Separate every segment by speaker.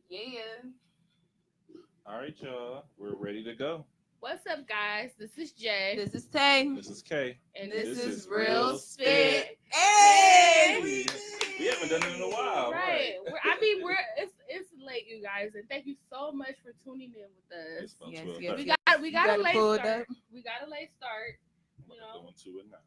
Speaker 1: Yeah.
Speaker 2: All right, y'all. We're ready to go.
Speaker 3: What's up, guys? This is Jay.
Speaker 1: This is Tay.
Speaker 2: This is Kay.
Speaker 3: And
Speaker 1: This is
Speaker 2: Real
Speaker 1: Real
Speaker 2: Spit.
Speaker 1: Spit. Hey!
Speaker 2: We haven't done it in a while, right?
Speaker 3: It's late, you guys, and thank you so much for tuning in with us.
Speaker 2: It's about
Speaker 1: Yes,
Speaker 2: 12:30.
Speaker 1: yes,
Speaker 3: We
Speaker 1: yes.
Speaker 3: got a
Speaker 1: gotta
Speaker 3: late
Speaker 1: pull it
Speaker 3: start.
Speaker 1: up.
Speaker 3: We got a late start,
Speaker 2: I'm
Speaker 3: you
Speaker 2: gonna
Speaker 3: know,
Speaker 2: go into it now.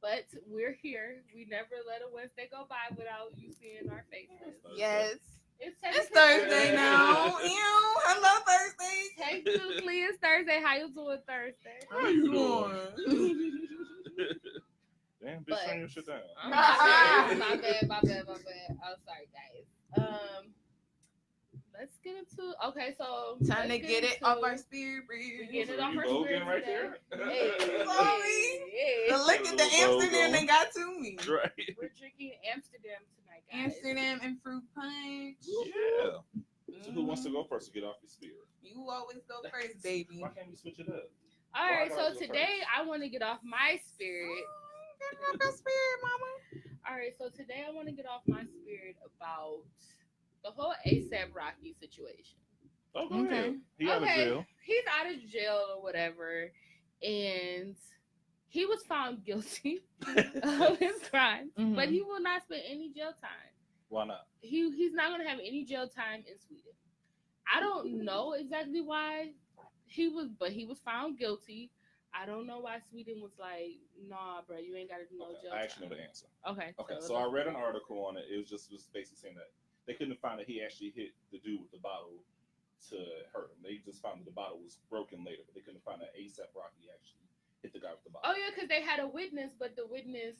Speaker 3: but we're here. We never let a Wednesday go by without you seeing our faces.
Speaker 1: Yes.
Speaker 3: It's
Speaker 1: It's
Speaker 3: technically
Speaker 1: Thursday now. Ew. Hello, Thursday.
Speaker 3: Technically, it's Thursday. How you doing Thursday?
Speaker 1: How you doing?
Speaker 2: Damn, bitch,
Speaker 3: But-
Speaker 2: turn your shit down.
Speaker 3: My bad. I'm sorry, guys. Let's get into. Okay, so
Speaker 1: Time to
Speaker 3: let's
Speaker 1: get it
Speaker 3: into-
Speaker 1: off our spirit.
Speaker 3: We get it
Speaker 2: So
Speaker 3: off
Speaker 2: you
Speaker 3: our
Speaker 2: Voguing
Speaker 3: spirit
Speaker 2: right
Speaker 3: today.
Speaker 2: there?
Speaker 3: Hey,
Speaker 1: Sorry.
Speaker 3: hey.
Speaker 1: The lick at the Amsterdam they got to me.
Speaker 2: Right.
Speaker 3: We're drinking Amsterdam tonight, guys.
Speaker 1: Amsterdam and fruit punch.
Speaker 2: Yeah. So who wants to go first to get off your spirit?
Speaker 1: You always go first, baby.
Speaker 2: Why can't we switch it up?
Speaker 3: All right,
Speaker 2: Why
Speaker 3: so
Speaker 2: gotta go
Speaker 3: today
Speaker 2: first?
Speaker 3: I want to get off my spirit.
Speaker 1: Get off your spirit, mama.
Speaker 3: All right, so today I want to get off my spirit about the whole ASAP Rocky situation.
Speaker 2: Oh, go
Speaker 1: Okay.
Speaker 2: ahead. He out of jail.
Speaker 3: He's out of jail or whatever, and he was found guilty of his crime,
Speaker 1: Mhm.
Speaker 3: but he will not spend any jail time.
Speaker 2: Why not?
Speaker 3: He's not going to have any jail time in Sweden. I don't know exactly why he was found guilty. I don't know why Sweden was like, nah, bro, you ain't got to do no
Speaker 2: Okay,
Speaker 3: jail
Speaker 2: I
Speaker 3: time.
Speaker 2: actually know the answer.
Speaker 3: Okay.
Speaker 2: Okay, so I read an article on it. It was basically saying that they couldn't find that he actually hit the dude with the bottle to hurt him. They just found that the bottle was broken later, but they couldn't find that ASAP Rocky actually hit the guy with the bottle.
Speaker 3: Oh yeah, because they had a witness, but the witness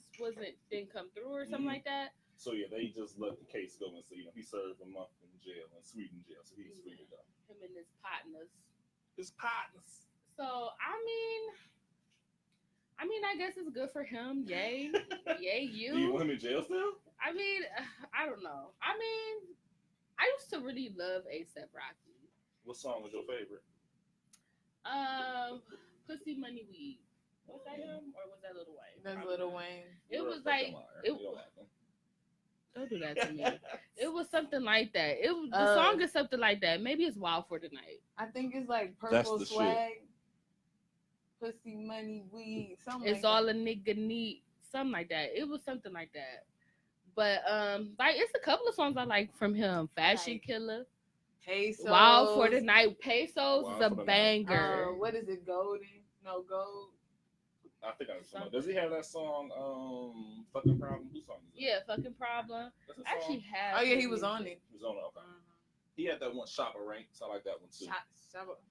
Speaker 3: didn't come through or something like that.
Speaker 2: So yeah, they just let the case go and say, he served a month in jail, in Sweden jail, so he's free to go.
Speaker 3: Him and his partners.
Speaker 2: His partners.
Speaker 3: So I mean, I guess it's good for him. Yay, yay,
Speaker 2: Do you want him in jail still?
Speaker 3: I mean, I don't know. I mean, I used to really love A$AP Rocky.
Speaker 2: What song was your favorite?
Speaker 3: Pussy Money Weed. Was that him or was that Lil Wayne?
Speaker 1: That's Lil Wayne.
Speaker 3: It
Speaker 2: You're a
Speaker 3: was like
Speaker 2: fucking liar.
Speaker 3: it.
Speaker 2: You don't like him.
Speaker 3: Don't do that to me. It was something like that. The song is something like that. Maybe it's Wild for the Night.
Speaker 1: I think it's like
Speaker 2: That's
Speaker 1: Purple
Speaker 2: the
Speaker 1: Swag. Pussy, money, weed, something
Speaker 3: It's
Speaker 1: like
Speaker 3: all
Speaker 1: that.
Speaker 3: a nigga need, something like that. It was something like that. But like it's a couple of songs I like from him. Fashion
Speaker 1: Like
Speaker 3: Killer,
Speaker 1: Pesos.
Speaker 3: Wild for the Night, Pesos
Speaker 2: Wild
Speaker 3: is a
Speaker 2: for the Night.
Speaker 3: banger.
Speaker 1: What is it? Golden? No, gold.
Speaker 2: I think I know somebody. Does he have that song, Fucking Problem? Whose song is it?
Speaker 3: Yeah, Fucking Problem.
Speaker 2: That's his
Speaker 3: I actually
Speaker 2: song?
Speaker 3: have.
Speaker 1: Oh yeah, he was on it.
Speaker 2: He was on it, okay. He had that one, Shopper Ranks. I like that one too.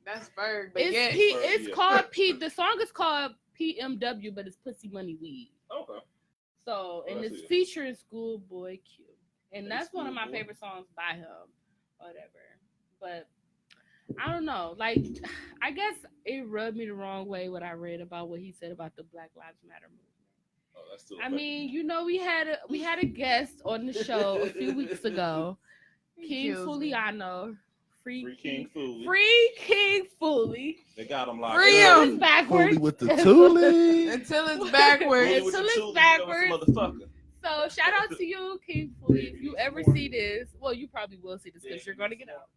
Speaker 1: That's Berg, but
Speaker 3: It's
Speaker 1: yeah.
Speaker 3: it's
Speaker 2: Yeah.
Speaker 3: called P. The song is called PMW, but it's Pussy Money Weed.
Speaker 2: Okay.
Speaker 3: So and
Speaker 2: That's
Speaker 3: it's
Speaker 2: it.
Speaker 3: featuring Schoolboy Q, and
Speaker 2: Hey,
Speaker 3: that's one of my
Speaker 2: Schoolboy.
Speaker 3: favorite songs by him. Whatever, but I don't know. Like, I guess it rubbed me the wrong way what I read about what he said about the Black Lives Matter movement.
Speaker 2: Oh, that's still
Speaker 3: I mean, we had a guest on the show a few weeks ago, King Fuliano,
Speaker 2: Free King Fooley.
Speaker 3: Free King Fully.
Speaker 2: They got him locked
Speaker 1: Free
Speaker 2: up.
Speaker 1: him.
Speaker 3: It's backwards.
Speaker 4: Fully with the Toolie.
Speaker 1: Until it's
Speaker 2: Fuley
Speaker 1: backwards.
Speaker 2: with the
Speaker 3: Until it's
Speaker 2: Toolie,
Speaker 3: backwards.
Speaker 2: motherfucker.
Speaker 3: So shout out to you, King Fully. If you ever see this, well, you probably will see this because you're going to get out.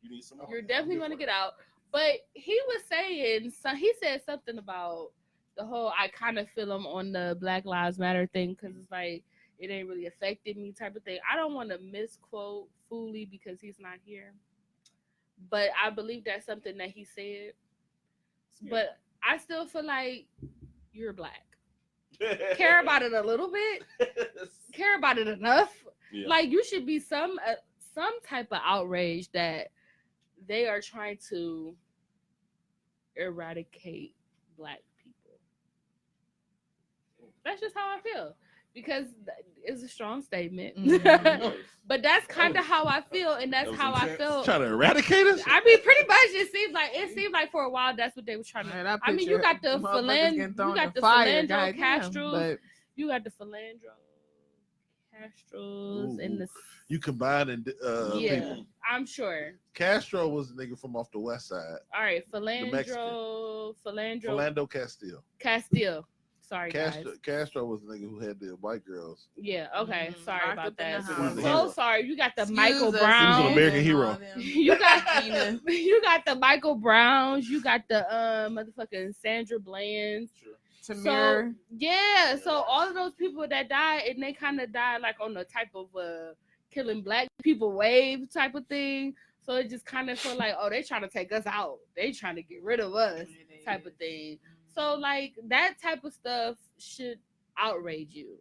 Speaker 2: You need some more.
Speaker 3: You're definitely going to get out. But he was saying, so he said something about the whole I kind of feel him on the Black Lives Matter thing because it's like it ain't really affected me type of thing. I don't want to misquote Fully because he's not here. But I believe that's something that he said.
Speaker 2: Yeah.
Speaker 3: But I still feel like you're black. Care about it a little bit. Care about it enough.
Speaker 2: Yeah.
Speaker 3: Like you should be some type of outrage that they are trying to eradicate black people. That's just how I feel because it's a strong statement.
Speaker 1: Mhm.
Speaker 3: But that's kind of how I feel, and that's
Speaker 2: That was
Speaker 3: how I
Speaker 2: intense.
Speaker 3: feel.
Speaker 4: Trying to eradicate us?
Speaker 3: I mean, pretty much it seemed like for a while that's what they were trying to.
Speaker 1: Man,
Speaker 3: I mean, you got the Philandro Castro.
Speaker 1: but
Speaker 3: You got the Philandro Castros and the
Speaker 4: You combining
Speaker 3: yeah,
Speaker 4: people.
Speaker 3: I'm sure.
Speaker 4: Castro was a nigga from off the west side.
Speaker 3: All right,
Speaker 4: Mexican.
Speaker 3: Philandro
Speaker 4: Philando Castile.
Speaker 3: Castile. Sorry, guys.
Speaker 4: Castro was the nigga who had the white girls.
Speaker 3: Yeah, okay.
Speaker 1: Mhm.
Speaker 3: Sorry
Speaker 1: Locked
Speaker 3: about
Speaker 1: up in
Speaker 3: that.
Speaker 1: the
Speaker 4: house.
Speaker 3: So
Speaker 4: Hero.
Speaker 3: sorry. You got the
Speaker 1: Excuse
Speaker 3: Michael
Speaker 1: us,
Speaker 4: He was an
Speaker 3: Brown.
Speaker 4: American
Speaker 1: and
Speaker 4: hero.
Speaker 1: all them.
Speaker 3: You got
Speaker 1: Tina.
Speaker 3: you got the Michael Browns. You got the motherfucking Sandra Bland's.
Speaker 2: Sure.
Speaker 1: Tamir.
Speaker 3: Yeah, so all of those people that died, and they kind of died like on the type of killing black people wave type of thing. So it just kind of felt like, oh, they trying to take us out. They trying to get rid of us type of thing. So like that type of stuff should outrage you.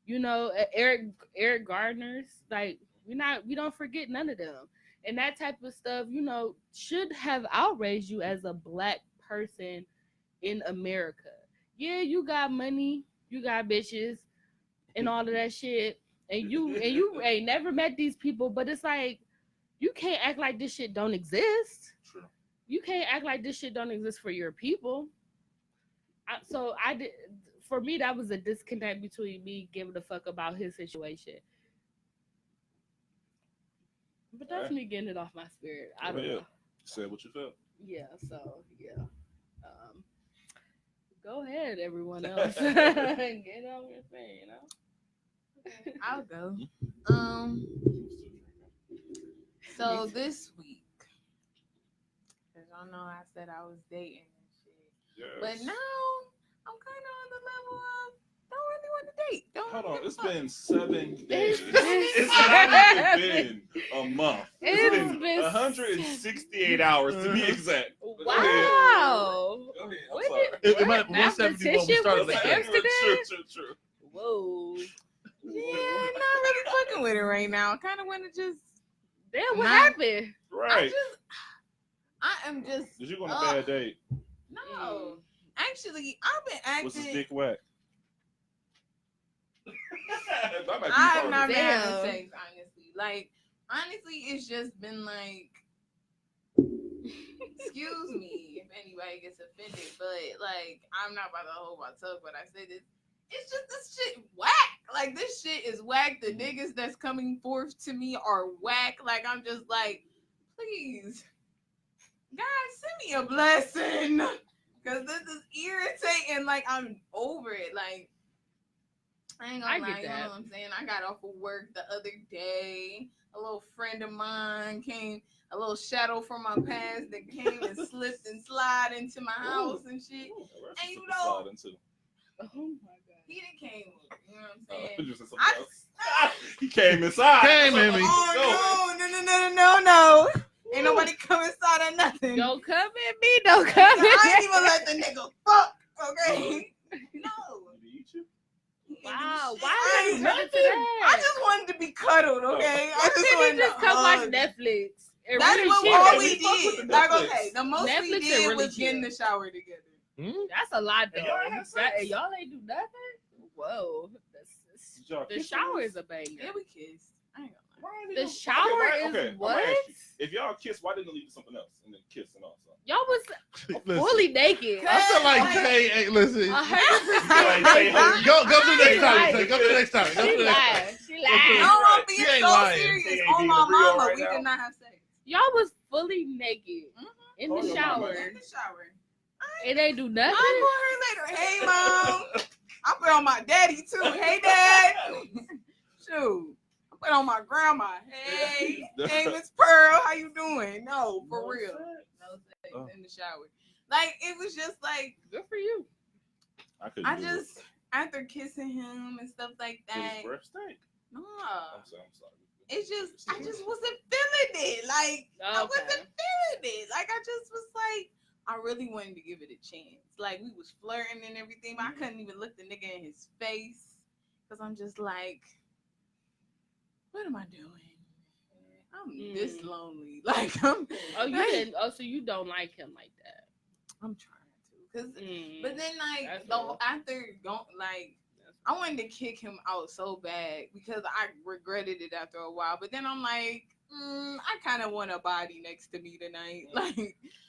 Speaker 3: You know, Eric Gardner's, like we don't forget none of them. And that type of stuff, you know, should have outraged you as a black person in America. Yeah, you got money, you got bitches, and all of that shit, and you ain't never met these people, but it's like you can't act like this shit don't exist.
Speaker 2: True.
Speaker 3: You can't act like this shit don't exist for your people. For me, that was a disconnect between me giving a fuck about his situation. But that's me getting it off my spirit. I don't know.
Speaker 2: Say what you felt.
Speaker 3: Yeah, so yeah. Go ahead, everyone else. Get on your thing, you know.
Speaker 1: I'll go. So this week, because y'all know I said I was dating and shit,
Speaker 2: Yes.
Speaker 1: but now I'm kind of on the level of don't really want to date. Don't
Speaker 2: Hold
Speaker 1: really
Speaker 2: on,
Speaker 1: give a
Speaker 2: it's
Speaker 1: fuck.
Speaker 2: been 7 days.
Speaker 3: It's
Speaker 2: It's not even been a month.
Speaker 3: It's
Speaker 2: It's been
Speaker 3: been
Speaker 2: 168 hours to be exact.
Speaker 3: Wow.
Speaker 2: Go ahead. I'm
Speaker 3: When
Speaker 2: sorry.
Speaker 4: It might be 171 we
Speaker 3: Mathematician
Speaker 4: started
Speaker 3: was
Speaker 4: like
Speaker 3: in
Speaker 4: that.
Speaker 3: Amsterdam?
Speaker 2: True.
Speaker 3: Whoa.
Speaker 1: Yeah, not really fucking with it right now. I kind of want to just.
Speaker 3: Damn, what
Speaker 1: Nah.
Speaker 3: happened?
Speaker 2: Right.
Speaker 1: I am just.
Speaker 2: Did you go on a bad date?
Speaker 1: No. Actually, I've been
Speaker 2: Was his
Speaker 1: acting.
Speaker 2: dick wet? That might be
Speaker 1: I have
Speaker 2: harder.
Speaker 1: not been
Speaker 3: Damn.
Speaker 1: having sex, honestly. Like, honestly, it's just been like, excuse me if anybody gets offended, but like, I'm not about to hold my tongue, but I said it. It's just this shit whack. Like, this shit is whack. The niggas that's coming forth to me are whack. Like, I'm just like, please, God, send me a blessing. Because this is irritating. Like, I'm over it. Like, I ain't gonna
Speaker 3: I
Speaker 1: lie,
Speaker 3: get
Speaker 1: you know
Speaker 3: that.
Speaker 1: what I'm saying? I got off of work the other day. A little friend of mine came, a little shadow from my past that came and slipped and slid into my house and shit.
Speaker 2: Ooh,
Speaker 1: And you
Speaker 2: slip
Speaker 1: know-
Speaker 2: slide into.
Speaker 3: Oh my god.
Speaker 1: He done came over, you know what I'm
Speaker 2: Oh,
Speaker 1: saying?
Speaker 2: you said something
Speaker 1: I
Speaker 2: else. He came inside.
Speaker 4: Came in me.
Speaker 1: Oh, no. Ain't nobody come inside or nothing.
Speaker 3: Don't come at me. Don't come
Speaker 1: I
Speaker 3: at
Speaker 1: ain't
Speaker 3: me.
Speaker 1: even let the nigga fuck, okay? No.
Speaker 2: Did he eat you?
Speaker 1: He didn't do
Speaker 3: Wow.
Speaker 1: shit.
Speaker 3: Why
Speaker 1: I
Speaker 3: did
Speaker 1: ain't
Speaker 3: you do
Speaker 1: nothing.
Speaker 3: that?
Speaker 1: I just wanted to be cuddled, okay? I
Speaker 3: Why
Speaker 1: just
Speaker 3: didn't
Speaker 1: wanted
Speaker 3: you just
Speaker 1: to
Speaker 3: come watch
Speaker 1: hug.
Speaker 3: Netflix? It
Speaker 1: That's
Speaker 3: really
Speaker 1: what
Speaker 3: cheap.
Speaker 1: all
Speaker 2: Yeah,
Speaker 1: we
Speaker 2: we fuck with
Speaker 1: did.
Speaker 2: the
Speaker 1: Like,
Speaker 2: Netflix.
Speaker 1: okay, the most
Speaker 3: Netflix
Speaker 1: we
Speaker 3: is
Speaker 1: did
Speaker 3: really
Speaker 1: was get in
Speaker 3: chill.
Speaker 1: the shower together.
Speaker 3: That's a lot though.
Speaker 2: And y'all had sex?
Speaker 3: And y'all ain't do nothing. Whoa.
Speaker 2: Did y'all
Speaker 3: The
Speaker 2: kiss
Speaker 3: shower
Speaker 2: once?
Speaker 3: is a banger.
Speaker 1: Yeah, we kissed. I ain't gonna lie.
Speaker 2: Why did
Speaker 3: The
Speaker 2: y'all-
Speaker 3: shower
Speaker 2: why-
Speaker 3: is
Speaker 2: I'm
Speaker 3: what?
Speaker 2: gonna ask you, if y'all kiss, why didn't it lead to something else and then kiss and all something?
Speaker 3: Y'all was
Speaker 4: Listen,
Speaker 3: fully naked.
Speaker 4: I feel like Tay ain't listen.
Speaker 3: 100%.
Speaker 2: Like,
Speaker 3: naked.
Speaker 4: Go to the next
Speaker 3: She
Speaker 4: topic.
Speaker 3: lied.
Speaker 4: Tay. Go to the next topic. Go to
Speaker 3: She
Speaker 4: the next topic.
Speaker 3: lied. She
Speaker 1: No,
Speaker 3: lied.
Speaker 1: I'm being
Speaker 4: She ain't
Speaker 1: so
Speaker 4: lying.
Speaker 1: serious.
Speaker 2: She ain't
Speaker 1: On
Speaker 2: being
Speaker 1: my
Speaker 2: real
Speaker 1: mama,
Speaker 2: right
Speaker 1: we
Speaker 2: now.
Speaker 1: did not have sex.
Speaker 3: Y'all was fully naked in
Speaker 2: Call
Speaker 3: the
Speaker 2: your mama.
Speaker 3: shower.
Speaker 1: In the shower.
Speaker 3: It ain't do
Speaker 1: I'll
Speaker 3: nothing.
Speaker 1: call her later. Hey, mom. I put on my daddy too. Hey, dad. Shoot. I put on my grandma. Hey, hey, Miss Pearl. How you doing? No, for real. No sex
Speaker 2: Oh.
Speaker 1: in the shower. Like, it was just like,
Speaker 3: Good for you.
Speaker 2: I couldn't
Speaker 1: I
Speaker 2: do
Speaker 1: just, after kissing him and stuff like
Speaker 2: it. Did
Speaker 1: that.
Speaker 2: his breath stink?
Speaker 1: Nah.
Speaker 2: I'm sorry.
Speaker 1: It's just, I just wasn't feeling it. Like, I wasn't feeling it. Like, I just was like, I really wanted to give it a chance. Like, we was flirting and everything, but I couldn't even look the nigga in his face. Because I'm just like, what am I doing? I'm this lonely. Like, I'm
Speaker 3: Oh, you didn't. Oh, so you don't like him like that.
Speaker 1: I'm trying to. Cause,
Speaker 3: Mm.
Speaker 1: but then, like,
Speaker 3: That's
Speaker 1: the,
Speaker 3: all.
Speaker 1: after going, like, I wanted to kick him out so bad because I regretted it after a while. But then I'm like, I kind of want a body next to me tonight. Like,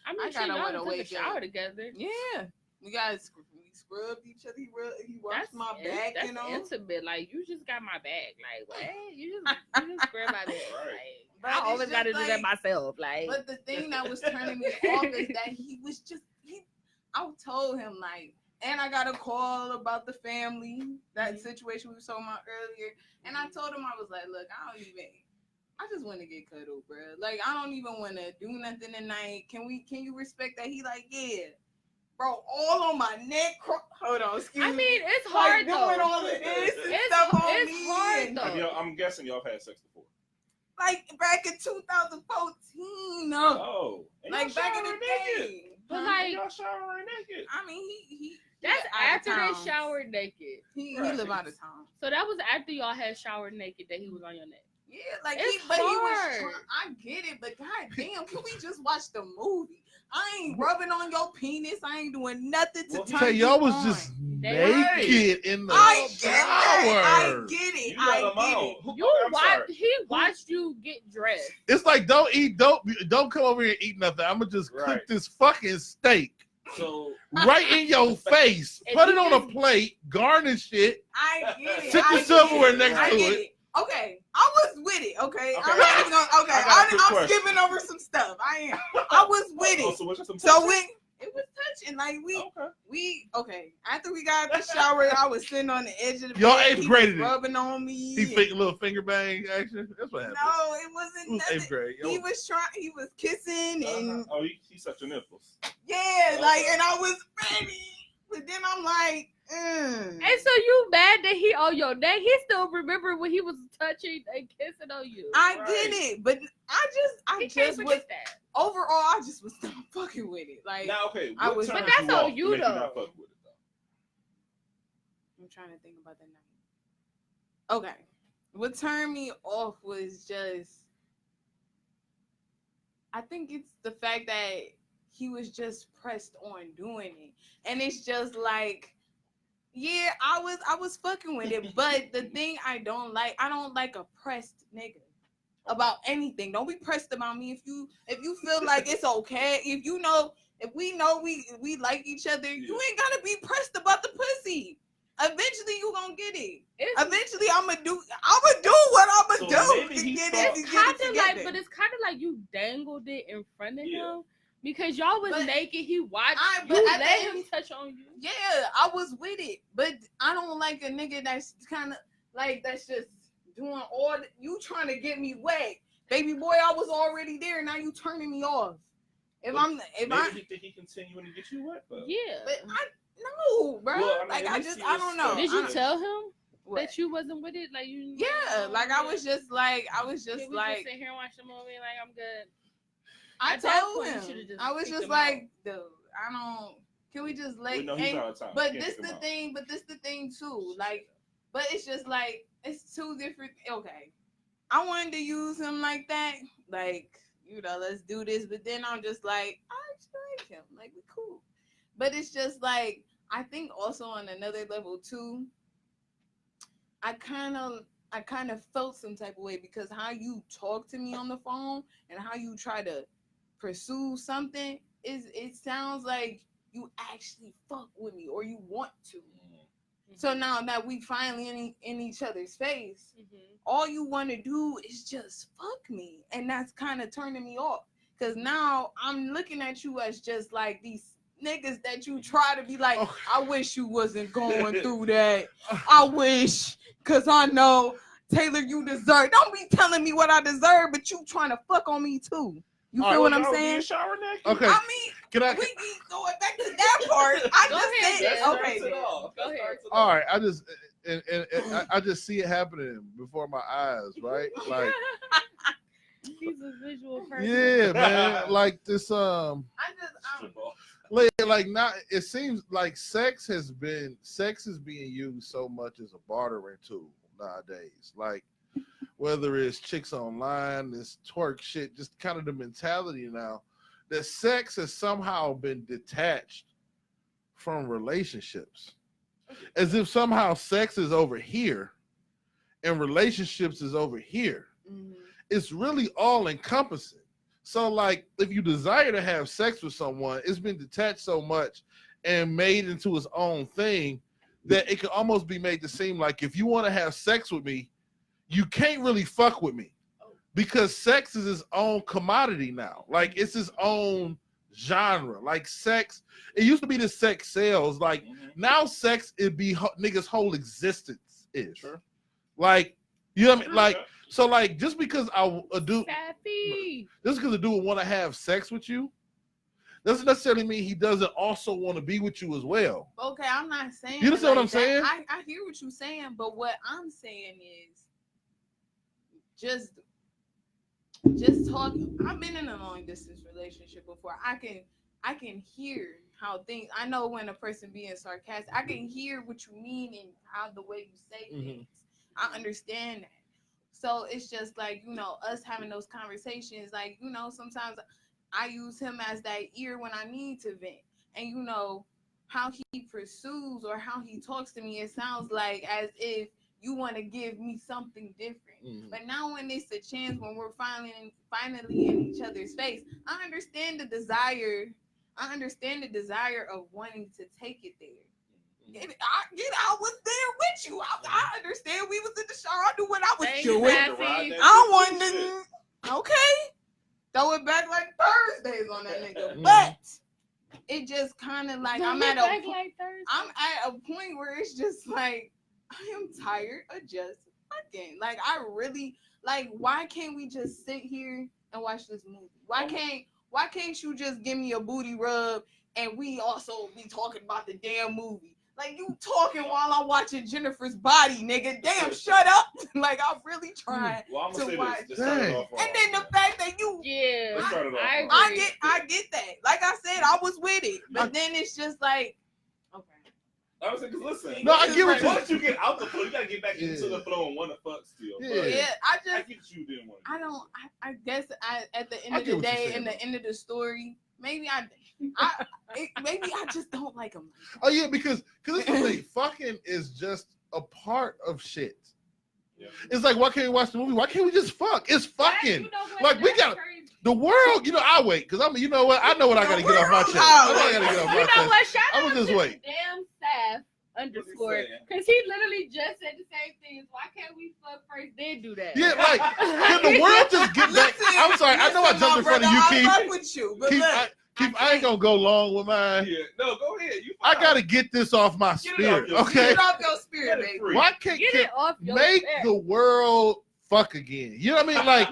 Speaker 3: I mean,
Speaker 1: I
Speaker 3: shit,
Speaker 1: kinda
Speaker 3: y'all
Speaker 1: wanna
Speaker 3: took a
Speaker 1: wake
Speaker 3: shower
Speaker 1: up.
Speaker 3: together.
Speaker 1: yeah, we scrubbed each other. He washed my back,
Speaker 3: That's
Speaker 1: you know.
Speaker 3: intimate. Like, you just got my back. Like, what? You just scrub my back.
Speaker 2: Right.
Speaker 1: But
Speaker 3: Like, I
Speaker 1: it's
Speaker 3: always
Speaker 1: just
Speaker 3: got to do that
Speaker 1: like-
Speaker 3: myself. Like,
Speaker 1: But the thing that was turning me off is that he was just I told him like And I got a call about the family, that situation we were talking about earlier. And I told him, I was like, look, I just want to get cuddled, bro. Like, I don't even want to do nothing tonight. Can you respect that? He like, yeah. Bro, all on my neck. Hold on, excuse me.
Speaker 3: I mean, it's
Speaker 1: like,
Speaker 3: hard though.
Speaker 1: doing all of this and
Speaker 3: It's
Speaker 1: stuff on
Speaker 3: it's
Speaker 1: me.
Speaker 3: hard
Speaker 1: and,
Speaker 3: though.
Speaker 2: I'm guessing y'all have had sex before.
Speaker 1: like, back in 2014.
Speaker 2: Oh. And
Speaker 1: Like,
Speaker 2: y'all
Speaker 1: back in the
Speaker 2: showering naked.
Speaker 1: day.
Speaker 3: But
Speaker 1: Huh?
Speaker 3: like,
Speaker 2: Y'all showering naked.
Speaker 1: I mean, he
Speaker 3: that's
Speaker 1: out of
Speaker 3: after they
Speaker 1: town.
Speaker 3: showered naked.
Speaker 1: He
Speaker 2: Right.
Speaker 1: live out of town.
Speaker 3: So that was after y'all had showered naked that he was on your neck.
Speaker 1: Yeah, like
Speaker 3: It's
Speaker 1: he was
Speaker 3: hard.
Speaker 1: I get it, but goddamn, can we just watch the movie? I ain't rubbing on your penis. I ain't doing nothing to
Speaker 2: Well,
Speaker 1: turn
Speaker 4: Tell
Speaker 1: you
Speaker 4: y'all was
Speaker 1: on.
Speaker 4: just
Speaker 3: Right.
Speaker 4: naked in the
Speaker 1: I get that. I
Speaker 4: shower.
Speaker 1: get it.
Speaker 2: You
Speaker 1: I
Speaker 2: let him
Speaker 1: get
Speaker 2: out.
Speaker 1: it.
Speaker 2: Who-
Speaker 3: You
Speaker 2: I'm sorry.
Speaker 3: watched. He watched you get dressed.
Speaker 4: It's like don't come over here and eat nothing. I'm gonna just cook
Speaker 2: Right.
Speaker 4: this fucking steak
Speaker 2: So
Speaker 4: right in your face.
Speaker 3: If
Speaker 4: Put
Speaker 3: you
Speaker 4: it on a
Speaker 3: just-
Speaker 4: plate, garnish it.
Speaker 1: I get it.
Speaker 4: Sit
Speaker 1: I
Speaker 4: your
Speaker 1: get
Speaker 4: silverware
Speaker 1: it.
Speaker 4: next
Speaker 1: I
Speaker 4: to
Speaker 1: get
Speaker 4: it.
Speaker 1: Okay, I was with it. Okay,
Speaker 2: Okay.
Speaker 1: I'm not even gonna. Okay,
Speaker 2: I got a quick
Speaker 1: I'm
Speaker 2: question.
Speaker 1: skipping over some stuff. I am. I was with
Speaker 2: Oh,
Speaker 1: it.
Speaker 2: so what's your
Speaker 1: So when it was touching, like
Speaker 2: Okay.
Speaker 1: after we got out the shower, I was sitting on the edge of the
Speaker 4: Y'all
Speaker 1: bed.
Speaker 4: eighth
Speaker 1: He
Speaker 4: graded
Speaker 1: was
Speaker 4: it.
Speaker 1: rubbing on me.
Speaker 4: He fake a little finger bang action. That's what happened.
Speaker 1: No, it
Speaker 4: It
Speaker 1: wasn't
Speaker 4: was eighth
Speaker 1: nothing.
Speaker 4: grade.
Speaker 1: He was kissing and
Speaker 2: Oh, he sucked your nipples.
Speaker 1: yeah, like,
Speaker 2: Okay.
Speaker 1: and I was ready. But then I'm like,
Speaker 3: And so you mad that he on your neck? He still remember when he was touching and kissing on you.
Speaker 1: I
Speaker 2: Right.
Speaker 1: get it, but I
Speaker 3: He can't
Speaker 1: just was
Speaker 3: forget that.
Speaker 1: overall, I just was not fucking with it. Like,
Speaker 2: Now, okay.
Speaker 1: I
Speaker 2: What
Speaker 1: was-
Speaker 2: turns
Speaker 3: But that's
Speaker 2: you
Speaker 3: on
Speaker 2: off to
Speaker 3: you,
Speaker 2: make
Speaker 3: though.
Speaker 2: not fuck with it, though?
Speaker 1: I'm trying to think about that night. Okay, what turned me off was just, I think it's the fact that he was just pressed on doing it, and it's just like, yeah, I was fucking with it, but the thing I don't like a pressed nigga about anything. Don't be pressed about me. If you feel like it's okay, if we know we like each other, you ain't gotta be pressed about the pussy. Eventually you gonna get it. Eventually I'ma do what I'ma
Speaker 2: So
Speaker 1: do
Speaker 2: maybe
Speaker 1: to
Speaker 2: he
Speaker 1: get
Speaker 2: thought-
Speaker 1: it.
Speaker 3: It's
Speaker 1: To get
Speaker 3: kind
Speaker 1: it
Speaker 3: of
Speaker 1: together.
Speaker 3: like, but it's kind of like you dangled it in front of
Speaker 2: Yeah.
Speaker 3: him because y'all was
Speaker 1: But
Speaker 3: naked. He watched
Speaker 1: but
Speaker 3: you,
Speaker 1: at the
Speaker 3: let
Speaker 1: end-
Speaker 3: him touch on you.
Speaker 1: Yeah, I was with it, but I don't like a nigga that's kind of like that's just doing all you trying to get me wet, baby boy. I was already there. Now you turning me off. If
Speaker 2: Maybe he think he continuing to get you wet, though.
Speaker 3: Yeah.
Speaker 1: but I no, bro.
Speaker 2: Well, I mean,
Speaker 1: like
Speaker 2: at
Speaker 1: I
Speaker 2: least
Speaker 1: just
Speaker 2: he
Speaker 1: I
Speaker 2: was
Speaker 1: don't know.
Speaker 3: Did
Speaker 1: I
Speaker 3: you
Speaker 1: don't-
Speaker 3: tell him
Speaker 1: what?
Speaker 3: that you wasn't with it? Like you?
Speaker 1: Yeah, like I was just like I was
Speaker 3: Can
Speaker 1: just
Speaker 3: we
Speaker 1: like
Speaker 3: just sit here and watch the movie? Like I'm good.
Speaker 1: I
Speaker 3: At that
Speaker 1: told
Speaker 3: point, you
Speaker 1: him.
Speaker 3: should've just
Speaker 1: I was
Speaker 3: kicked
Speaker 1: just
Speaker 3: him
Speaker 1: like, dude, I don't. Can we just
Speaker 2: We
Speaker 1: like?
Speaker 2: know he's
Speaker 1: and-
Speaker 2: out of time.
Speaker 1: But
Speaker 2: Can't
Speaker 1: this
Speaker 2: kick him
Speaker 1: the
Speaker 2: out.
Speaker 1: thing. But this the thing too. Like, but it's just like it's two different. Okay, I wanted to use him like that. Like, let's do this. But then I'm just like, I actually like him. Like, we cool. But it's just like I think also on another level too. I kind of felt some type of way because how you talk to me on the phone and how you try to pursue something it sounds like you actually fuck with me or you want to. So now that we finally in each other's face, all you want to do is just fuck me, and that's kind of turning me off because now I'm looking at you as just like these niggas that you try to be like,
Speaker 4: Oh.
Speaker 1: I wish you wasn't going through that. I wish, because I know, Taylor, you deserve. Don't be telling me what I deserve, but you trying to fuck on me too. You
Speaker 4: All
Speaker 1: feel
Speaker 4: right,
Speaker 1: what I'm
Speaker 2: Y'all
Speaker 1: saying?
Speaker 2: being shower naked?
Speaker 4: Okay,
Speaker 1: I mean,
Speaker 4: can I?
Speaker 1: we keep going back to that part. I
Speaker 3: Go
Speaker 1: just
Speaker 3: ahead,
Speaker 1: said,
Speaker 3: Dad.
Speaker 1: okay,
Speaker 2: Starts it
Speaker 1: then.
Speaker 2: off.
Speaker 3: Go
Speaker 2: That
Speaker 3: ahead.
Speaker 2: starts it
Speaker 4: All
Speaker 2: off.
Speaker 4: right, I just I just see it happening before my eyes, right? Like,
Speaker 3: He's a visual person.
Speaker 4: yeah, man. Like this,
Speaker 1: I just,
Speaker 2: Strip off.
Speaker 4: like not. It seems like sex is being used so much as a bartering tool nowadays. Like whether it's chicks online, this twerk shit, just kind of the mentality now that sex has somehow been detached from relationships, as if somehow sex is over here and relationships is over here. It's really all encompassing. So like if you desire to have sex with someone, it's been detached so much and made into its own thing that it can almost be made to seem like if you want to have sex with me, you can't really fuck with me because sex is its own commodity now. Like it's its own genre. Like sex, it used to be the sex sells. Like now, sex it be niggas' whole existence is.
Speaker 2: Sure.
Speaker 4: Like you know what I mean? Like so, like just because a dude want to have sex with you, doesn't necessarily mean he doesn't also want to be with you as well.
Speaker 1: Okay, I'm not saying.
Speaker 4: You understand what I'm
Speaker 1: that.
Speaker 4: saying?
Speaker 1: I hear what you're saying, but what I'm saying is just talk. I've been in a long distance relationship before. I can hear how things. I know when a person being sarcastic. I can hear what you mean and how the way you say things. I understand that. So it's just like, you know, us having those conversations. Like, you know, sometimes I use him as that ear when I need to vent. And you know how he pursues or how he talks to me. It sounds like as if you want to give me something different. But now when it's a chance, when we're finally in each other's face, I understand the desire. I understand the desire of wanting to take it there. I was there with you. I understand we was in the shower. I knew what I was doing. I wanted to, okay, throw it back like Thursdays on that nigga. But it just kind of like I'm at a point where it's just like I am tired of just fucking. Like I really like. Why can't we just sit here and watch this movie? Why can't you just give me a booty rub and we also be talking about the damn movie? Like you talking while I'm watching Jennifer's Body, nigga. Damn, shut up. Like I'm really trying to watch. And then the fact that you, I get that. Like I said, I was with it, but then it's just like, okay.
Speaker 2: I was like, listen.
Speaker 4: No, I get what you.
Speaker 2: Once you get out the flow, you gotta get back into the flow and want to fuck still.
Speaker 1: Yeah, I get
Speaker 2: you didn't want.
Speaker 1: I guess at the end of the day, in the end of the story, maybe I just don't like him.
Speaker 4: Oh yeah, because it's the thing. Fucking is just a part of shit. Yeah. It's like, why can't we watch the movie? Why can't we just fuck? It's fucking like we got the world. You know, I wait because you know what? I know what I gotta get off my chest. I gotta get off my chest.
Speaker 3: You know what? Shout
Speaker 4: I'm
Speaker 3: out
Speaker 4: gonna just
Speaker 3: to
Speaker 4: wait.
Speaker 3: Damn Saf underscore because he literally just said the same thing as why can't we fuck first then do that?
Speaker 4: Yeah, like can the world just get back? I'm sorry, I know I jumped in front of you, Keith.
Speaker 1: I fuck with you, but
Speaker 4: Keith, I ain't gonna go long with mine.
Speaker 2: Yeah, no, go ahead.
Speaker 4: I gotta get this off my spirit, okay?
Speaker 1: Get it off your spirit, baby.
Speaker 4: Why can't
Speaker 3: it off your
Speaker 4: make
Speaker 3: spirit.
Speaker 4: the world fuck again? You know what I mean? Like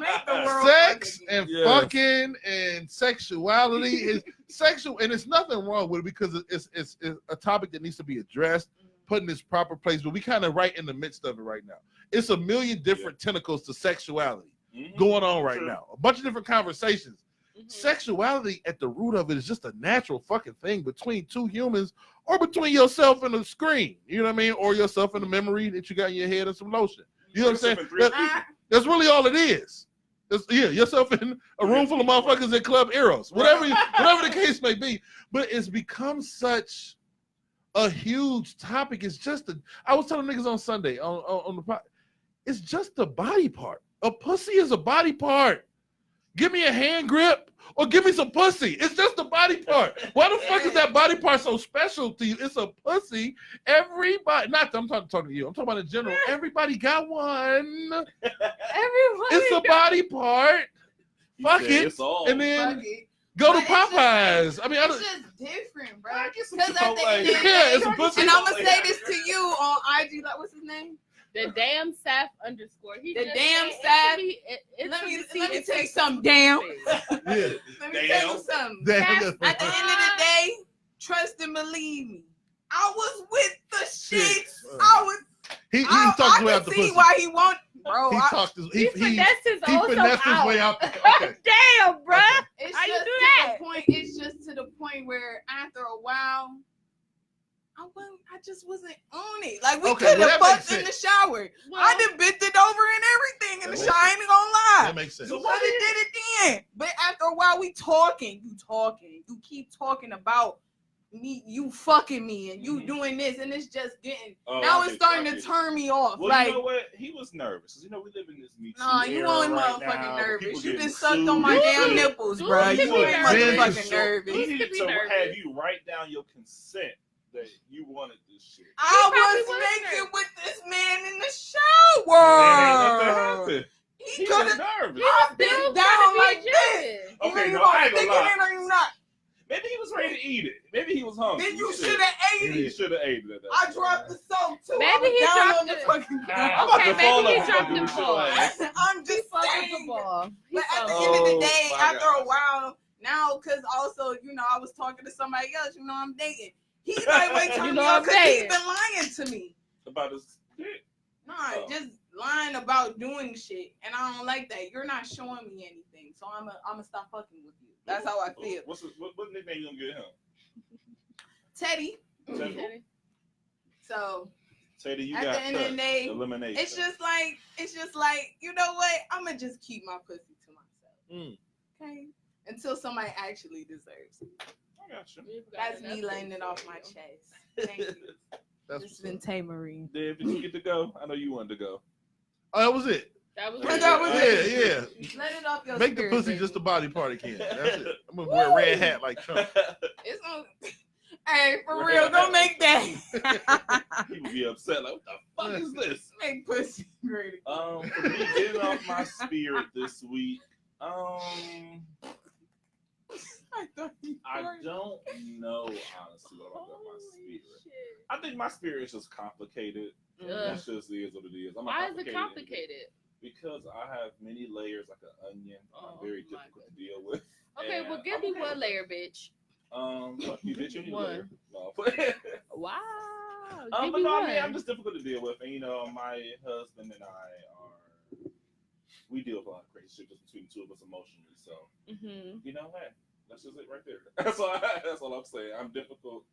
Speaker 4: sex and fucking and sexuality is sexual, and it's nothing wrong with it because it's a topic that needs to be addressed, put in its proper place. But we kind of right in the midst of it right now. It's a million different tentacles to sexuality going on right now. A bunch of different conversations. Sexuality at the root of it is just a natural fucking thing between two humans or between yourself and the screen. You know what I mean? Or yourself and the memory that you got in your head and some lotion. You know what I'm saying? That's really all it is. Yourself in a room full of motherfuckers at Club Eros. Whatever the case may be. But it's become such a huge topic. It's just I was telling niggas on Sunday on the pod, it's just a body part. A pussy is a body part. Give me a hand grip or give me some pussy. It's just a body part. Why the fuck is that body part so special to you? It's a pussy. Everybody, I'm talking to you. I'm talking about in general. Everybody got one. It's a body part. Fuck it. And then go to Popeyes. I mean,
Speaker 1: it's just different, bro. Because at the
Speaker 2: end
Speaker 1: of the day,
Speaker 4: it's a pussy.
Speaker 1: and I'm going to say this to you on IG, like, what's his name?
Speaker 3: The damn Saf underscore.
Speaker 1: The damn Saf. Let me tell you something, damn. Let me tell you something. At the end of the day, trust and believe me. I was with the shits.
Speaker 4: He talked about the pussy.
Speaker 1: Why he won't, bro.
Speaker 3: He finessed his
Speaker 4: way out.
Speaker 3: Okay. Damn, bro.
Speaker 1: Okay.
Speaker 3: How you do that?
Speaker 1: It's just to the point where after a while, I just wasn't on it. Like we could have fucked in the shower. I done bent it over and everything in the shower. I ain't gonna lie.
Speaker 4: That makes sense.
Speaker 1: So why did it then? But after a while, you keep talking about me, you fucking me, and you doing this, and it's just getting. Now it's starting to turn me off.
Speaker 2: Well,
Speaker 1: like,
Speaker 2: you know what? He was nervous. You know, we live in this Me Too
Speaker 1: nah, you only
Speaker 2: right
Speaker 1: motherfucking
Speaker 2: now.
Speaker 1: nervous. You been sucked on my damn nipples, bro. You ain't motherfucking nervous.
Speaker 2: He needed to have you write down your consent that you wanted this shit.
Speaker 1: I was making with this man in the shower. He could have nervous. I've been down like this.
Speaker 2: Okay, no, I ain't gonna lie. Maybe he was ready to eat it. Maybe he was hungry.
Speaker 1: Then you
Speaker 2: Shit.
Speaker 1: should have ate
Speaker 2: He
Speaker 1: it.
Speaker 2: should have ate it.
Speaker 1: I dropped the soap too.
Speaker 3: Maybe
Speaker 1: I was
Speaker 3: he
Speaker 1: down
Speaker 3: dropped
Speaker 1: on the
Speaker 3: it.
Speaker 1: fucking
Speaker 2: I'm
Speaker 1: ground.
Speaker 2: about
Speaker 3: Okay,
Speaker 2: to fall
Speaker 3: maybe he
Speaker 2: off
Speaker 3: dropped
Speaker 2: fucking
Speaker 3: the
Speaker 2: with your
Speaker 3: ball.
Speaker 2: ass.
Speaker 1: I'm
Speaker 3: He
Speaker 1: just
Speaker 3: fucked up
Speaker 1: saying.
Speaker 3: the ball. He
Speaker 1: But at the
Speaker 3: fucked
Speaker 1: end of
Speaker 2: Oh,
Speaker 1: the day,
Speaker 2: my
Speaker 1: after a
Speaker 2: God.
Speaker 1: while, now, because also, I was talking to somebody else, I'm dating. He's like, wait, turn
Speaker 3: You
Speaker 1: me
Speaker 3: know
Speaker 1: on
Speaker 3: I'm
Speaker 1: because he's
Speaker 3: dating.
Speaker 1: been lying to me.
Speaker 2: About his dick.
Speaker 1: Nah,
Speaker 2: Oh.
Speaker 1: just lying about doing shit. And I don't like that. You're not showing me anything. So I'm gonna stop fucking with you. That's how I feel.
Speaker 2: What nickname you gonna give him?
Speaker 1: Teddy.
Speaker 2: Teddy.
Speaker 1: So
Speaker 2: Teddy, you
Speaker 1: at
Speaker 2: got
Speaker 1: the end of the
Speaker 2: cut.
Speaker 1: day,
Speaker 2: Elimination.
Speaker 1: it's just like, you know what? I'm gonna just keep my pussy to myself. Okay? Until somebody actually deserves it.
Speaker 2: I got you.
Speaker 1: That's me laying it off my chest. Thank you.
Speaker 4: That's
Speaker 1: This has
Speaker 4: what's
Speaker 1: been
Speaker 4: up.
Speaker 1: Tay Marie.
Speaker 2: Dave, did you get to go? I know you wanted to go.
Speaker 4: Oh, that was it.
Speaker 3: That was
Speaker 1: That was it.
Speaker 4: Yeah.
Speaker 1: Let it off your
Speaker 4: Make the
Speaker 1: spirit,
Speaker 4: pussy
Speaker 1: baby.
Speaker 4: just a body part again. That's it. I'm gonna wear a red hat like Trump.
Speaker 1: It's on. Hey, for real, don't make that.
Speaker 2: He would be upset. Like, what the fuck is this?
Speaker 1: Make pussy great.
Speaker 2: For me getting off my spirit this week,
Speaker 1: I thought you
Speaker 2: I
Speaker 1: were.
Speaker 2: don't know honestly what about my spirit. I think my spirit is just complicated.
Speaker 3: Ugh.
Speaker 2: That's just is what it is. I'm a
Speaker 3: Why is it
Speaker 2: complicated
Speaker 3: complicated?
Speaker 2: Because I have many layers like an onion.
Speaker 3: Oh,
Speaker 2: I'm very
Speaker 3: my
Speaker 2: difficult to deal with.
Speaker 3: Okay,
Speaker 2: And
Speaker 3: well, give
Speaker 2: I'm
Speaker 3: me
Speaker 2: okay
Speaker 3: one
Speaker 2: with
Speaker 3: layer, bitch.
Speaker 2: that. Fuck you, bitch. You need a
Speaker 3: One.
Speaker 2: layer. No.
Speaker 3: Wow.
Speaker 2: But
Speaker 3: Give me
Speaker 2: no, I
Speaker 3: one.
Speaker 2: mean, I'm just difficult to deal with. And, my husband and we deal with a lot of crazy shit just between the two of us emotionally. So,
Speaker 3: Mhm.
Speaker 2: hey, that's just it right there. That's all I'm saying. I'm difficult.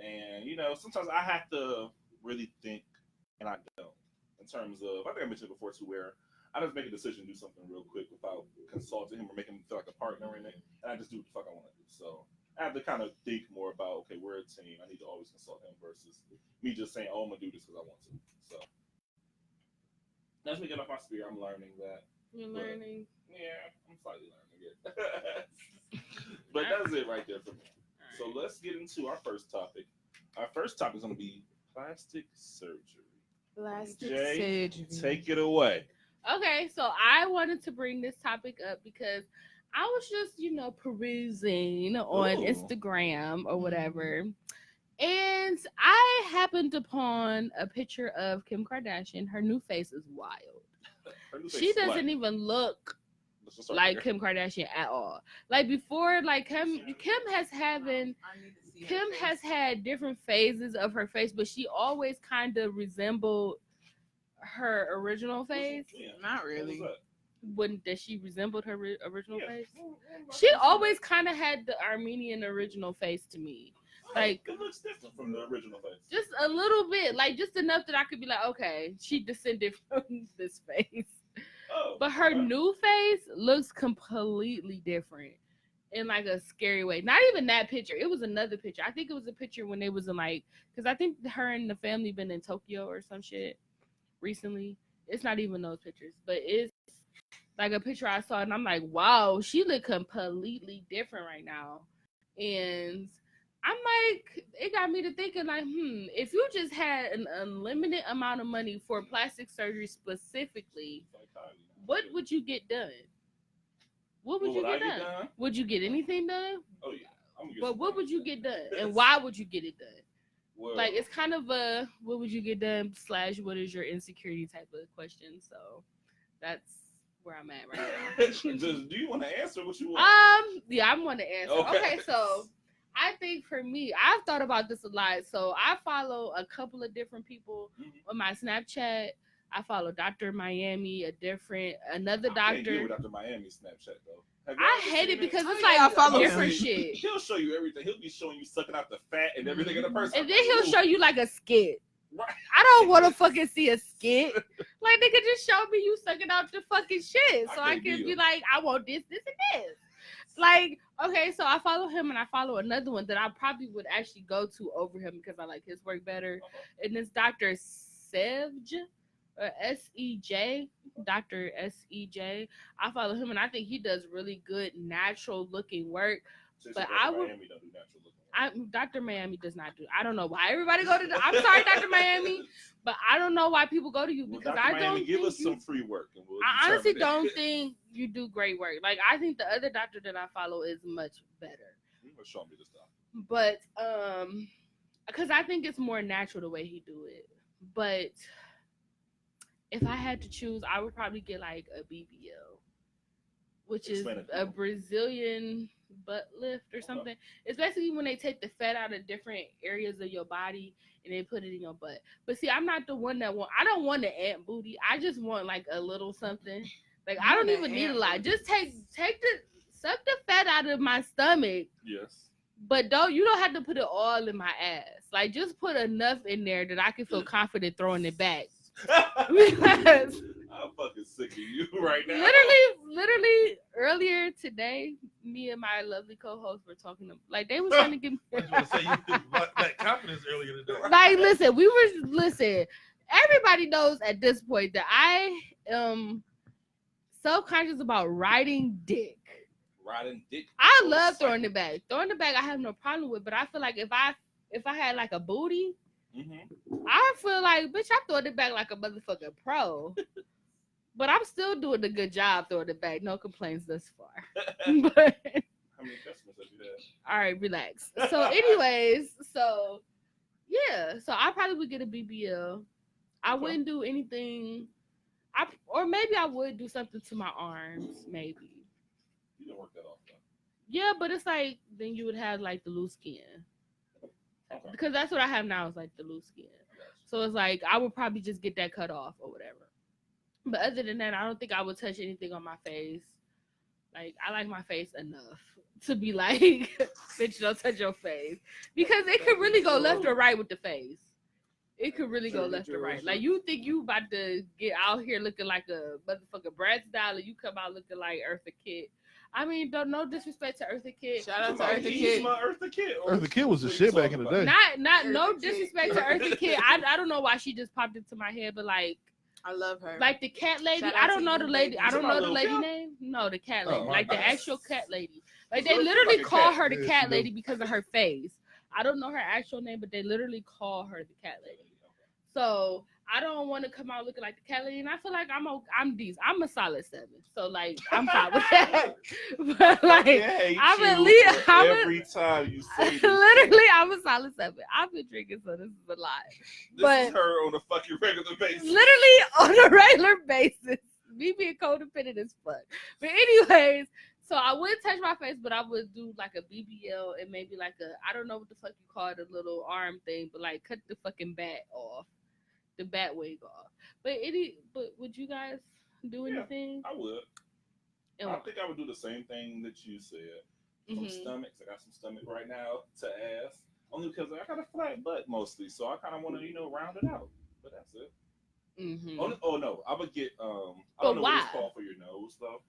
Speaker 2: And, sometimes I have to really think, and I don't. In terms of, I think I mentioned it before too, where I just make a decision to do something real quick without consulting him or making him feel like a partner in it. And I just do what the fuck I want to do. So I have to kind of think more about, okay, we're a team. I need to always consult him versus me just saying, oh, I'm going to do this because I want to. So that's me getting off my spirit. I'm learning that.
Speaker 3: You're learning.
Speaker 2: Yeah, I'm slightly learning it. But that's it right there for me. So let's get into our first topic. Our first topic is going to be plastic surgery.
Speaker 1: Plastic
Speaker 2: Jay,
Speaker 1: surgery.
Speaker 2: take it away.
Speaker 3: Okay, so I wanted to bring this topic up because I was just, perusing on
Speaker 2: Ooh.
Speaker 3: Instagram or whatever. And I happened upon a picture of Kim Kardashian. Her new face is wild.
Speaker 2: Her new face
Speaker 3: She
Speaker 2: is
Speaker 3: doesn't
Speaker 2: black.
Speaker 3: even look
Speaker 2: Let's just start
Speaker 3: like
Speaker 2: there.
Speaker 3: Kim Kardashian at all. Like before, like Kim has having
Speaker 1: I need to see her
Speaker 3: Kim
Speaker 1: face.
Speaker 3: has had different phases of her face, but she always kind of resembled her original face.
Speaker 2: Yeah.
Speaker 1: Not
Speaker 2: What
Speaker 1: really.
Speaker 2: was that?
Speaker 3: Wouldn't that she resembled her original
Speaker 2: Yeah.
Speaker 3: face? She always kind of had the Armenian original face to me, like
Speaker 2: it looks different from the original face.
Speaker 3: just a little bit, like just enough that I could be like, okay, she descended from this face.
Speaker 2: Oh,
Speaker 3: But her
Speaker 2: okay.
Speaker 3: new face looks completely different in like a scary way. Not even that picture. It was another picture. I think it was a picture when they was in because I think her and the family been in Tokyo or some shit recently. It's not even those pictures, but it's like a picture I saw and I'm like, wow, she look completely different right now. And I'm like, it got me to thinking like, if you just had an unlimited amount of money for plastic surgery specifically, what would you get done? What would you
Speaker 2: I
Speaker 3: get done? Would you get anything done?
Speaker 2: Oh yeah. I'm gonna get
Speaker 3: But
Speaker 2: some
Speaker 3: what would
Speaker 2: things
Speaker 3: you
Speaker 2: done.
Speaker 3: get done? And why would you get it done?
Speaker 2: Well,
Speaker 3: Like it's kind of a what would you get done / what is your insecurity type of question. So that's where I'm at right now.
Speaker 2: do you want to answer what you want?
Speaker 3: Yeah, I'm going to answer. Okay, so I think for me, I've thought about this a lot. So I follow a couple of different people on my Snapchat. I follow Dr. Miami, another
Speaker 2: I can't
Speaker 3: doctor.
Speaker 2: deal with Dr. Miami Snapchat though. Have y'all
Speaker 3: I
Speaker 2: ever
Speaker 3: hate
Speaker 2: seen
Speaker 3: it because
Speaker 1: Oh,
Speaker 3: it's
Speaker 1: yeah,
Speaker 3: like
Speaker 1: I follow
Speaker 3: different
Speaker 1: him.
Speaker 3: shit.
Speaker 2: He'll show you everything. He'll be showing you sucking out the fat and everything in the person.
Speaker 3: And then he'll show you like a skit.
Speaker 2: Right.
Speaker 3: I don't want to fucking see a skit. Like nigga, just show me you sucking out the fucking shit, so I
Speaker 2: can't
Speaker 3: can
Speaker 2: deal.
Speaker 3: be like, I want this, this, and this. Like, okay, so I follow him and I follow another one that I probably would actually go to over him because I like his work better. And it's Dr. Sej or Sej, Dr. Sej. I follow him and I think he does really good natural looking work.
Speaker 2: Since
Speaker 3: But
Speaker 2: Dr.
Speaker 3: I would-
Speaker 2: Miami don't do natural looking.
Speaker 3: Dr. Miami does not do. I don't know why everybody go to. I'm sorry, Dr. Miami, but I don't know why people go to you
Speaker 2: Well,
Speaker 3: because
Speaker 2: Dr.
Speaker 3: I
Speaker 2: Miami,
Speaker 3: don't
Speaker 2: give
Speaker 3: think
Speaker 2: us
Speaker 3: you.
Speaker 2: some free work. And we'll
Speaker 3: I honestly
Speaker 2: determine
Speaker 3: don't
Speaker 2: it.
Speaker 3: think you do great work. Like I think the other doctor that I follow is much better.
Speaker 2: Show me this stuff.
Speaker 3: But because I think it's more natural the way he do it. But if I had to choose, I would probably get like a BBL, which is
Speaker 2: Explain it.
Speaker 3: a Brazilian butt lift or something. It's basically when they take the fat out of different areas of your body and they put it in your butt. But see, I'm not the one that I don't want the ant booty. I just want like a little something. Like I don't even need a lot. Just suck the fat out of my stomach.
Speaker 2: Yes.
Speaker 3: But you don't have to put it all in my ass. Like just put enough in there that I can feel confident throwing it back. Because
Speaker 2: I'm fucking sick of you right now.
Speaker 3: literally earlier today, me and my lovely co-host were talking like they were trying to give me
Speaker 4: I was going to say you did that confidence earlier today.
Speaker 3: like listen, everybody knows at this point that I am self-conscious about riding dick.
Speaker 2: Riding dick.
Speaker 3: I love throwing it back. Throwing it back I have no problem with, but I feel like if I had like a booty, I feel like, bitch, I throw it back like a motherfucking pro. But I'm still doing a good job throwing it back. No complaints thus far. But
Speaker 2: How many customers have you had?
Speaker 3: all right, relax. So, anyways, yeah. So I probably would get a BBL. I wouldn't do anything. Or maybe I would do something to my arms, maybe.
Speaker 2: You didn't work that off, though.
Speaker 3: Yeah, but it's like then you would have like the loose skin.
Speaker 2: Okay.
Speaker 3: Because that's what I have now is like the loose skin. So it's like I would probably just get that cut off or whatever. But other than that, I don't think I would touch anything on my face. Like I like my face enough to be like, bitch, don't touch your face. Because it could really go left or right with the face. It could really go left or right. Like you think you about to get out here looking like a motherfucking Brad style and you come out looking like Eartha Kitt. I mean, no disrespect to Eartha Kitt.
Speaker 1: Shout out to
Speaker 2: Somebody
Speaker 1: Eartha
Speaker 2: use
Speaker 1: Kitt.
Speaker 2: my Eartha Kitt.
Speaker 4: Eartha Kitt was the shit back in the day.
Speaker 3: Not no
Speaker 1: Eartha Kitt.
Speaker 3: disrespect to Eartha Kitt. I don't know why she just popped into my head, but like
Speaker 1: I love her.
Speaker 3: the cat lady.
Speaker 1: Shout
Speaker 3: I
Speaker 1: out
Speaker 3: don't
Speaker 1: to
Speaker 3: know
Speaker 1: you,
Speaker 3: the lady.
Speaker 1: baby.
Speaker 3: I don't know the
Speaker 2: Somebody
Speaker 3: lady
Speaker 2: little
Speaker 3: name. No, the cat
Speaker 4: Oh,
Speaker 3: lady.
Speaker 4: my
Speaker 3: Like the
Speaker 2: bad.
Speaker 3: actual cat lady. Like they
Speaker 2: Looks
Speaker 3: literally
Speaker 2: like a
Speaker 3: call
Speaker 2: cat.
Speaker 3: her the
Speaker 4: Yeah,
Speaker 3: cat
Speaker 4: she
Speaker 3: lady
Speaker 4: does.
Speaker 3: because of her face. I don't know her actual name, but they literally call her the cat lady. So I don't want to come out looking like the cat lady, and I feel like I'm a solid 7. So like I'm fine with that. But like I'm at least
Speaker 2: every time you say this.
Speaker 3: literally I'm a solid 7. I've been drinking, so this is a lot.
Speaker 2: This
Speaker 3: but-
Speaker 2: is her on a fucking regular basis.
Speaker 3: Literally on a regular basis. Me being codependent as fuck. But anyways, so I would touch my face, but I would do like a BBL and maybe like I don't know what the fuck you call it, a little arm thing, but like cut the fucking bat off. The bat wig off. But would you guys do
Speaker 2: Yeah.
Speaker 3: anything?
Speaker 2: I would.
Speaker 3: And
Speaker 2: I think I would do the same thing that you said. From
Speaker 3: Mhm.
Speaker 2: stomachs, I got some stomach right now to ass. Only because I got a flat butt mostly, so I kind of want to, round it out. But that's it.
Speaker 3: Mhm.
Speaker 2: Oh no, I would get I
Speaker 3: But
Speaker 2: don't know what
Speaker 3: why?
Speaker 2: it's called for your nose though.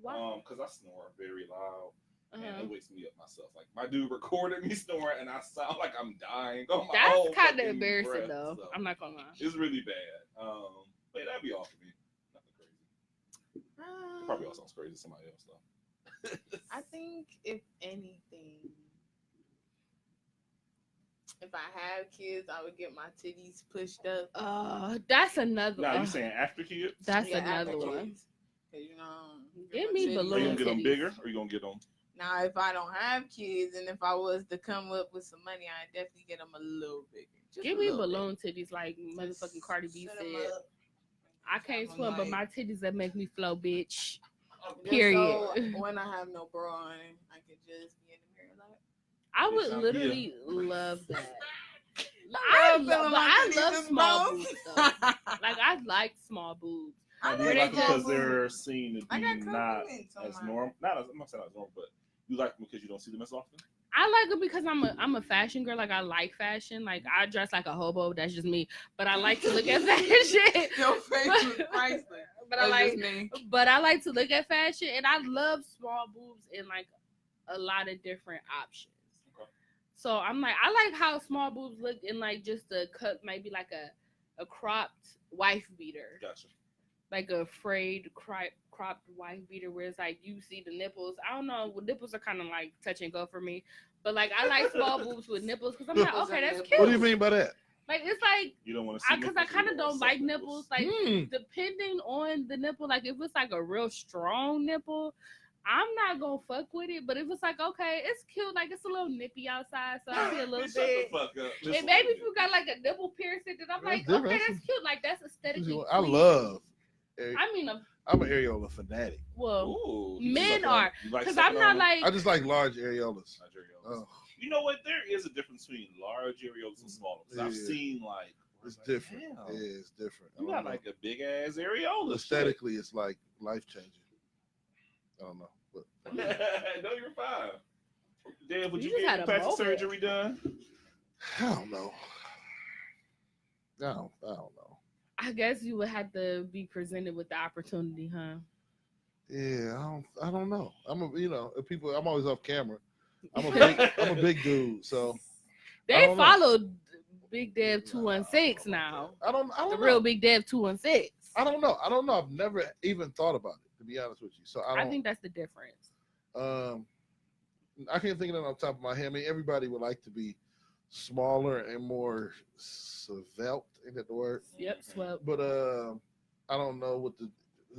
Speaker 3: Why?
Speaker 2: Because I snore very loud and
Speaker 3: Uh-huh.
Speaker 2: it wakes me up myself. Like my dude recorded me snoring and I sound like I'm dying. On my
Speaker 3: That's
Speaker 2: own
Speaker 3: kind of
Speaker 2: fucking
Speaker 3: embarrassing
Speaker 2: breath,
Speaker 3: though.
Speaker 2: so
Speaker 3: I'm not gonna lie.
Speaker 2: it's really bad. But that'd be all for me. Nothing crazy. It probably all sounds crazy to somebody else though.
Speaker 1: I think if anything, if I have kids, I would get my titties pushed up.
Speaker 3: That's another
Speaker 2: Now
Speaker 3: one.
Speaker 2: you saying after kids?
Speaker 3: That's
Speaker 1: Yeah,
Speaker 3: another
Speaker 1: after
Speaker 3: one.
Speaker 1: kids. 'Cause,
Speaker 3: Give
Speaker 1: my
Speaker 3: me
Speaker 1: titties-
Speaker 2: Are you
Speaker 3: balloon
Speaker 2: gonna get them
Speaker 3: titties.
Speaker 2: bigger or you gonna get them?
Speaker 1: Now, if I don't have kids, and if I was to come up with some money, I'd definitely get them a little bigger. Just
Speaker 3: Give
Speaker 1: a
Speaker 3: me
Speaker 1: little
Speaker 3: balloon titties like
Speaker 1: bit.
Speaker 3: motherfucking
Speaker 1: Just
Speaker 3: Cardi B
Speaker 1: set 'em
Speaker 3: said.
Speaker 1: up.
Speaker 3: I can't
Speaker 1: I'm
Speaker 3: swim, but
Speaker 1: like-
Speaker 3: my titties that make me flow, bitch.
Speaker 1: Just
Speaker 3: Period.
Speaker 1: So when I have no bra on, I could just be in the mirror like.
Speaker 3: I would
Speaker 2: Bitch, I'm
Speaker 3: literally
Speaker 2: here.
Speaker 3: love that.
Speaker 1: I
Speaker 3: love small boobs though. Like I like small boobs.
Speaker 2: Now, do you
Speaker 3: Where they
Speaker 2: like them
Speaker 3: just-
Speaker 2: because they're seen to
Speaker 1: I
Speaker 2: be
Speaker 1: got
Speaker 2: not
Speaker 1: compliments on
Speaker 2: as
Speaker 1: my-
Speaker 2: normal? I'm not saying not normal, but you like them because you don't see them as often.
Speaker 3: I like them because I'm a fashion girl. Like I like fashion. Like I dress like a hobo. That's just me. But I like to look at fashion.
Speaker 1: Your face was priceless.
Speaker 3: But I
Speaker 1: That's
Speaker 3: like
Speaker 1: just me.
Speaker 3: But I like to look at fashion, and I love small boobs and like a lot of different options.
Speaker 2: Okay.
Speaker 3: So I'm like, I like how small boobs look in like just a cut, maybe like a cropped wife beater,
Speaker 2: Gotcha.
Speaker 3: like a frayed cropped wife beater, where it's like you see the nipples. I don't know, well, nipples are kind of like touch and go for me, but like I like small boobs with nipples because I'm like,
Speaker 1: Nipples
Speaker 3: okay,
Speaker 1: and
Speaker 3: that's
Speaker 1: nipples.
Speaker 3: cute.
Speaker 4: What do you mean by that?
Speaker 3: Like it's like
Speaker 2: You don't want to see
Speaker 3: because I kind of don't like nipples. Like
Speaker 4: Mm.
Speaker 3: depending on the nipple, like if it's like a real strong nipple, I'm not gonna fuck with it. But if it's like, okay, it's cute, like it's a little nippy outside, so I see a little
Speaker 2: Shut the
Speaker 3: bit.
Speaker 2: fuck up. Listen,
Speaker 3: And maybe if you got like a nipple piercing, then I'm
Speaker 4: That's
Speaker 3: like,
Speaker 4: different.
Speaker 3: okay,
Speaker 4: That's
Speaker 3: that's cute. Like that's aesthetically.
Speaker 4: I
Speaker 3: pleasing.
Speaker 4: love.
Speaker 3: I mean,
Speaker 4: I'm an areola fanatic.
Speaker 3: well,
Speaker 2: Ooh, you
Speaker 3: men
Speaker 2: sucking
Speaker 3: are,
Speaker 2: on- you like
Speaker 3: because
Speaker 2: sucking
Speaker 3: I'm not
Speaker 2: on
Speaker 3: like.
Speaker 4: I just like large areolas.
Speaker 2: Nigerians.
Speaker 4: Oh,
Speaker 2: You know what? There is a difference between large areolas and small ones. I've
Speaker 4: Yeah.
Speaker 2: seen like
Speaker 4: it's
Speaker 2: like,
Speaker 4: different.
Speaker 2: damn,
Speaker 4: Yeah, it's different. I
Speaker 2: You
Speaker 4: don't
Speaker 2: got
Speaker 4: know.
Speaker 2: like a big ass areola.
Speaker 4: Aesthetically, it's like life changing. I don't know. But
Speaker 2: No, you're fine. Dave, would
Speaker 3: You
Speaker 2: you
Speaker 3: just
Speaker 2: get
Speaker 3: had a
Speaker 2: plastic
Speaker 3: moment.
Speaker 2: surgery done?
Speaker 4: I don't know. I don't know.
Speaker 3: I guess you would have to be presented with the opportunity, huh?
Speaker 4: Yeah, I don't know. I'm always off camera. I'm a big dude, so I
Speaker 3: They
Speaker 4: don't know.
Speaker 3: followed Big Dev 216 now.
Speaker 4: I don't
Speaker 3: The
Speaker 4: know.
Speaker 3: real Big Dev 216.
Speaker 4: I don't know. I've never even thought about it, to be honest with you. So
Speaker 3: I think that's the difference.
Speaker 4: I can't think of it on top of my head. I mean, everybody would like to be smaller and more svelte. Ain't that the word?
Speaker 3: Yep, swell.
Speaker 4: But I don't know what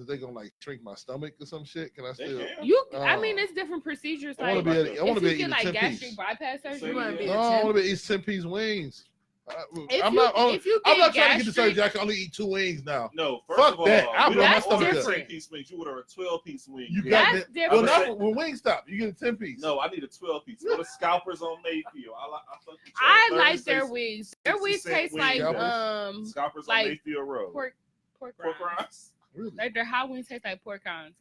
Speaker 4: they gonna like shrink my stomach or some shit. Can I
Speaker 2: They
Speaker 4: still?
Speaker 2: can.
Speaker 3: You, I mean, it's different procedures.
Speaker 4: I want
Speaker 3: Like,
Speaker 4: to be. I want to
Speaker 3: if
Speaker 4: be
Speaker 3: you
Speaker 4: eating
Speaker 3: get like
Speaker 4: 10
Speaker 3: gastric
Speaker 4: piece.
Speaker 3: bypass surgery,
Speaker 2: So
Speaker 1: You wanna be
Speaker 4: No,
Speaker 1: a
Speaker 4: I
Speaker 1: 10?
Speaker 4: want to be eating 10 piece wings.
Speaker 3: If
Speaker 4: I'm
Speaker 3: you-
Speaker 4: not.
Speaker 3: if you
Speaker 4: I'm not
Speaker 3: get
Speaker 4: trying to get the
Speaker 3: gastric-
Speaker 4: surgery. I can only eat 2 wings now.
Speaker 2: No, first
Speaker 4: Fuck
Speaker 2: of all,
Speaker 4: that. I'll
Speaker 2: you
Speaker 4: blow my
Speaker 2: don't order
Speaker 3: stomach
Speaker 2: a
Speaker 3: up.
Speaker 2: 10-piece wing. You order a 12-piece wing.
Speaker 4: You got
Speaker 3: That's
Speaker 4: that?
Speaker 3: different.
Speaker 4: Well,
Speaker 2: I'm
Speaker 4: not
Speaker 2: saying-
Speaker 4: when Wingstop. You get a 10 piece.
Speaker 2: No, I need a 12-piece. Go to Scalpers on Mayfield. I fuck with y'all.
Speaker 3: I like
Speaker 2: Thursday,
Speaker 3: their wings. Their
Speaker 2: 60
Speaker 3: wings
Speaker 2: cent
Speaker 3: taste
Speaker 2: wing
Speaker 3: like
Speaker 4: Scalpers?
Speaker 2: Scalpers
Speaker 3: like
Speaker 2: on Mayfield Road.
Speaker 3: pork
Speaker 2: Pork
Speaker 3: rinds.
Speaker 2: rinds.
Speaker 4: Really?
Speaker 3: Like their hot wings taste like pork rinds.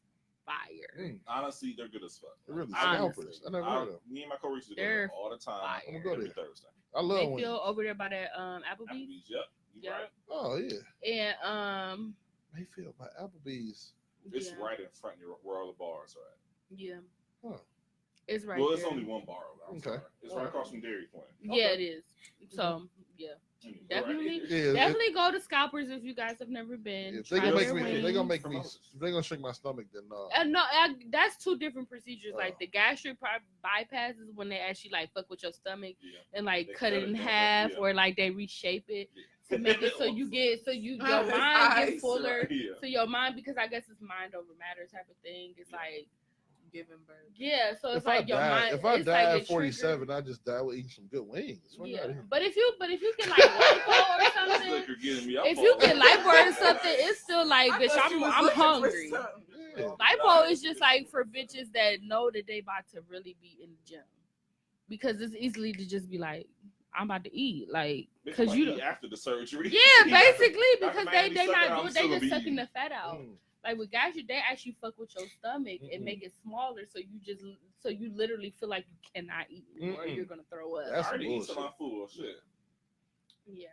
Speaker 3: Fire.
Speaker 4: Mm,
Speaker 2: Honestly, they're good as fuck.
Speaker 4: really?
Speaker 3: Honestly.
Speaker 4: Scalpers. I never heard of them.
Speaker 2: Me and my coworkers go
Speaker 3: They're
Speaker 2: there all the time.
Speaker 3: fire.
Speaker 4: I'm gonna go
Speaker 2: Every
Speaker 4: there.
Speaker 2: Thursday.
Speaker 4: I love
Speaker 3: They
Speaker 4: wings.
Speaker 3: feel over there by that Applebee's.
Speaker 2: Applebee's, yep. You
Speaker 3: Yeah.
Speaker 2: right.
Speaker 4: Oh yeah.
Speaker 3: And
Speaker 4: Mayfield by Applebee's.
Speaker 2: It's
Speaker 3: yeah.
Speaker 2: right in front of where all the bars are at.
Speaker 3: Yeah.
Speaker 4: Huh.
Speaker 3: It's right
Speaker 2: well,
Speaker 3: there.
Speaker 2: it's only one bar. I'm
Speaker 4: Okay.
Speaker 2: sorry. It's right across from Dairy Queen.
Speaker 3: Yeah, it is. So yeah,
Speaker 2: Right.
Speaker 3: definitely,
Speaker 4: Yeah.
Speaker 3: definitely go to Scalpers if you guys have never been.
Speaker 4: If they
Speaker 3: Try
Speaker 4: gonna make
Speaker 3: their
Speaker 4: me, if they gonna
Speaker 3: wings.
Speaker 4: make me, if they gonna shrink my stomach, then no.
Speaker 3: No, that's two different procedures. Like
Speaker 4: Oh.
Speaker 3: the gastric bypass is when they actually like fuck with your stomach
Speaker 2: Yeah.
Speaker 3: and like
Speaker 2: They
Speaker 3: cut it in
Speaker 2: down,
Speaker 3: half,
Speaker 2: yeah.
Speaker 3: or like they reshape it
Speaker 2: Yeah.
Speaker 3: to make it so you get your
Speaker 1: His
Speaker 3: mind
Speaker 1: eyes,
Speaker 3: get fuller.
Speaker 2: Yeah.
Speaker 3: So your mind, because I guess it's mind over matter type of thing. It's
Speaker 2: Yeah.
Speaker 3: like
Speaker 1: Giving birth.
Speaker 3: yeah, so it's
Speaker 4: If I
Speaker 3: like your
Speaker 4: die,
Speaker 3: mind.
Speaker 4: if I
Speaker 3: it's
Speaker 4: die
Speaker 3: like
Speaker 4: at
Speaker 3: it
Speaker 4: 47, I just die with eating some good wings. Fuck
Speaker 3: Yeah,
Speaker 4: outta here.
Speaker 3: but if you get like lipo or
Speaker 2: This
Speaker 3: something,
Speaker 2: liquor getting me. I'm
Speaker 3: if you get
Speaker 2: falling.
Speaker 3: lipo or something, it's still like, bitch, I'm hungry.
Speaker 4: Yeah.
Speaker 3: Lipo is just like for bitches that know that they about to really be in the gym, because it's easily to just be like, I'm about to eat, like,
Speaker 2: Bitch,
Speaker 3: cause
Speaker 2: might
Speaker 3: you
Speaker 2: eat after the surgery.
Speaker 3: yeah, basically,
Speaker 2: After
Speaker 3: because
Speaker 2: Miami
Speaker 3: they
Speaker 2: suck out,
Speaker 3: not
Speaker 2: I'm
Speaker 3: doing,
Speaker 2: still
Speaker 3: they
Speaker 2: gonna
Speaker 3: just
Speaker 2: be
Speaker 3: sucking the
Speaker 2: eating.
Speaker 3: fat out.
Speaker 4: Mm.
Speaker 3: Like with gastric, they actually fuck with your stomach and
Speaker 4: Mm-mm.
Speaker 3: make it smaller, so you literally feel like you cannot eat anymore.
Speaker 4: Mm-mm.
Speaker 3: You're gonna throw up.
Speaker 2: I
Speaker 4: That's
Speaker 2: already eat
Speaker 4: bullshit.
Speaker 2: some food. Shit.
Speaker 3: Yeah.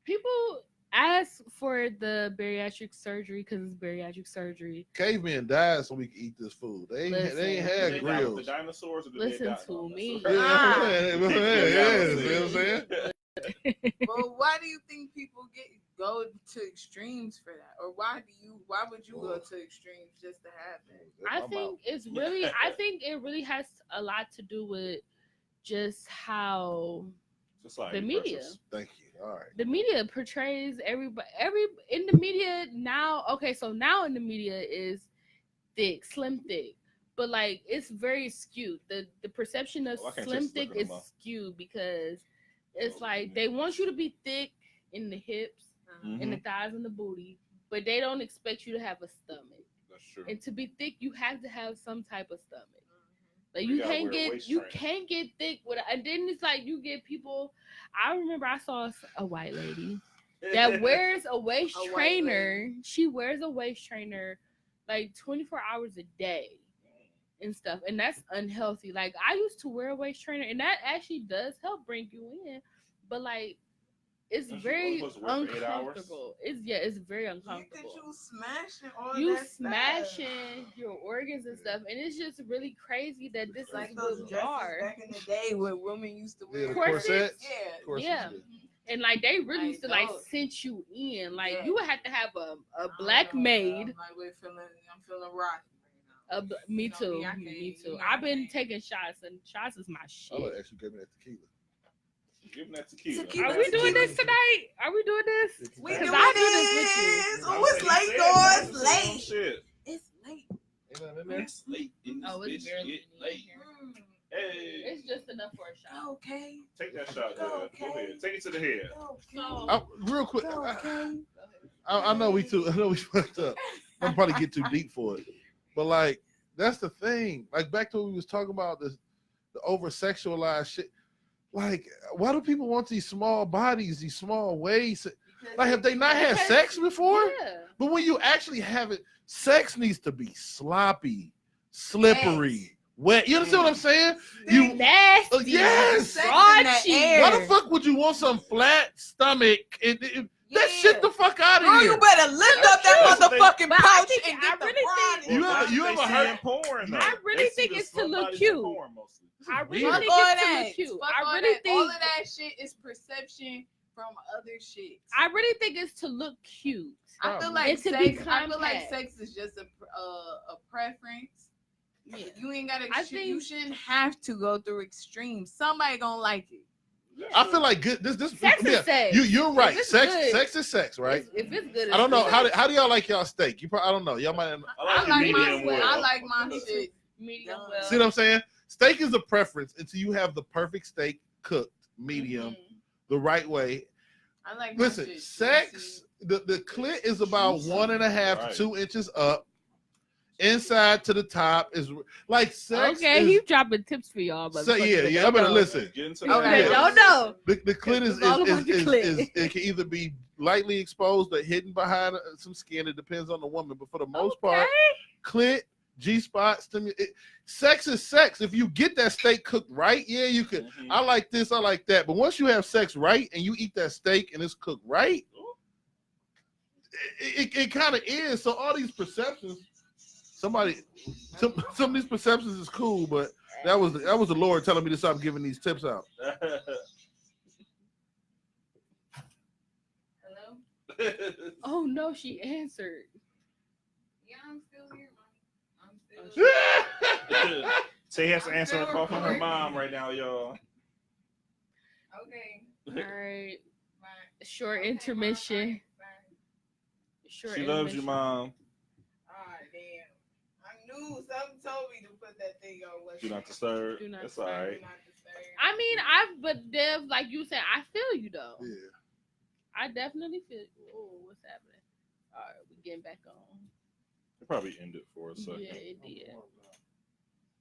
Speaker 3: People ask for the bariatric surgery because it's bariatric surgery.
Speaker 4: Cavemen died so we could eat this food. They ain't
Speaker 3: Listen.
Speaker 4: had
Speaker 2: They died with
Speaker 4: grills.
Speaker 2: the dinosaurs or did
Speaker 3: Listen
Speaker 2: they die
Speaker 3: to
Speaker 2: with
Speaker 3: me.
Speaker 2: dinosaurs?
Speaker 3: Ah.
Speaker 4: Yeah,
Speaker 2: Yeah,
Speaker 4: you know what I'm saying?
Speaker 1: Well, why do you think people go to extremes for that, or why would you go to extremes just to have that?
Speaker 3: I think it's really, I think it really has a lot to do with just how
Speaker 2: Just like
Speaker 3: the media.
Speaker 2: versus-
Speaker 4: Thank you. All right.
Speaker 3: the media portrays everybody. In the media now. Okay, so now in the media is thick, slim thick, but like it's very skewed. The perception of
Speaker 2: Oh, I can't
Speaker 3: slim
Speaker 2: just look
Speaker 3: thick
Speaker 2: at
Speaker 3: is
Speaker 2: them all.
Speaker 3: skewed because it's
Speaker 2: Oh,
Speaker 3: like
Speaker 2: yeah.
Speaker 3: they want you to be thick in the hips,
Speaker 2: Mhm.
Speaker 3: in the thighs, and the booty, but they don't expect you to have a stomach.
Speaker 2: That's true.
Speaker 3: And to be thick, you have to have some type of stomach. Like
Speaker 2: You
Speaker 3: you
Speaker 2: gotta
Speaker 3: can't
Speaker 2: wear
Speaker 3: get
Speaker 2: waist
Speaker 3: you
Speaker 2: trainer.
Speaker 3: can't get thick with it. And then it's like you get people. I remember I saw a white lady that wears a waist
Speaker 1: A white
Speaker 3: trainer. She wears a waist trainer like 24 hours a day and stuff, and that's unhealthy. Like I used to wear a waist trainer, and that actually does help bring you in, but like it's
Speaker 2: Don't you
Speaker 3: very
Speaker 2: only supposed to work for 8 hours?
Speaker 3: uncomfortable. It's very
Speaker 1: Look at
Speaker 3: uncomfortable.
Speaker 1: you smashing all
Speaker 3: You
Speaker 1: that stuff.
Speaker 3: smashing your organs and stuff, and it's just really crazy that this
Speaker 1: Like
Speaker 3: is
Speaker 1: those
Speaker 3: what we
Speaker 1: dresses
Speaker 3: are.
Speaker 1: back in the day where women used to
Speaker 4: Yeah,
Speaker 1: wear
Speaker 4: the
Speaker 3: Corsets?
Speaker 4: corsets.
Speaker 1: Yeah.
Speaker 4: Corsets,
Speaker 3: Yeah. And like they really
Speaker 1: Like
Speaker 3: used to like
Speaker 1: those.
Speaker 3: cinch you in. Like
Speaker 1: Yeah.
Speaker 3: you would have to have a
Speaker 1: I don't
Speaker 3: black
Speaker 1: know,
Speaker 3: maid.
Speaker 1: I'm like, I'm feeling rocky right now.
Speaker 3: Me
Speaker 1: You know
Speaker 3: too.
Speaker 1: me, I can't-
Speaker 3: Me too.
Speaker 1: you know
Speaker 3: I've
Speaker 1: I
Speaker 3: been
Speaker 1: can't.
Speaker 3: taking shots, and shots is my
Speaker 4: I
Speaker 3: shit.
Speaker 4: like actually gave me that tequila.
Speaker 2: Give them that tequila.
Speaker 1: Tequila.
Speaker 3: Are we doing this tonight? Are we doing this?
Speaker 1: We
Speaker 3: Because
Speaker 1: doing
Speaker 3: I do this with you.
Speaker 1: this. Oh, it's late, though. It's late.
Speaker 2: Shit.
Speaker 1: It's late.
Speaker 4: Ain't nothing in there?
Speaker 2: It's late in
Speaker 3: Oh, it's
Speaker 2: bitch
Speaker 3: barely
Speaker 2: get
Speaker 3: in
Speaker 2: laid.
Speaker 3: here.
Speaker 1: Mm.
Speaker 2: Hey,
Speaker 3: It's just enough for a shot.
Speaker 1: Okay.
Speaker 2: take that shot, Dad.
Speaker 1: Okay.
Speaker 2: Go ahead. Take it to the head.
Speaker 3: So,
Speaker 4: Real quick,
Speaker 1: Okay.
Speaker 4: I know we fucked up. I'm probably get too deep for it, but like that's the thing. Like back to what we was talking about the over sexualized shit. Like, why do people want these small bodies, these small waists? Like, have they not had sex before?
Speaker 3: yeah.
Speaker 4: But when you actually have it, sex needs to be sloppy, slippery, wet. You understand what I'm saying? You
Speaker 3: Nasty.
Speaker 4: yes.
Speaker 1: Sex
Speaker 3: Raunchy.
Speaker 1: in the air.
Speaker 4: Why the fuck would you want some flat stomach? That
Speaker 1: Yeah.
Speaker 4: shit the fuck out of
Speaker 1: Girl,
Speaker 4: here.
Speaker 1: you better lift up that
Speaker 2: That's what they-
Speaker 1: motherfucking
Speaker 3: But I
Speaker 1: pouch
Speaker 3: think-
Speaker 1: and
Speaker 3: I
Speaker 1: get the
Speaker 3: really
Speaker 1: bride
Speaker 3: think-
Speaker 1: in.
Speaker 4: You ever- you
Speaker 2: They
Speaker 4: ever
Speaker 2: see
Speaker 4: heard-
Speaker 2: in porn, though.
Speaker 3: I really
Speaker 2: They see
Speaker 3: think
Speaker 2: the
Speaker 3: it's to
Speaker 2: small
Speaker 3: look
Speaker 2: bodies in
Speaker 3: cute.
Speaker 2: porn mostly.
Speaker 3: I really
Speaker 4: Weird.
Speaker 3: think
Speaker 1: Fuck all
Speaker 3: it's to
Speaker 1: that.
Speaker 3: look cute.
Speaker 1: Fuck
Speaker 3: I
Speaker 1: all
Speaker 3: really
Speaker 1: that. All
Speaker 3: think
Speaker 1: of that shit is perception from other shit.
Speaker 3: I really think it's to look cute.
Speaker 1: I feel
Speaker 4: Probably.
Speaker 1: like
Speaker 3: It's to be
Speaker 1: sex. I feel like
Speaker 3: compact.
Speaker 1: sex is just a preference.
Speaker 3: Yeah.
Speaker 1: You ain't gotta.
Speaker 3: I
Speaker 1: you
Speaker 3: think-
Speaker 1: shouldn't have to go through extremes. Somebody gonna like it.
Speaker 4: I feel like good. This
Speaker 3: Sex is
Speaker 4: yeah,
Speaker 3: sex.
Speaker 4: you're
Speaker 3: If
Speaker 4: right.
Speaker 3: it's
Speaker 4: Sex
Speaker 3: good,
Speaker 4: sex is sex, right?
Speaker 3: If it's good,
Speaker 4: I don't know
Speaker 3: it's
Speaker 4: how do y'all like y'all steak? You probably I don't know. Y'all might
Speaker 2: I
Speaker 1: I
Speaker 2: like,
Speaker 1: like
Speaker 2: medium
Speaker 1: my.
Speaker 2: well.
Speaker 1: I like my shit.
Speaker 3: medium
Speaker 1: Yeah.
Speaker 3: well.
Speaker 4: see what I'm saying? Steak is a preference until you have the perfect steak cooked medium
Speaker 3: Mhm.
Speaker 4: the right way.
Speaker 1: I like. My
Speaker 4: Listen,
Speaker 1: shit
Speaker 4: sex
Speaker 1: juicy.
Speaker 4: the clit is about 1.5
Speaker 2: Right.
Speaker 4: to 2 inches up. Inside to the top is like sex.
Speaker 3: Okay,
Speaker 4: is,
Speaker 3: he's dropping tips for y'all.
Speaker 4: so, yeah,
Speaker 3: motherfuckers.
Speaker 4: yeah. I better
Speaker 3: Don't know.
Speaker 4: listen.
Speaker 2: Get into
Speaker 1: Okay.
Speaker 2: that.
Speaker 3: Don't know.
Speaker 4: The clit is,
Speaker 3: It's all about the clit.
Speaker 4: it can either be lightly exposed or hidden behind some skin. It depends on the woman, but for the most part, clit, G spot, sex is sex. If you get that steak cooked right, yeah, you could.
Speaker 2: Mhm.
Speaker 4: I like this, I like that. But once you have sex right and you eat that steak and it's cooked right, it kind of is. So all these perceptions, some of these perceptions is cool, but that was the Lord telling me to stop giving these tips out.
Speaker 1: Hello.
Speaker 3: Oh no, she answered.
Speaker 1: Yeah, I'm still here, mommy. I'm still.
Speaker 2: So he has to answer a call from her mom right now, y'all.
Speaker 1: Okay.
Speaker 3: All right,
Speaker 1: Bye.
Speaker 3: short
Speaker 1: Okay,
Speaker 3: intermission.
Speaker 1: Bye. Bye.
Speaker 3: Short
Speaker 2: She loves you,
Speaker 3: intermission.
Speaker 2: mom.
Speaker 1: Ah, damn. I knew something told me to put that thing on.
Speaker 2: Do not disturb.
Speaker 3: Do not
Speaker 2: That's
Speaker 3: disturb.
Speaker 2: all
Speaker 1: Do
Speaker 2: right.
Speaker 1: not disturb.
Speaker 3: I mean, but Dev, like you said, I feel you though.
Speaker 4: Yeah.
Speaker 3: I definitely feel. Oh, what's happening? All right, we getting back on.
Speaker 2: It probably ended for a second.
Speaker 3: Yeah, it did.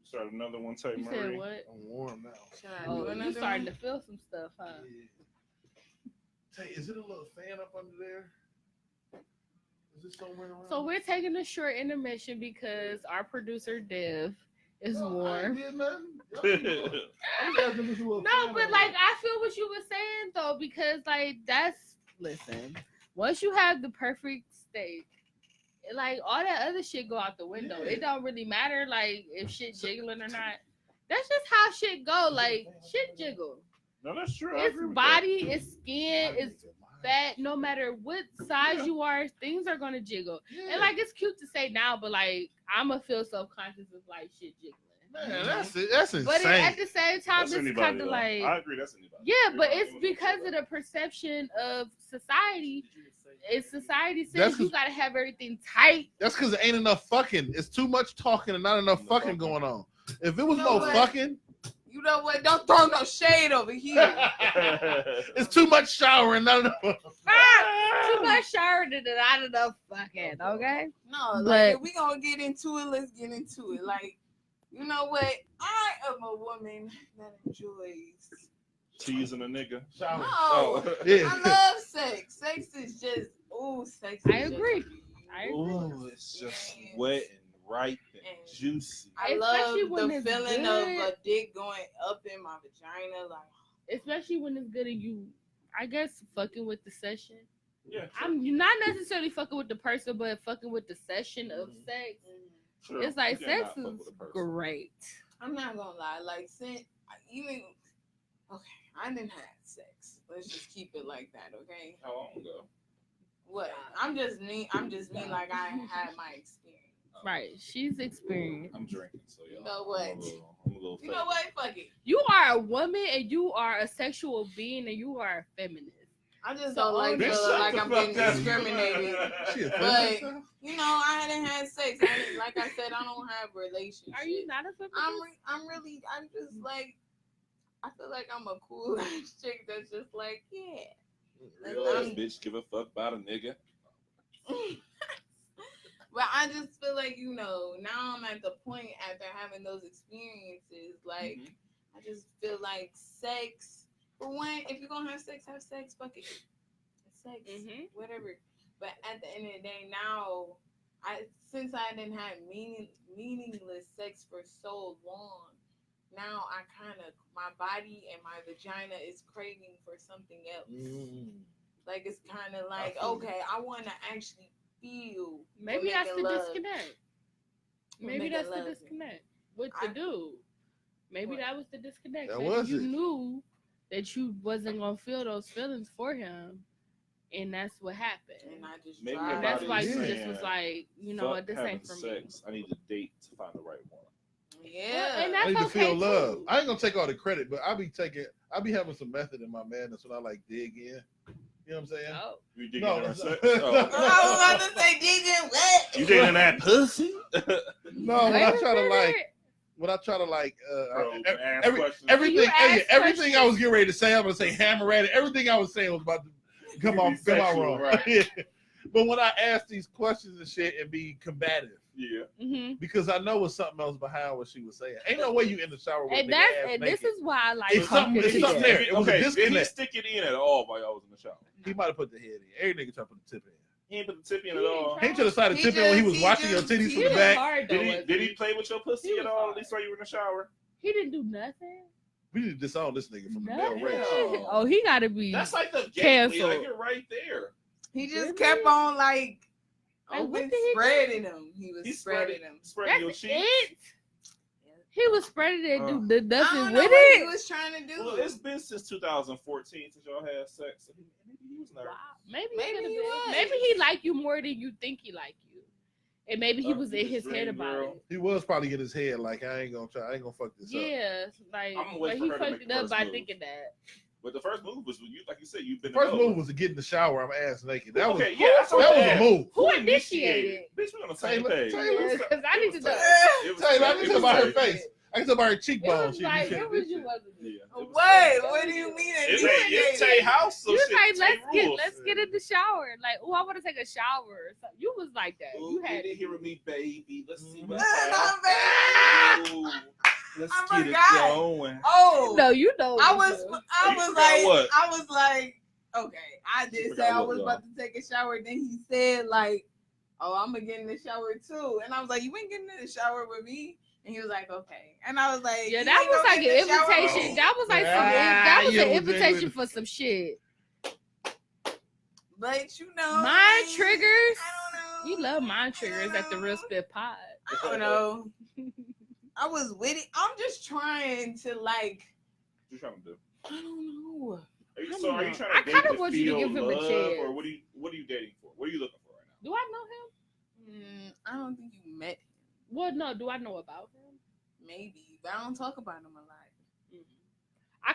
Speaker 2: Start another one, Tay
Speaker 3: You
Speaker 2: Marie.
Speaker 3: said what?
Speaker 4: I'm warm now.
Speaker 1: Should I
Speaker 3: Oh,
Speaker 1: do
Speaker 3: you
Speaker 1: another
Speaker 3: starting
Speaker 1: one?
Speaker 3: to feel some stuff, huh?
Speaker 4: Tay, is it a little fan up under there? Is it somewhere around?
Speaker 3: So we're taking a short intermission because our producer Dev is
Speaker 4: No, I ain't
Speaker 3: warm.
Speaker 4: did nothing. I'm just asking if it's a little
Speaker 3: No,
Speaker 4: fan
Speaker 3: but
Speaker 4: over
Speaker 3: like
Speaker 4: there.
Speaker 3: I feel what you were saying though, because like listen, once you have the perfect steak, like all that other shit go out the window.
Speaker 4: Yeah.
Speaker 3: It don't really matter like if shit jiggling or not. That's just how shit go. Like shit jiggle.
Speaker 2: No, that's true. I
Speaker 3: It's
Speaker 2: agree with
Speaker 3: body, it's skin, it's fat. No matter what size you are, things are gonna jiggle.
Speaker 4: Yeah.
Speaker 3: And like it's cute to say now, but like I'ma feel self-conscious of like shit jiggling.
Speaker 4: Man, that's it. That's insane.
Speaker 3: But at the same time,
Speaker 2: That's
Speaker 3: it's
Speaker 2: anybody,
Speaker 3: kind of
Speaker 2: though.
Speaker 3: like
Speaker 2: I agree. That's anybody.
Speaker 3: yeah, but
Speaker 2: Yeah,
Speaker 3: it's
Speaker 2: I
Speaker 3: because
Speaker 2: agree
Speaker 3: of
Speaker 2: with
Speaker 3: the perception of society. It's society
Speaker 4: That's
Speaker 3: says you
Speaker 4: 'cause-
Speaker 3: gotta have everything tight.
Speaker 4: That's because there ain't enough fucking. It's too much talking and not enough
Speaker 2: No
Speaker 4: fucking
Speaker 2: fucking.
Speaker 4: going on. If it was
Speaker 1: You know
Speaker 4: more
Speaker 1: what?
Speaker 4: fucking,
Speaker 1: You know what? Don't throw no shade over here.
Speaker 2: that.
Speaker 4: it's too much showering, not enough.
Speaker 3: Too much shower and not enough fucking. Okay.
Speaker 1: No, like
Speaker 3: But-
Speaker 1: if we gonna get into it, let's get into it. Like, you know what? I am a woman that enjoys.
Speaker 2: Cheese and a nigga.
Speaker 4: Showering.
Speaker 1: No,
Speaker 2: Oh.
Speaker 4: Yeah.
Speaker 1: I love sex. Sex is just sex. Is
Speaker 3: I agree.
Speaker 1: Just,
Speaker 3: I agree.
Speaker 2: Ooh, it's just wet and ripe and
Speaker 1: And-
Speaker 2: juicy.
Speaker 1: I
Speaker 3: Especially
Speaker 1: love
Speaker 3: when
Speaker 1: the
Speaker 3: it's
Speaker 1: feeling
Speaker 3: good.
Speaker 1: of a dick going up in my vagina. Like,
Speaker 3: Especially when it's good and you, I guess, fucking with the session.
Speaker 2: Yeah,
Speaker 3: I'm not necessarily fucking with the person, but fucking with the session of
Speaker 2: Mhm.
Speaker 3: sex.
Speaker 2: true.
Speaker 3: It's like
Speaker 2: You cannot
Speaker 3: sex
Speaker 2: fuck
Speaker 3: is
Speaker 2: with a person.
Speaker 3: great.
Speaker 1: I'm not gonna lie. Like, since even I didn't have sex. Let's just keep it like that, okay?
Speaker 2: How long ago?
Speaker 1: What? I'm just me. Like I had my experience.
Speaker 3: Right. She's experienced.
Speaker 2: I'm drinking, so y'all.
Speaker 1: You know what?
Speaker 2: I'm a little
Speaker 1: You know what? Fuck it.
Speaker 3: You are a woman and you are a sexual being and you are a feminist.
Speaker 1: I just
Speaker 3: So
Speaker 1: don't like
Speaker 3: bitch,
Speaker 1: feeling
Speaker 2: shut
Speaker 1: like
Speaker 2: the
Speaker 1: I'm
Speaker 2: fuck
Speaker 1: getting
Speaker 2: up.
Speaker 1: discriminated.
Speaker 4: Shit,
Speaker 1: But-
Speaker 4: feminist.
Speaker 1: You know, I hadn't had sex. Like I said, I don't have relationships.
Speaker 3: Are you not a feminist?
Speaker 1: I'm just like, I feel like I'm a cool ass chick that's just like, yeah.
Speaker 2: Real ass bitch give a fuck about a nigga.
Speaker 1: But I just feel like, you know, now I'm at the point after having those experiences, like, I just feel like sex, for one, if you're gonna have sex, fuck it. Sex, whatever. But at the end of the day, now, since I didn't have meaningless sex for so long, now I kind of, my body and my vagina is craving for something else. Like, it's kind of like, okay, I want to actually feel.
Speaker 3: Maybe that's the
Speaker 1: love.
Speaker 3: disconnect. Maybe
Speaker 1: Making
Speaker 3: that's the
Speaker 1: love.
Speaker 3: disconnect with the dude. Maybe
Speaker 1: What?
Speaker 3: that was the disconnect.
Speaker 4: That
Speaker 3: Maybe
Speaker 4: was
Speaker 3: you
Speaker 4: it.
Speaker 3: knew that you wasn't gonna feel those feelings for him, and that's what happened.
Speaker 1: And I just
Speaker 2: Maybe
Speaker 1: tried.
Speaker 2: your
Speaker 3: And that's
Speaker 2: body
Speaker 3: why
Speaker 2: is
Speaker 3: you
Speaker 2: saying,
Speaker 3: just was like, you know
Speaker 2: fuck
Speaker 3: what, this
Speaker 2: having
Speaker 3: ain't for me.
Speaker 2: sex. I need to date to find the right one.
Speaker 1: Yeah.
Speaker 3: And
Speaker 4: I
Speaker 3: that's
Speaker 4: need to
Speaker 3: okay
Speaker 4: feel love.
Speaker 3: too.
Speaker 4: I ain't gonna take all the credit, but I be having some method in my madness when I like dig in. You know what I'm saying?
Speaker 3: Oh.
Speaker 2: You digging
Speaker 4: No,
Speaker 2: in her
Speaker 4: no.
Speaker 2: sex?
Speaker 1: I was about to say, DJ, what?
Speaker 2: You digging in that pussy?
Speaker 4: No, when
Speaker 3: Wait
Speaker 4: I
Speaker 3: a
Speaker 4: try to like,
Speaker 3: minute.
Speaker 2: Bro, ask
Speaker 4: every-
Speaker 2: questions.
Speaker 4: everything,
Speaker 3: You ask
Speaker 4: everything I was getting ready to say, I'm gonna say hammer at it. Everything I was saying was about to come
Speaker 2: You be
Speaker 4: out
Speaker 2: sexual,
Speaker 4: wrong.
Speaker 2: right.
Speaker 4: Yeah. But when I ask these questions and shit and be combative,
Speaker 2: Yeah.
Speaker 4: because I know it's something else behind what she was saying. Ain't no way you in the shower with a
Speaker 3: And
Speaker 4: nigga
Speaker 3: that's
Speaker 4: ass
Speaker 3: and
Speaker 4: naked.
Speaker 3: this is why I like
Speaker 4: It's something-
Speaker 3: talking
Speaker 4: it's
Speaker 3: to
Speaker 4: something
Speaker 3: you.
Speaker 4: there. It was a
Speaker 2: Okay, did he
Speaker 4: disconnect.
Speaker 2: stick it in at all while y'all was in the shower?
Speaker 4: He might have put the head in. Every nigga try to put the tip in.
Speaker 2: He ain't put the tip in
Speaker 3: He
Speaker 2: at all.
Speaker 3: ain't
Speaker 4: He should have started
Speaker 1: He
Speaker 4: tipping when he was
Speaker 1: just-
Speaker 4: watching
Speaker 1: he
Speaker 4: your
Speaker 1: just-
Speaker 4: titties
Speaker 1: he
Speaker 4: from the
Speaker 3: was
Speaker 4: back.
Speaker 3: hard though.
Speaker 2: Did he play with your pussy
Speaker 3: He
Speaker 2: at
Speaker 3: was
Speaker 2: all?
Speaker 3: hard.
Speaker 2: At least while you were in the shower?
Speaker 3: He didn't do nothing.
Speaker 4: We need to disown this nigga from the
Speaker 3: Nothing.
Speaker 4: male race.
Speaker 2: No.
Speaker 3: Oh, he gotta be.
Speaker 2: That's like the gateway.
Speaker 3: Canceled.
Speaker 2: Like you're right there.
Speaker 1: He just
Speaker 3: Really?
Speaker 1: kept on like
Speaker 3: Like, what
Speaker 1: open
Speaker 3: did he do?
Speaker 1: spreading them. He was
Speaker 2: He's
Speaker 1: spreading them.
Speaker 2: spreading your
Speaker 3: That's
Speaker 2: cheeks.
Speaker 3: it. He was spreading it, do the
Speaker 1: I
Speaker 3: nothing
Speaker 1: don't know
Speaker 3: with
Speaker 1: what he
Speaker 3: it.
Speaker 1: was trying to do.
Speaker 2: Well, it's been since 2014 since y'all had sex. So maybe he was nervous.
Speaker 3: Wow. Maybe
Speaker 1: Maybe
Speaker 3: he
Speaker 1: he was.
Speaker 3: Maybe he like you more than you think he like you, and maybe he was in his head
Speaker 2: dream
Speaker 3: about
Speaker 2: girl.
Speaker 3: it.
Speaker 4: He was probably in his head like, I ain't gonna fuck this up.
Speaker 3: Yeah, like,
Speaker 2: I'm gonna
Speaker 3: but
Speaker 2: wait for
Speaker 3: he
Speaker 2: her to
Speaker 3: fucked
Speaker 2: make
Speaker 3: it
Speaker 2: the
Speaker 3: up
Speaker 2: first
Speaker 3: by
Speaker 2: move.
Speaker 3: thinking that.
Speaker 2: But the first move was you, like you said, you've been
Speaker 4: First
Speaker 2: in
Speaker 4: move was to get in the shower. I'm ass naked. That
Speaker 2: okay,
Speaker 4: was
Speaker 2: yeah, that's
Speaker 4: that
Speaker 2: what
Speaker 4: was
Speaker 2: I
Speaker 4: a
Speaker 2: asked.
Speaker 4: move.
Speaker 3: Who initiated?
Speaker 2: Bitch, we on the same
Speaker 4: Taylor-
Speaker 2: page.
Speaker 4: Taylor.
Speaker 3: Yeah, 'cause I need to know.
Speaker 2: It was
Speaker 4: Taylor, I
Speaker 2: it
Speaker 4: can
Speaker 2: was
Speaker 4: tell by her
Speaker 2: Taylor.
Speaker 4: face. I can tell by her
Speaker 3: It
Speaker 4: cheekbones.
Speaker 3: was
Speaker 4: She
Speaker 3: like,
Speaker 4: initiated
Speaker 3: it was
Speaker 4: this
Speaker 3: you,
Speaker 4: shit.
Speaker 3: wasn't it?
Speaker 2: Yeah, it was
Speaker 1: What?
Speaker 2: Taylor.
Speaker 1: What do you mean?
Speaker 2: It's Tay house, so
Speaker 3: You was
Speaker 2: shit,
Speaker 3: like,
Speaker 2: Tay rules.
Speaker 3: let's get in the shower. Like, oh, I want to take a shower. So you was like that.
Speaker 2: Ooh,
Speaker 3: You had
Speaker 2: get in here with me, baby. Let's see what
Speaker 1: Not
Speaker 2: happens.
Speaker 1: bad.
Speaker 2: Ooh, let's
Speaker 1: I
Speaker 2: get it
Speaker 1: forgot.
Speaker 2: going.
Speaker 1: Oh,
Speaker 3: No, you know.
Speaker 1: I
Speaker 3: you
Speaker 1: was
Speaker 3: do.
Speaker 2: You forgot what?
Speaker 1: like, okay. I
Speaker 2: You
Speaker 1: did
Speaker 2: forgot
Speaker 1: say I
Speaker 2: what,
Speaker 1: was
Speaker 2: y'all?
Speaker 1: about to take a shower. Then he said like, oh, I'm gonna get in the shower too. And I was like, you ain't getting in the shower with me. And he was like, okay. And I was like,
Speaker 3: Yeah,
Speaker 1: you
Speaker 3: that
Speaker 1: ain't
Speaker 3: was
Speaker 1: gonna
Speaker 3: like
Speaker 1: get
Speaker 3: an
Speaker 1: in the shower with
Speaker 3: invitation.
Speaker 1: me?
Speaker 3: That was like
Speaker 4: Ah,
Speaker 3: an
Speaker 4: yeah,
Speaker 3: invitation
Speaker 4: with-
Speaker 3: for some shit.
Speaker 1: But you know,
Speaker 3: Mind triggers.
Speaker 1: I don't know.
Speaker 3: You love mind triggers at the Real Spit Pod.
Speaker 1: I don't know. I was with it. I'm just trying to like.
Speaker 2: What you trying to do?
Speaker 1: I don't know.
Speaker 2: Are you,
Speaker 3: I
Speaker 2: so
Speaker 3: don't
Speaker 2: are you
Speaker 3: know.
Speaker 2: trying
Speaker 3: I
Speaker 2: to date
Speaker 3: kinda
Speaker 2: to
Speaker 3: want you to
Speaker 2: feel
Speaker 3: give him a
Speaker 2: love,
Speaker 3: chance.
Speaker 2: or what are you dating for? What are you looking for right now?
Speaker 3: Do I know him?
Speaker 1: I don't think you met him.
Speaker 3: Well, no. Do I know about him?
Speaker 1: Maybe, but I don't talk about him a lot.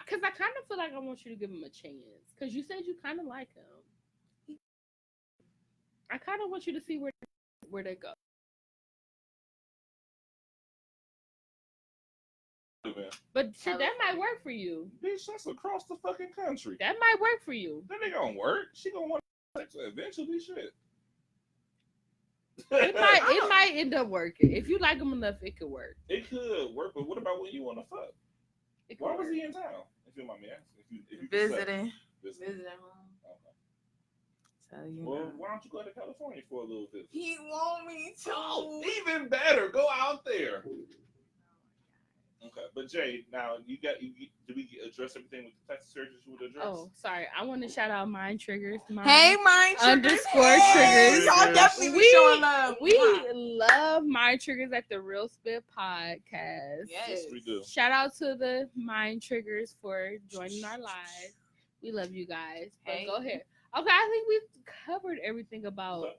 Speaker 3: Cause I kind of feel like I want you to give him a chance. Cause you said you kind of like him. I kind of want you to see where they go.
Speaker 2: Man.
Speaker 3: But shit, that might work for you.
Speaker 2: Bitch, that's across the fucking country.
Speaker 3: That might work for you.
Speaker 2: That ain't gonna work. She gonna want sex eventually. Shit.
Speaker 3: It might end up working. If you like him enough, it could work.
Speaker 2: It could work, but what about when you want to fuck?
Speaker 3: It could
Speaker 2: Why was
Speaker 3: work.
Speaker 2: he in town? If you mind me asking. If you could say.
Speaker 1: Visiting
Speaker 2: Visiting.
Speaker 1: home.
Speaker 2: Okay.
Speaker 1: So you
Speaker 2: Well,
Speaker 1: know.
Speaker 2: why don't you go to California for a little visit?
Speaker 1: He want me to.
Speaker 2: Oh, even better. Go out there. Okay, but Jay, now did we address everything with the types of surgeries you would address?
Speaker 3: Oh, sorry. I want to shout out Mind Triggers.
Speaker 1: Hey, mind triggers.
Speaker 3: Underscore
Speaker 1: Hey,
Speaker 3: triggers.
Speaker 1: Y'all definitely be
Speaker 3: We-
Speaker 1: showing love.
Speaker 3: We love Mind Triggers at the Real Spit Podcast.
Speaker 1: Yes.
Speaker 2: we do.
Speaker 3: Shout out to the Mind Triggers for joining our live. We love you guys. But
Speaker 1: Hey.
Speaker 3: go ahead. Okay, I think we've covered everything about.
Speaker 2: Okay.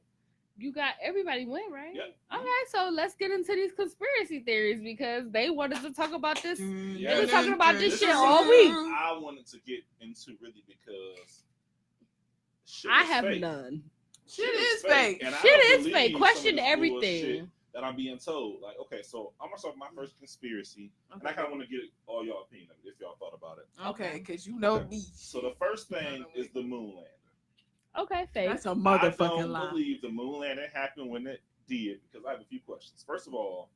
Speaker 3: You got everybody went right.
Speaker 2: Yep.
Speaker 3: Okay, so let's get into these conspiracy theories because they wanted to talk about this.
Speaker 2: Yeah.
Speaker 3: They were talking about this
Speaker 2: This
Speaker 3: shit
Speaker 2: is
Speaker 3: all week.
Speaker 2: I wanted to get into really because Shit
Speaker 3: I
Speaker 2: is
Speaker 3: have
Speaker 2: fake.
Speaker 3: none.
Speaker 1: Shit is fake.
Speaker 2: And I
Speaker 3: Shit
Speaker 2: don't
Speaker 3: is
Speaker 2: believe
Speaker 3: fake.
Speaker 2: some of
Speaker 3: Question
Speaker 2: this
Speaker 3: everything.
Speaker 2: bullshit that I'm being told. Like, okay, so I'm gonna start with my first conspiracy, and I kind of want to get all y'all opinion if y'all thought about it.
Speaker 1: Okay, because you know
Speaker 2: Okay.
Speaker 1: me.
Speaker 2: So the first thing is the moon landing.
Speaker 3: Okay, fake.
Speaker 1: That's a
Speaker 2: I
Speaker 1: motherfucking
Speaker 2: don't
Speaker 1: lie.
Speaker 2: believe the moon landing happened when it did because I have a few questions. First of all,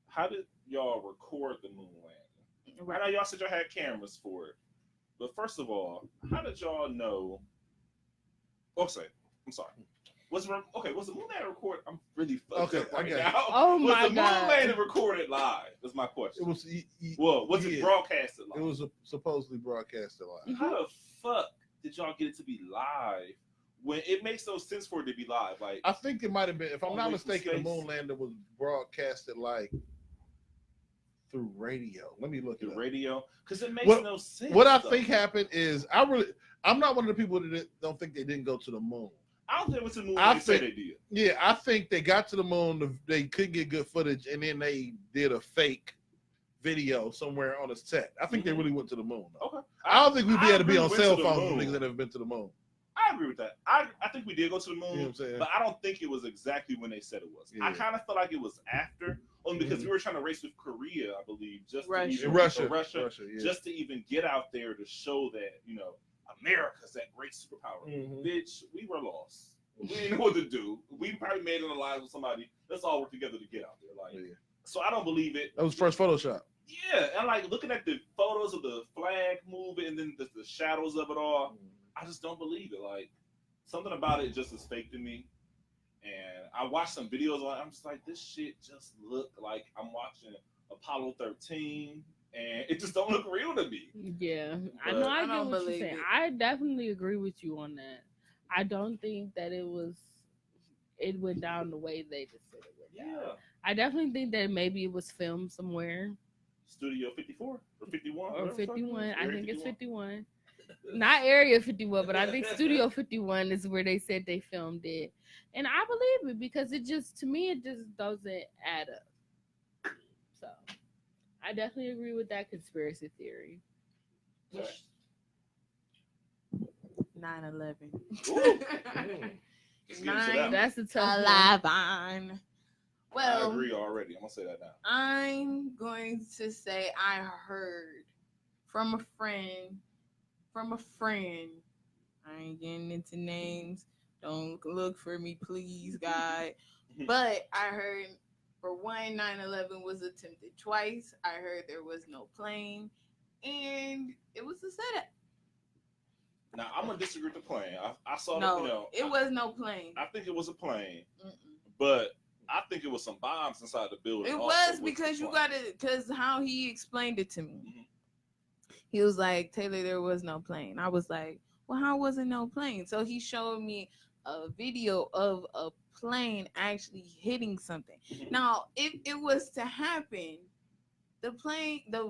Speaker 2: how did y'all record the moon landing? I know y'all said y'all had cameras for it, but first of all, how did y'all know? I'm sorry. Was the moon landing recorded? I'm really fucked
Speaker 4: Okay,
Speaker 2: up right
Speaker 4: I got
Speaker 2: now.
Speaker 3: Oh
Speaker 2: Was
Speaker 3: my
Speaker 2: the moon
Speaker 3: God.
Speaker 2: landing recorded live? That's my question.
Speaker 4: It was.
Speaker 2: Was it
Speaker 4: yeah.
Speaker 2: broadcasted live?
Speaker 4: It was supposedly broadcasted live.
Speaker 2: How the fuck did y'all get it to be live when it makes no sense for it to be live? Like,
Speaker 4: I think it might have been, if I'm
Speaker 2: Oh,
Speaker 4: not
Speaker 2: wait for
Speaker 4: mistaken, the
Speaker 2: space.
Speaker 4: moon lander was broadcasted like through radio. Let me look
Speaker 2: the
Speaker 4: it up.
Speaker 2: radio, because it makes
Speaker 4: What-
Speaker 2: no sense.
Speaker 4: What I
Speaker 2: though.
Speaker 4: think happened is I'm not one of the people that don't think they didn't go to the moon.
Speaker 2: I don't think it was the moon.
Speaker 4: I
Speaker 2: They said
Speaker 4: think-
Speaker 2: they did.
Speaker 4: Yeah, I think they got to the moon. They couldn't get good footage, and then they did a fake video somewhere on a set. I think they really went to the moon. Though.
Speaker 2: Okay.
Speaker 4: I don't think we'd be able to be
Speaker 2: agree
Speaker 4: on
Speaker 2: we went
Speaker 4: cell
Speaker 2: to the
Speaker 4: phones with
Speaker 2: moon.
Speaker 4: niggas that have been to the moon.
Speaker 2: I agree with that. I think we did go to the moon,
Speaker 4: You know what I'm saying?
Speaker 2: but I don't think it was exactly when they said it was. I
Speaker 4: Yeah.
Speaker 2: kind of felt like it was after, only because
Speaker 4: Mhm.
Speaker 2: we were trying to race with Korea, I believe, just
Speaker 1: Russia.
Speaker 2: to even,
Speaker 4: In Russia,
Speaker 2: Russia,
Speaker 4: yeah.
Speaker 2: just to even get out there to show that America's that great superpower.
Speaker 4: Mhm.
Speaker 2: Bitch, we were lost. We didn't know what to do. We probably made an alliance with somebody. Let's all work together to get out there. Like,
Speaker 4: Yeah.
Speaker 2: so I don't believe it.
Speaker 4: That was first Photoshop.
Speaker 2: Yeah, and like looking at the photos of the flag moving and then the shadows of it all, I just don't believe it. Like something about it just is fake to me. And I watched some videos on it. I'm just like, this shit just looked like I'm watching Apollo 13, and it just don't look real to me.
Speaker 3: Yeah, I
Speaker 2: But
Speaker 3: know.
Speaker 1: I
Speaker 3: I get
Speaker 1: don't
Speaker 3: what you're
Speaker 1: believe
Speaker 3: saying.
Speaker 1: it.
Speaker 3: I definitely agree with you on that. I don't think that it went down the way they just said it went down.
Speaker 2: Yeah.
Speaker 3: I definitely think that maybe it was filmed somewhere
Speaker 2: Studio 54 or 51
Speaker 3: or
Speaker 2: whatever the fuck it
Speaker 3: 51.
Speaker 2: is.
Speaker 3: I
Speaker 2: Area
Speaker 3: think it's
Speaker 2: 51.
Speaker 3: 51. Not Area 51, but I think Studio 51 is where they said they filmed it. And I believe it because to me, it just doesn't add up. So I definitely agree with that conspiracy theory.
Speaker 1: 9/11.
Speaker 2: Ooh. Let's get into that.
Speaker 3: That's a tough one.
Speaker 1: Alive on. Well,
Speaker 2: I agree already. I'm gonna say that now.
Speaker 1: I'm going to say I heard from a friend. I ain't getting into names. Don't look for me, please, God. But I heard for one, 9/11 was attempted twice. I heard there was no plane, and it was a setup.
Speaker 2: Now I'm gonna disagree with the plane. I saw
Speaker 1: No, it was no plane.
Speaker 2: I think it was a plane,
Speaker 1: Mm-mm.
Speaker 2: but I think it was some bombs inside the building.
Speaker 1: It
Speaker 2: also
Speaker 1: was
Speaker 2: with
Speaker 1: because
Speaker 2: the
Speaker 1: you
Speaker 2: plane.
Speaker 1: got to, because how he explained it to me.
Speaker 2: Mhm.
Speaker 1: He was like, Taylor, there was no plane. I was like, well, how wasn't no plane? So he showed me a video of a plane actually hitting something.
Speaker 2: Mhm.
Speaker 1: Now, if it was to happen, the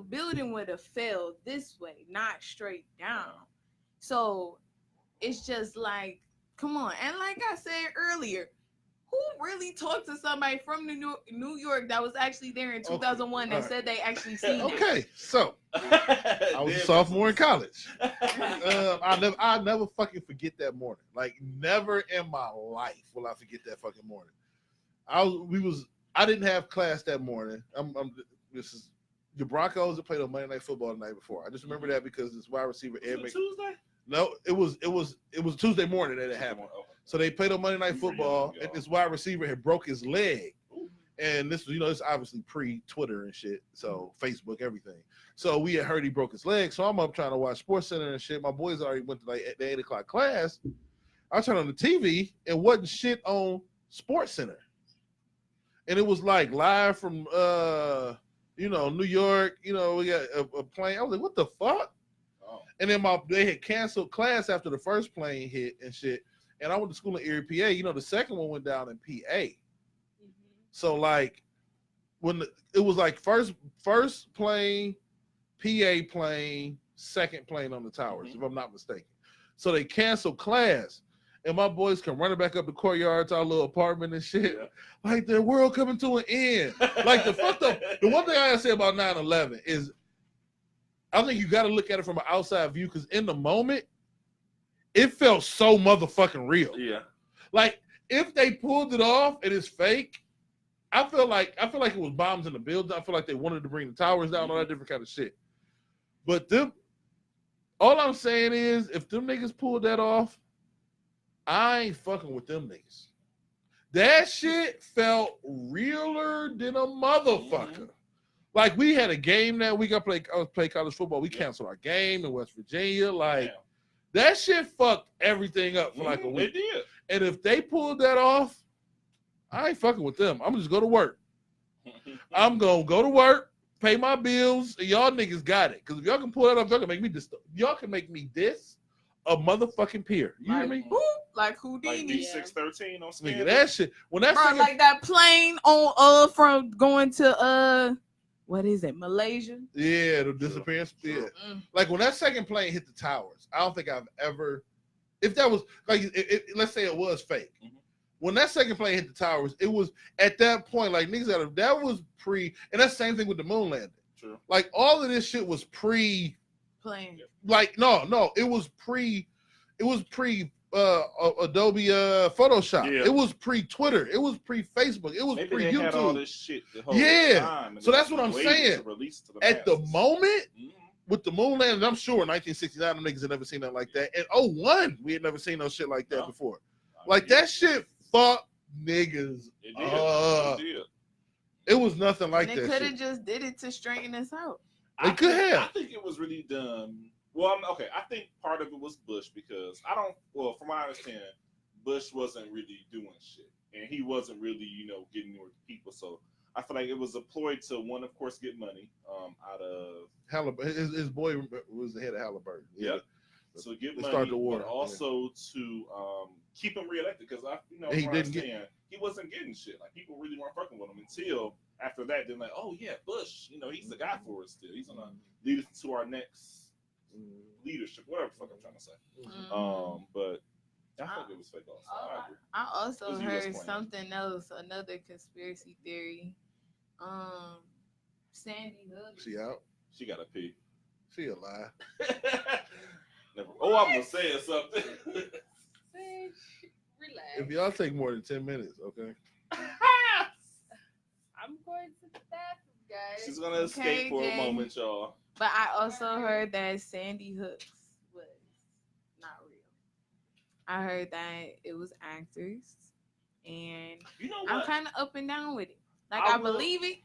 Speaker 1: building would have fell this way, not straight down. So it's just like, come on. And like I said earlier, who really talked to somebody from New York that was actually there in 2001 that
Speaker 4: alright.
Speaker 1: said they actually seen it?
Speaker 4: Okay, so I was a sophomore in college. I'll never fucking forget that morning. Like never in my life will I forget that fucking morning. I didn't have class that morning. This is the Broncos that played on Monday Night Football the night before. I just remember that because this wide receiver Ed
Speaker 2: Was it Tuesday?
Speaker 4: No, it was Tuesday morning that it happened.
Speaker 2: Okay.
Speaker 4: So they played on Monday Night Football,
Speaker 2: Yeah.
Speaker 4: and this wide receiver had broke his leg.
Speaker 2: Ooh.
Speaker 4: And this was, it's obviously pre-Twitter and shit, so Facebook, everything. So we had heard he broke his leg, so I'm up trying to watch Sports Center and shit. My boys already went to like the 8 o'clock class. I turned on the TV and wasn't shit on Sports Center, and it was like live from New York. We got a plane. I was like, what the fuck?
Speaker 2: Oh.
Speaker 4: And then they had canceled class after the first plane hit and shit. And I went to school in Erie, PA. The second one went down in PA. So like when it was like first plane, PA plane, second plane on the towers, if I'm not mistaken. So they canceled class. And my boys come running back up the courtyard to our little apartment and shit.
Speaker 2: Yeah.
Speaker 4: Like the world coming to an end. Like the one thing I gotta say about 9/11 is I think you got to look at it from an outside view because in the moment, it felt so motherfucking real.
Speaker 2: Yeah.
Speaker 4: Like if they pulled it off and it's fake, I feel like it was bombs in the building. I feel like they wanted to bring the towers down, all that different kind of shit. But all I'm saying is, if them niggas pulled that off, I ain't fucking with them niggas. That shit felt realer than a motherfucker. Like we had a game that week. I was playing college football. We canceled our game in West Virginia. Like that shit fucked everything up for like a week.
Speaker 2: It did.
Speaker 4: And if they pulled that off, I ain't fucking with them. I'm gonna just go to work. I'm gonna go to work, pay my bills, and y'all niggas got it. Because if y'all can pull that off, y'all can make me this. Y'all can make me this a motherfucking peer. You hear me?
Speaker 1: Like Houdini.
Speaker 2: Like D613 on
Speaker 4: Nigga,
Speaker 2: Scandal.
Speaker 4: that shit. When that
Speaker 1: Bro,
Speaker 4: second,
Speaker 1: like that plane on from going to what is it, Malaysia?
Speaker 4: yeah, the disappearance. Yeah. Like when that second plane hit the towers, I don't think I've ever. If that was like, let's say it was fake. When that second plane hit the towers, it was at that point like niggas that was pre, and that's the same thing with the moon landing.
Speaker 2: True.
Speaker 4: Like all of this shit was pre.
Speaker 1: Plane.
Speaker 4: Like no, it was pre Adobe Photoshop.
Speaker 2: Yeah.
Speaker 4: It was pre Twitter. It was pre Facebook. It was
Speaker 2: Maybe
Speaker 4: pre
Speaker 2: they had all
Speaker 4: YouTube.
Speaker 2: this shit the whole time. And
Speaker 4: So
Speaker 2: they
Speaker 4: that's what I'm
Speaker 2: waited
Speaker 4: saying.
Speaker 2: to release to
Speaker 4: At the
Speaker 2: masses.
Speaker 4: moment
Speaker 2: Mhm.
Speaker 4: with the moon landing, I'm sure in 1969 them niggas had never seen nothing like that. And 01, we had never seen no shit like that
Speaker 2: No.
Speaker 4: before.
Speaker 2: I
Speaker 4: Like
Speaker 2: mean,
Speaker 4: that shit fucked niggas.
Speaker 2: It did.
Speaker 4: up.
Speaker 2: It did.
Speaker 4: It was nothing like
Speaker 1: And they
Speaker 4: that
Speaker 1: could have
Speaker 4: shit.
Speaker 1: just did it to straighten us out.
Speaker 4: They could have.
Speaker 2: I think it was really done. Well, okay. I think part of it was Bush because from my understanding, Bush wasn't really doing shit, and he wasn't really, getting near people. So I feel like it was a ploy to one, of course, get money out of
Speaker 4: His boy was the head of Halliburton.
Speaker 2: Yep. So get
Speaker 4: They
Speaker 2: money,
Speaker 4: started the war.
Speaker 2: but also to keep him reelected because
Speaker 4: He
Speaker 2: from
Speaker 4: didn't
Speaker 2: what I understand, he wasn't getting shit. Like people really weren't fucking with him until after that. They're like, oh yeah, Bush, he's the guy for us still. He's gonna lead us to our next leadership, whatever the fuck I'm trying to say. But I think it was fake also. I agree.
Speaker 1: I also
Speaker 2: It was US
Speaker 1: heard
Speaker 2: plane.
Speaker 1: something else, another conspiracy theory. Sandy Hook.
Speaker 4: She out.
Speaker 2: She got to pee.
Speaker 4: She a lie.
Speaker 2: Never. Oh, I'm gonna say something.
Speaker 3: Relax.
Speaker 4: If y'all take more than 10 minutes, okay?
Speaker 3: I'm going to the bathroom, guys.
Speaker 2: She's gonna escape for a
Speaker 1: Jay.
Speaker 2: moment, y'all.
Speaker 1: But I also heard that Sandy Hooks was not real. I heard that it was actors, and
Speaker 2: You know
Speaker 1: I'm
Speaker 2: what?
Speaker 1: kind of up and down with it. Like
Speaker 2: I
Speaker 1: I
Speaker 2: will-
Speaker 1: believe it,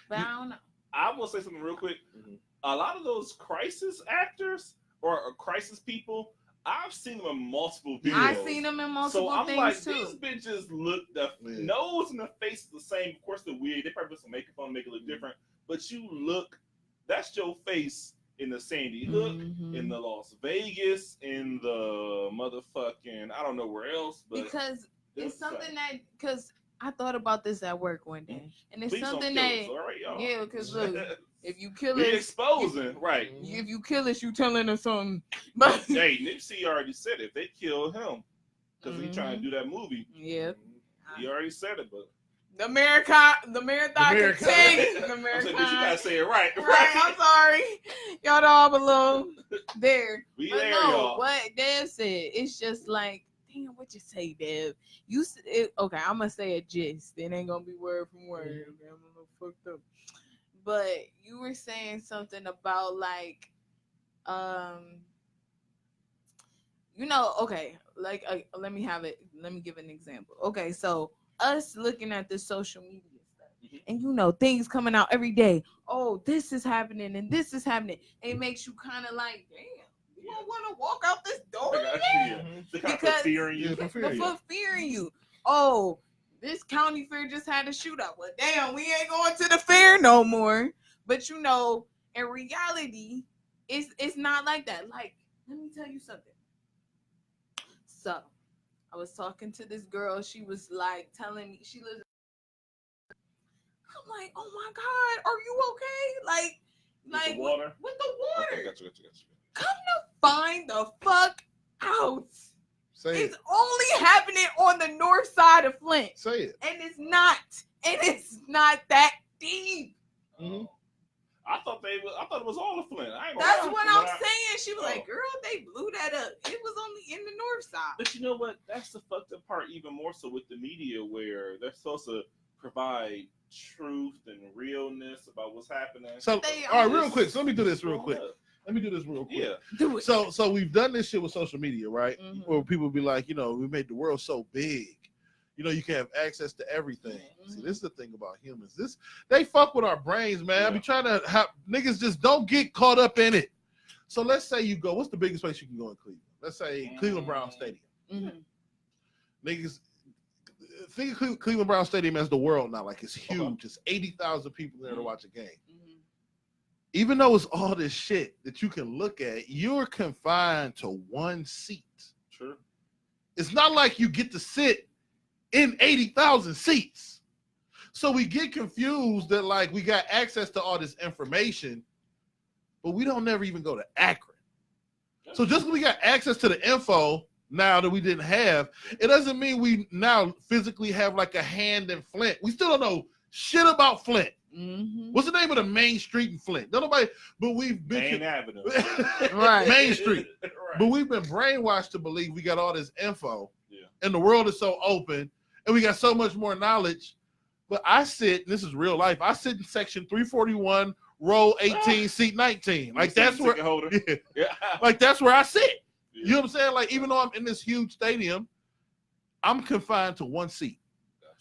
Speaker 1: but I don't know.
Speaker 2: I will say something real quick.
Speaker 4: Mhm.
Speaker 2: A lot of those crisis actors or crisis people, I've seen them in multiple videos.
Speaker 1: I seen them in
Speaker 2: So
Speaker 1: multiple
Speaker 2: I'm
Speaker 1: things
Speaker 2: like,
Speaker 1: too.
Speaker 2: these bitches look the
Speaker 4: Yeah.
Speaker 2: nose and the face is the same. Of course, the wig, they probably put some makeup on to make it look different. But you look, that's your face in the Sandy Hook,
Speaker 1: Mhm.
Speaker 2: in the Las Vegas, in the motherfucking, I don't know where else. But
Speaker 1: Because
Speaker 2: it
Speaker 1: it's
Speaker 2: was like,
Speaker 1: something that, because I thought about this at work one day, and it's
Speaker 2: please don't
Speaker 1: something
Speaker 2: kill
Speaker 1: that,
Speaker 2: us, all right, y'all?
Speaker 1: yeah, because look, if you kill
Speaker 2: we
Speaker 1: us,
Speaker 2: exposing, right.
Speaker 1: if you kill us, you telling us something. But
Speaker 2: Hey, Nipsey already said it. They killed him because he trying to do that movie.
Speaker 1: yeah,
Speaker 2: He already said it, but
Speaker 1: the marathon
Speaker 4: The
Speaker 1: continue. The
Speaker 2: I'm saying,
Speaker 1: marathon.
Speaker 2: but you gotta say it right.
Speaker 1: Right, I'm sorry. Y'all all belong there.
Speaker 2: We
Speaker 1: But
Speaker 2: there,
Speaker 1: no,
Speaker 2: y'all.
Speaker 1: what Dev said, it's just like, damn, what you say, Dev? Okay, I'm gonna say a gist. It ain't gonna be word from word. Okay, I'm a little fucked up. But you were saying something about like, okay, like let me give an example. Okay, so us looking at the social media stuff,
Speaker 2: Mhm.
Speaker 1: and things coming out every day. Oh, this is happening and this is happening. It makes you kind of like, damn, you don't want to walk out this door
Speaker 2: They got
Speaker 1: today?
Speaker 2: you. They got
Speaker 1: Because-
Speaker 2: fear in you.
Speaker 4: Yeah, for fear,
Speaker 1: Before fearing you. Oh, this county fair just had a shootout. Well, damn, we ain't going to the fair no more. But in reality, it's not like that. Like, let me tell you something. So, I was talking to this girl. She was like telling me she lives. I'm like, oh my God, are you okay?
Speaker 2: With the water.
Speaker 1: With the water.
Speaker 2: Okay, gotcha.
Speaker 1: Come to find the fuck out.
Speaker 4: Say it.
Speaker 1: It's only happening on the north side of Flint.
Speaker 4: Say it.
Speaker 1: And it's not that deep.
Speaker 4: Mhm.
Speaker 2: I thought it was all the Flint. I ain't gonna
Speaker 1: That's
Speaker 2: lie.
Speaker 1: what
Speaker 2: When
Speaker 1: I'm
Speaker 2: I-
Speaker 1: saying. She was
Speaker 2: Oh.
Speaker 1: like, girl, they blew that up. It was only in the north side.
Speaker 2: But you know what? That's the fucked up part, even more so with the media, where they're supposed to provide truth and realness about what's happening.
Speaker 4: So,
Speaker 1: They
Speaker 4: all right,
Speaker 1: always
Speaker 4: real quick. So let me do this real
Speaker 2: Blown
Speaker 4: quick.
Speaker 2: up.
Speaker 4: Let me do this real quick.
Speaker 2: Yeah.
Speaker 1: Do it.
Speaker 4: So we've done this shit with social media, right?
Speaker 1: Mhm.
Speaker 4: Where people be like, we made the world so big. You can have access to everything. See,
Speaker 1: Mhm.
Speaker 4: this is the thing about humans. They fuck with our brains, man. I be
Speaker 2: Yeah.
Speaker 4: trying to have niggas just don't get caught up in it. So let's say you go. What's the biggest place you can go in Cleveland? Let's say Cleveland Brown Stadium.
Speaker 1: Mhm.
Speaker 4: Niggas think of Cleveland Brown Stadium as the world now. Like it's huge.
Speaker 2: Okay.
Speaker 4: It's 80,000 people there to watch a game.
Speaker 1: Mhm.
Speaker 4: Even though it's all this shit that you can look at, you're confined to one seat.
Speaker 2: True.
Speaker 4: It's not like you get to sit in 80,000 seats. So we get confused that like we got access to all this information, but we don't never even go to Akron. So just because we got access to the info now that we didn't have, it doesn't mean we now physically have like a hand in Flint. We still don't know shit about Flint.
Speaker 1: Mhm.
Speaker 4: What's the name of the main street in Flint? Don't nobody, but we've been
Speaker 2: Main Avenue.
Speaker 1: Right.
Speaker 4: Main Street.
Speaker 2: Right.
Speaker 4: But we've been brainwashed to believe we got all this info,
Speaker 2: Yeah.
Speaker 4: and the world is so open, and we got so much more knowledge. But I sit, and this is real life. I sit in section 341, row 18, seat 19. Like that's where,
Speaker 2: Ticket holder.
Speaker 4: yeah,
Speaker 2: Yeah.
Speaker 4: like that's where I sit.
Speaker 2: Yeah.
Speaker 4: You know what I'm saying? Like even though I'm in this huge stadium, I'm confined to one seat.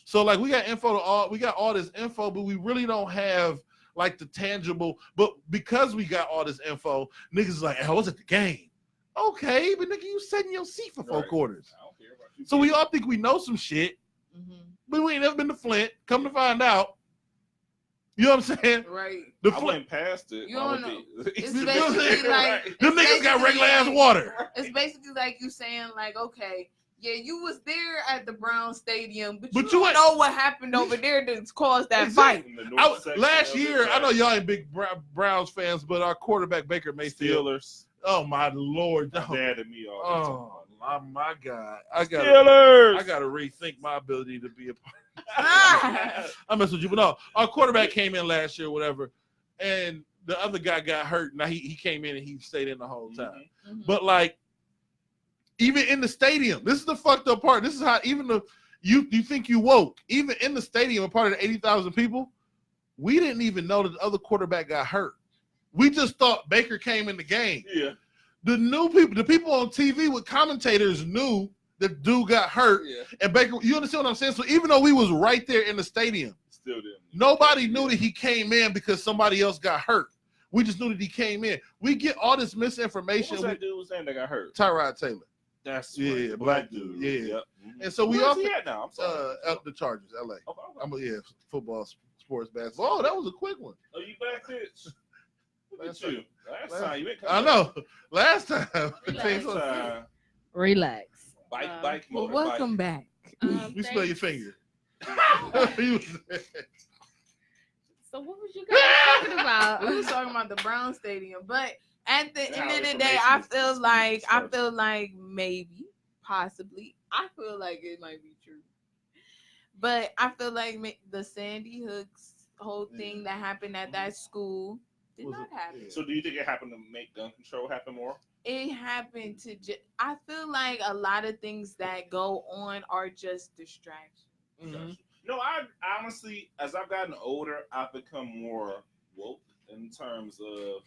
Speaker 4: So like we got all this info, but we really don't have like the tangible. But because we got all this info, niggas is like, I was at the game. Okay, but nigga, you sat in your seat for 4
Speaker 2: Right.
Speaker 4: quarters.
Speaker 2: I don't care about you.
Speaker 4: So we all think we know some shit,
Speaker 1: Mhm.
Speaker 4: but we ain't never been to Flint. Come to find out, you know what I'm saying?
Speaker 1: Right.
Speaker 4: The
Speaker 2: I
Speaker 4: Flint,
Speaker 2: went past it.
Speaker 1: You
Speaker 2: I
Speaker 1: don't
Speaker 2: went
Speaker 1: know.
Speaker 2: the-
Speaker 1: It's
Speaker 4: You
Speaker 1: basically like
Speaker 4: them
Speaker 1: it's
Speaker 4: niggas got
Speaker 1: basically
Speaker 4: regular ass
Speaker 1: like-
Speaker 4: water.
Speaker 1: It's basically like you saying like, okay, yeah, you was there at the Brown Stadium, but
Speaker 4: But
Speaker 1: you
Speaker 4: you
Speaker 1: don't
Speaker 4: ain't-
Speaker 1: know what happened over there that caused that fight.
Speaker 2: In the north section
Speaker 4: Last
Speaker 2: of it,
Speaker 4: year, I
Speaker 2: right.
Speaker 4: know y'all ain't big Browns fans, but our quarterback Baker Mayfield.
Speaker 2: Steelers.
Speaker 4: Oh my lord!
Speaker 2: My
Speaker 4: No.
Speaker 2: dad and me all the
Speaker 4: Oh my God! I
Speaker 2: Steelers.
Speaker 4: gotta rethink my ability to be a part.
Speaker 1: Ah.
Speaker 4: I mess with you, but no, our quarterback came in last year, whatever, and the other guy got hurt. Now he came in and he stayed in the whole time.
Speaker 1: Mhm.
Speaker 4: But like, even in the stadium, this is the fucked up part. This is how even the you think you woke. Even in the stadium, a part of the 80,000 people, we didn't even know that the other quarterback got hurt. We just thought Baker came in the game.
Speaker 2: Yeah.
Speaker 4: The new people, the people on TV with commentators knew that dude got hurt,
Speaker 2: Yeah.
Speaker 4: and Baker. You understand what I'm saying? So even though we was right there in the stadium,
Speaker 2: Still didn't.
Speaker 4: nobody knew that he came in because somebody else got hurt. We just knew that he came in. We get all this
Speaker 2: What
Speaker 4: misinformation
Speaker 2: was
Speaker 4: with
Speaker 2: that dude was saying that got hurt?
Speaker 4: Tyrod Taylor.
Speaker 2: That's
Speaker 4: Yeah,
Speaker 2: right, the
Speaker 4: black dude, yeah.
Speaker 2: Yep.
Speaker 4: And so we
Speaker 2: Where's
Speaker 4: also
Speaker 2: he at now? I'm sorry.
Speaker 4: the Chargers, LA.
Speaker 2: Okay, okay.
Speaker 4: I'm football, sports, basketball. Oh, that was a quick one.
Speaker 2: Oh, you back, bitch? Look
Speaker 4: Last
Speaker 2: at you. Last
Speaker 4: last-
Speaker 2: time you ain't
Speaker 4: I know. Last time,
Speaker 3: Relax.
Speaker 4: things
Speaker 2: Last
Speaker 4: were-
Speaker 2: time.
Speaker 3: Relax.
Speaker 2: Bike,
Speaker 1: Well,
Speaker 2: motorbike.
Speaker 1: welcome back.
Speaker 4: you smell your
Speaker 3: Thanks.
Speaker 4: finger. He was-
Speaker 3: So what was you guys talking about?
Speaker 1: We was talking about the Brown Stadium, but at the
Speaker 2: Now
Speaker 1: end of the
Speaker 2: information
Speaker 1: day, I
Speaker 2: is
Speaker 1: feel
Speaker 2: just
Speaker 1: like
Speaker 2: stuff.
Speaker 1: maybe, possibly, I feel like it might be true, but I feel like the Sandy Hooks whole thing that happened at that school did
Speaker 4: Was
Speaker 1: not
Speaker 4: it-
Speaker 1: happen.
Speaker 4: yeah.
Speaker 2: So do you think it happened to make gun control happen more?
Speaker 1: It happened to I feel like a lot of things that go on are just distractions.
Speaker 4: Mhm.
Speaker 2: No, I honestly, as I've gotten older, I've become more woke in terms of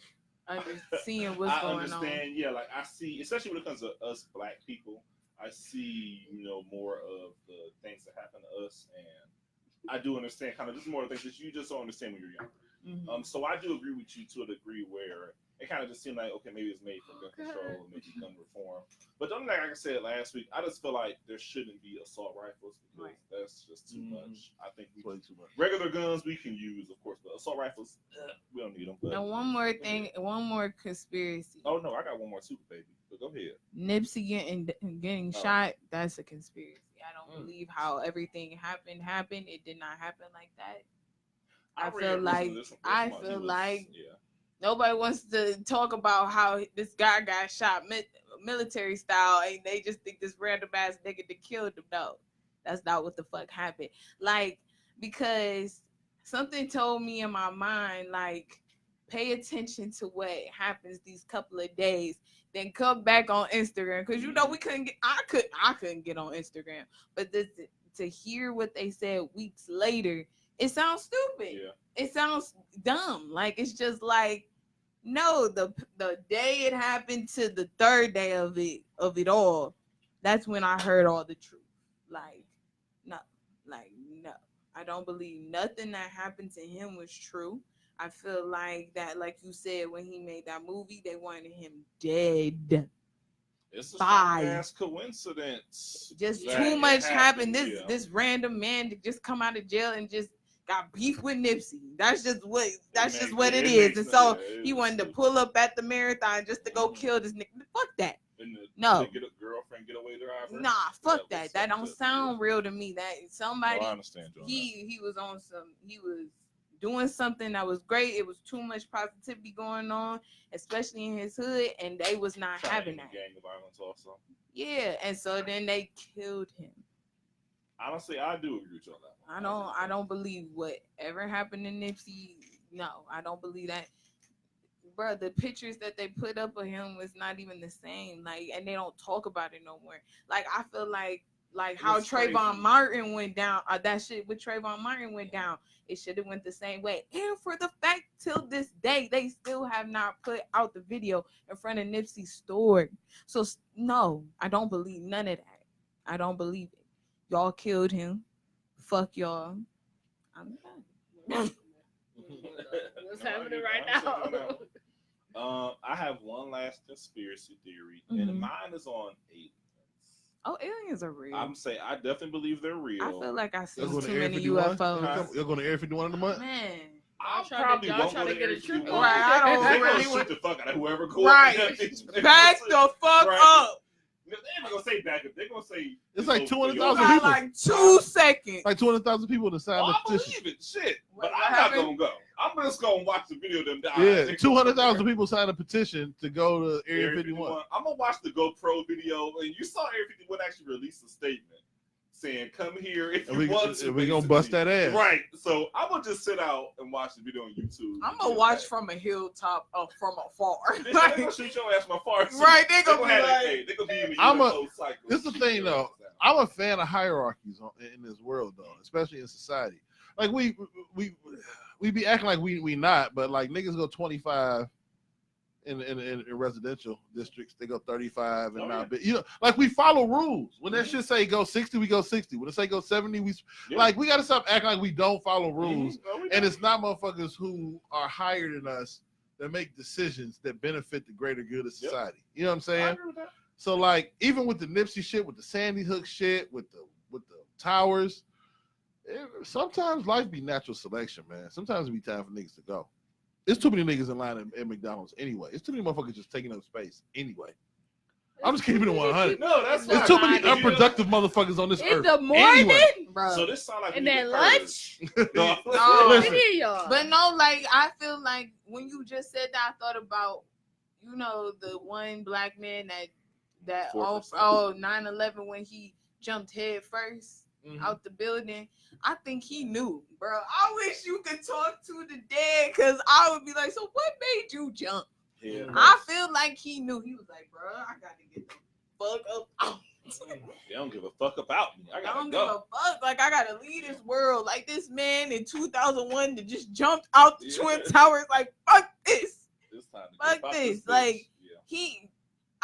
Speaker 1: Seeing what's
Speaker 2: I
Speaker 1: going
Speaker 2: understand. Yeah, like I see, especially when it comes to us black people, I see more of the things that happen to us, and I do understand kind of just more of the things that you just don't understand when you're young.
Speaker 1: on.
Speaker 2: So I do agree with you to a degree where it kind of just seemed like, okay, maybe it's made for gun control, maybe gun reform. But the only thing, like I said last week, I just feel like there shouldn't be assault rifles because
Speaker 1: Right.
Speaker 2: that's just too
Speaker 4: Mhm.
Speaker 2: much. I think
Speaker 4: Way too much.
Speaker 2: regular guns we can use, of course, but assault rifles, we don't need them. But,
Speaker 1: And one more thing, one more conspiracy.
Speaker 2: oh no, I got one more too, baby. But go ahead.
Speaker 1: Nipsey getting
Speaker 2: Oh.
Speaker 1: shot, that's a conspiracy. I don't
Speaker 4: Mm.
Speaker 1: believe how everything happened. It did not happen like that. I
Speaker 2: read
Speaker 1: feel like-
Speaker 2: recently this
Speaker 1: I
Speaker 2: month, he
Speaker 1: feel
Speaker 2: was-
Speaker 1: like-
Speaker 2: yeah.
Speaker 1: Nobody wants to talk about how this guy got shot military style, and they just think this random ass nigga that killed him. No, that's not what the fuck happened. Like, because something told me in my mind, like, pay attention to what happens these couple of days, then come back on Instagram. Cause you know I couldn't get on Instagram. But to hear what they said weeks later, it sounds stupid.
Speaker 2: Yeah.
Speaker 1: It sounds dumb. Like it's just like, no, the day it happened to the third day of it all, that's when I heard all the truth. Like, no. I don't believe nothing that happened to him was true. I feel like that, like you said, when he made that movie, they wanted him dead.
Speaker 2: It's a
Speaker 1: Bye.
Speaker 2: strong ass coincidence.
Speaker 1: Just
Speaker 2: that
Speaker 1: too
Speaker 2: it
Speaker 1: much
Speaker 2: happened,
Speaker 1: happened.
Speaker 2: yeah.
Speaker 1: This random man to just come out of jail and just got beef with Nipsey. That's just what it is. And so he wanted to pull up at the marathon just to go kill this nigga. Fuck that. No.
Speaker 2: Get a girlfriend, get away driver.
Speaker 1: Nah, fuck
Speaker 2: Yeah,
Speaker 1: that. That don't sound real to me. That somebody
Speaker 2: No, I understand you on
Speaker 1: he was on some, he was doing something that was great. It was too much positivity going on, especially in his hood, and they was not
Speaker 2: that.
Speaker 1: having that.
Speaker 2: Gang violence also.
Speaker 1: Yeah, and so then they killed him.
Speaker 2: Honestly, I do agree with you on that one.
Speaker 1: I don't believe whatever happened to Nipsey. No, I don't believe that. Bro, the pictures that they put up of him was not even the same. Like, and they don't talk about it no more. Like, I feel like how
Speaker 2: It's
Speaker 1: Trayvon
Speaker 2: crazy.
Speaker 1: Martin went down, that shit with Trayvon Martin went down. It should have went the same way. And for the fact, till this day, they still have not put out the video in front of Nipsey's store. So no, I don't believe none of that. I don't believe it. Y'all killed him. Fuck y'all. I'm done.
Speaker 3: What's happening right now?
Speaker 2: I have one last conspiracy theory,
Speaker 1: Mhm.
Speaker 2: and mine is on aliens.
Speaker 1: Oh, aliens are real.
Speaker 2: I'm saying I definitely believe they're real.
Speaker 1: I feel like I see
Speaker 4: Y'all going to
Speaker 1: too
Speaker 4: Area
Speaker 1: many
Speaker 4: 51?
Speaker 1: UFOs.
Speaker 4: You're going to Area 51 in the month?
Speaker 1: Man.
Speaker 2: I
Speaker 3: Y'all
Speaker 2: probably
Speaker 3: y'all
Speaker 2: won't
Speaker 3: trying
Speaker 2: go
Speaker 3: to get a
Speaker 2: Area
Speaker 3: trip
Speaker 2: 51.
Speaker 1: Right, I don't
Speaker 2: They
Speaker 1: really
Speaker 2: gonna shoot the fuck out of whoever goes.
Speaker 1: Right. Back the fuck
Speaker 2: Right.
Speaker 1: up.
Speaker 2: They're not gonna say back up. They're gonna say
Speaker 4: It's like
Speaker 2: you know,
Speaker 4: 200,000
Speaker 1: You
Speaker 4: people.
Speaker 1: got like 2 seconds.
Speaker 4: Like 200,000 people to sign
Speaker 2: Oh,
Speaker 4: the
Speaker 2: I
Speaker 4: petition.
Speaker 2: believe it. Shit.
Speaker 1: What
Speaker 2: But I'm not
Speaker 1: happened?
Speaker 2: gonna go. I'm just gonna watch the video of them die.
Speaker 4: Yeah, 200,000 people signed a petition to go to Area 51.
Speaker 2: I'm gonna watch the GoPro video, and you saw Area 51 actually release a statement saying, "Come here if
Speaker 4: And
Speaker 2: you want to."
Speaker 4: we gonna bust that ass.
Speaker 2: Right. So I'm gonna just sit out and watch the video on YouTube.
Speaker 1: I'm gonna watch from a hilltop from afar.
Speaker 2: They're gonna shoot your ass from afar. too.
Speaker 1: Right, they
Speaker 2: They're
Speaker 1: gonna
Speaker 2: gonna
Speaker 1: be
Speaker 2: have
Speaker 1: like,
Speaker 2: hey, they're gonna be in the
Speaker 4: I'm a-
Speaker 2: UFO cycle.
Speaker 4: this is the thing, though. I'm a fan of hierarchies in this world, though, especially in society. Like we be acting like we not, but like niggas go 25 in residential districts, they go 35 and
Speaker 2: Oh,
Speaker 4: not big. You know, like we follow rules. When that shit say go 60, we go 60. When it say go 70, we like we gotta stop acting like we don't follow rules. And it's not motherfuckers who are higher than us that make decisions that benefit the greater good of society. You know what I'm
Speaker 2: I
Speaker 4: saying?
Speaker 2: agree with that.
Speaker 4: So like even with the Nipsey shit, with the Sandy Hook shit, with the towers, sometimes life be natural selection, man. Sometimes it be time for niggas to go. There's too many niggas in line at McDonald's anyway. It's too many motherfuckers just taking up space anyway. I'm just keeping it 100.
Speaker 2: No, that's
Speaker 4: There's
Speaker 2: not
Speaker 4: too many
Speaker 2: right.
Speaker 4: unproductive motherfuckers on this
Speaker 3: In
Speaker 4: earth.
Speaker 3: the morning?
Speaker 4: Anyway.
Speaker 1: bro.
Speaker 2: So this sound like
Speaker 3: And
Speaker 2: we need
Speaker 3: then
Speaker 2: to
Speaker 3: lunch?
Speaker 2: purge. No.
Speaker 1: No.
Speaker 4: Listen.
Speaker 3: What are y'all?
Speaker 1: But no, like I feel like when you just said that, I thought about, you know, the one black man that
Speaker 2: 4%.
Speaker 1: 9/11 when he jumped head first out the building. I think he knew, bro. I wish you could talk to the dead, because I would be like, so what made you jump?
Speaker 2: Yeah,
Speaker 1: I feel like he knew. He was like, bro, I gotta get the fuck up out.
Speaker 2: they don't give a fuck about me. I
Speaker 1: I
Speaker 2: gotta
Speaker 1: don't give a
Speaker 2: go.
Speaker 1: fuck. Like, I gotta leave this world. Like, this man in 2001 that just jumped out the
Speaker 2: Yeah.
Speaker 1: Twin Towers. Like, fuck this.
Speaker 2: It's time to
Speaker 1: Fuck
Speaker 2: get about
Speaker 1: this,
Speaker 2: bitch.
Speaker 1: like-
Speaker 2: Yeah.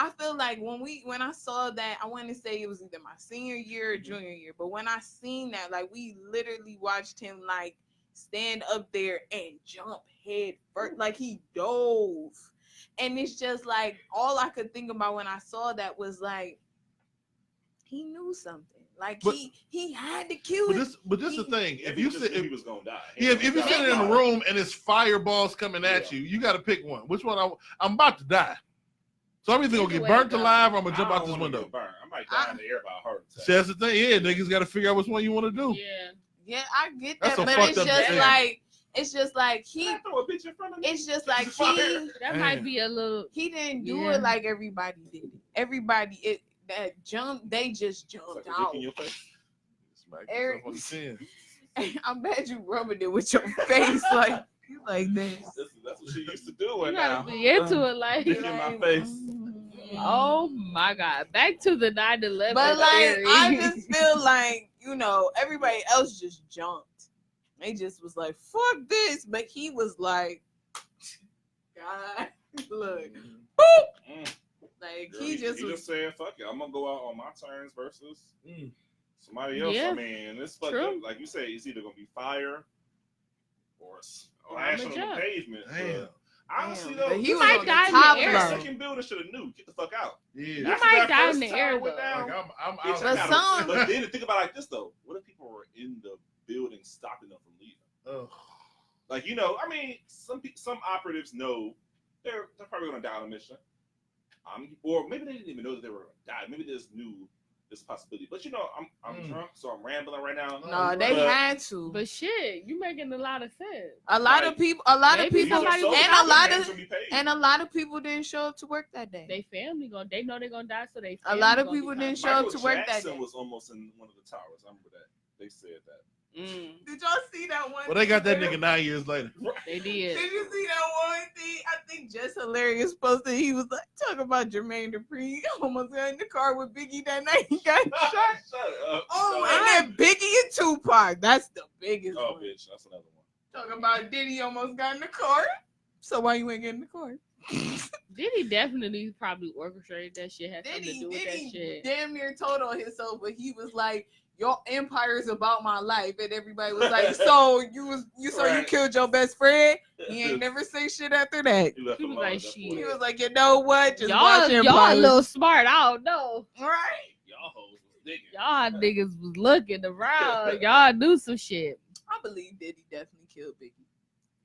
Speaker 1: I feel like when I saw that, I want to say it was either my senior year or junior year, but when I seen that, like, we literally watched him like stand up there and jump head first, like he dove. And it's just like all I could think about when I saw that was like he knew something. Like
Speaker 4: But-
Speaker 1: he had to kill
Speaker 4: But
Speaker 1: it.
Speaker 4: this is the thing. If
Speaker 2: He
Speaker 4: you
Speaker 2: just
Speaker 4: sit,
Speaker 2: knew he
Speaker 4: if,
Speaker 2: was gonna die.
Speaker 4: yeah, if you're
Speaker 2: He
Speaker 4: sitting in a room and it's fireballs coming at
Speaker 2: Yeah.
Speaker 4: you got to pick one. Which one? I'm about to die. So I'm either gonna
Speaker 3: Either
Speaker 4: get
Speaker 3: way
Speaker 4: burnt
Speaker 3: it goes.
Speaker 4: alive or I'm gonna
Speaker 2: I
Speaker 4: jump
Speaker 2: don't
Speaker 4: out this
Speaker 2: wanna
Speaker 4: window.
Speaker 2: get burned. I might die in the air by a heart attack.
Speaker 4: See, that's the thing. Yeah, niggas got to figure out which one you want to do.
Speaker 3: Yeah.
Speaker 1: Yeah, I get
Speaker 4: That's
Speaker 1: that,
Speaker 4: a
Speaker 1: but
Speaker 4: fucked
Speaker 1: it's
Speaker 4: up
Speaker 1: just
Speaker 4: decision.
Speaker 1: like he.
Speaker 2: Can I throw a bitch in front of me?
Speaker 1: It's just like
Speaker 2: Fire.
Speaker 3: That
Speaker 4: Man.
Speaker 3: might be a little.
Speaker 1: he didn't do
Speaker 3: Yeah.
Speaker 1: it like everybody did it. Everybody that jumped, they just
Speaker 2: It's
Speaker 1: jumped
Speaker 2: like a dick
Speaker 1: out.
Speaker 2: in your face.
Speaker 4: Smack
Speaker 1: Eric-
Speaker 4: yourself on the chin.
Speaker 1: I'm bad you rubbing it with your face like you like this.
Speaker 2: That's what She used to do it
Speaker 3: You
Speaker 2: now.
Speaker 3: gotta be into it, like.
Speaker 2: Dick in my face.
Speaker 3: Oh my God! Back to the 9/11.
Speaker 1: But like,
Speaker 3: theory.
Speaker 1: I just feel like, you know, everybody else just jumped. They just was like, fuck this. But he was like, God, look, boop.
Speaker 2: Mm.
Speaker 1: Like,
Speaker 2: Girl,
Speaker 1: he just was.
Speaker 2: said, fuck it, I'm gonna go out on my terms versus
Speaker 4: Mm.
Speaker 2: somebody else.
Speaker 3: Yeah.
Speaker 2: I mean, it's fucked
Speaker 3: True.
Speaker 2: up. Like you say, it's either gonna be fire or
Speaker 3: Or
Speaker 2: ash
Speaker 3: I'ma
Speaker 2: on the
Speaker 3: jump.
Speaker 2: pavement.
Speaker 4: Damn.
Speaker 2: But honestly,
Speaker 1: Damn,
Speaker 2: though,
Speaker 1: but he
Speaker 3: You
Speaker 1: was
Speaker 3: might
Speaker 1: on
Speaker 3: die
Speaker 1: the
Speaker 3: in the
Speaker 1: top
Speaker 3: air,
Speaker 1: floor.
Speaker 3: though.
Speaker 2: second building should have knew. Get the fuck out.
Speaker 4: Yeah.
Speaker 3: You
Speaker 2: After
Speaker 3: might
Speaker 2: that
Speaker 3: die
Speaker 2: first
Speaker 3: in the
Speaker 2: tower
Speaker 3: air,
Speaker 2: went
Speaker 3: though.
Speaker 2: down,
Speaker 4: Like, I'm
Speaker 2: bitch,
Speaker 4: out.
Speaker 2: I
Speaker 1: But
Speaker 2: gotta-
Speaker 1: some-
Speaker 2: but then think about it like this though. What if people were in the building stopping them from leaving?
Speaker 4: Ugh.
Speaker 2: Like, I mean, some operatives know they're probably gonna die on a mission. Or maybe they didn't even know that they were gonna die. Maybe they just knew this possibility. But I'm drunk, so I'm rambling right now.
Speaker 1: No, they
Speaker 2: But-
Speaker 1: had to.
Speaker 3: But shit, you making a lot of sense.
Speaker 1: A lot of people, a lot of
Speaker 3: Maybe
Speaker 1: people,
Speaker 3: somebody was
Speaker 1: and
Speaker 3: out
Speaker 1: a lot
Speaker 2: Names
Speaker 1: of,
Speaker 2: will be paid.
Speaker 1: and a lot of people didn't show up to work that day.
Speaker 3: They family they know they're gonna die, so they.
Speaker 1: A lot of
Speaker 3: family
Speaker 1: people
Speaker 3: gonna be
Speaker 1: didn't show
Speaker 3: fine.
Speaker 1: up
Speaker 2: Michael
Speaker 1: to work that
Speaker 2: Jackson
Speaker 1: day.
Speaker 2: was almost in one of the towers. I remember that. They said that.
Speaker 3: Mm,
Speaker 1: Did y'all see that one?
Speaker 4: Well, they got that nigga 9 years later.
Speaker 3: they
Speaker 1: Did
Speaker 3: did.
Speaker 1: you see that one thing? I think Just Hilarious posted. He was like talking about Jermaine Dupri almost got in the car with Biggie that night. He got shot.
Speaker 2: Shut up.
Speaker 1: Oh,
Speaker 2: Shut up.
Speaker 1: and then Biggie and Tupac. That's the biggest
Speaker 2: Oh,
Speaker 1: one.
Speaker 2: bitch, that's another one.
Speaker 1: Talking about Diddy almost got in the car. So why you ain't get in the car?
Speaker 3: Diddy definitely probably orchestrated that shit. Had something to
Speaker 1: Diddy,
Speaker 3: do with that
Speaker 1: Diddy
Speaker 3: shit.
Speaker 1: damn near told on himself, but he was like, "Your empire is about my life," and everybody was like, "So you you
Speaker 2: Right.
Speaker 1: killed your best friend?" He ain't never say shit after that.
Speaker 2: He left
Speaker 3: He
Speaker 2: him
Speaker 3: was
Speaker 2: alone
Speaker 3: like,
Speaker 2: at that
Speaker 3: shit.
Speaker 2: point.
Speaker 1: He was like, "You know what? Just
Speaker 3: Y'all
Speaker 1: watch
Speaker 3: a
Speaker 1: Empire."
Speaker 3: little smart. I don't know.
Speaker 1: Right?
Speaker 2: Y'all hoes was digging.
Speaker 3: Y'all niggas was looking around. Y'all knew some shit.
Speaker 1: I believe Diddy definitely killed Biggie.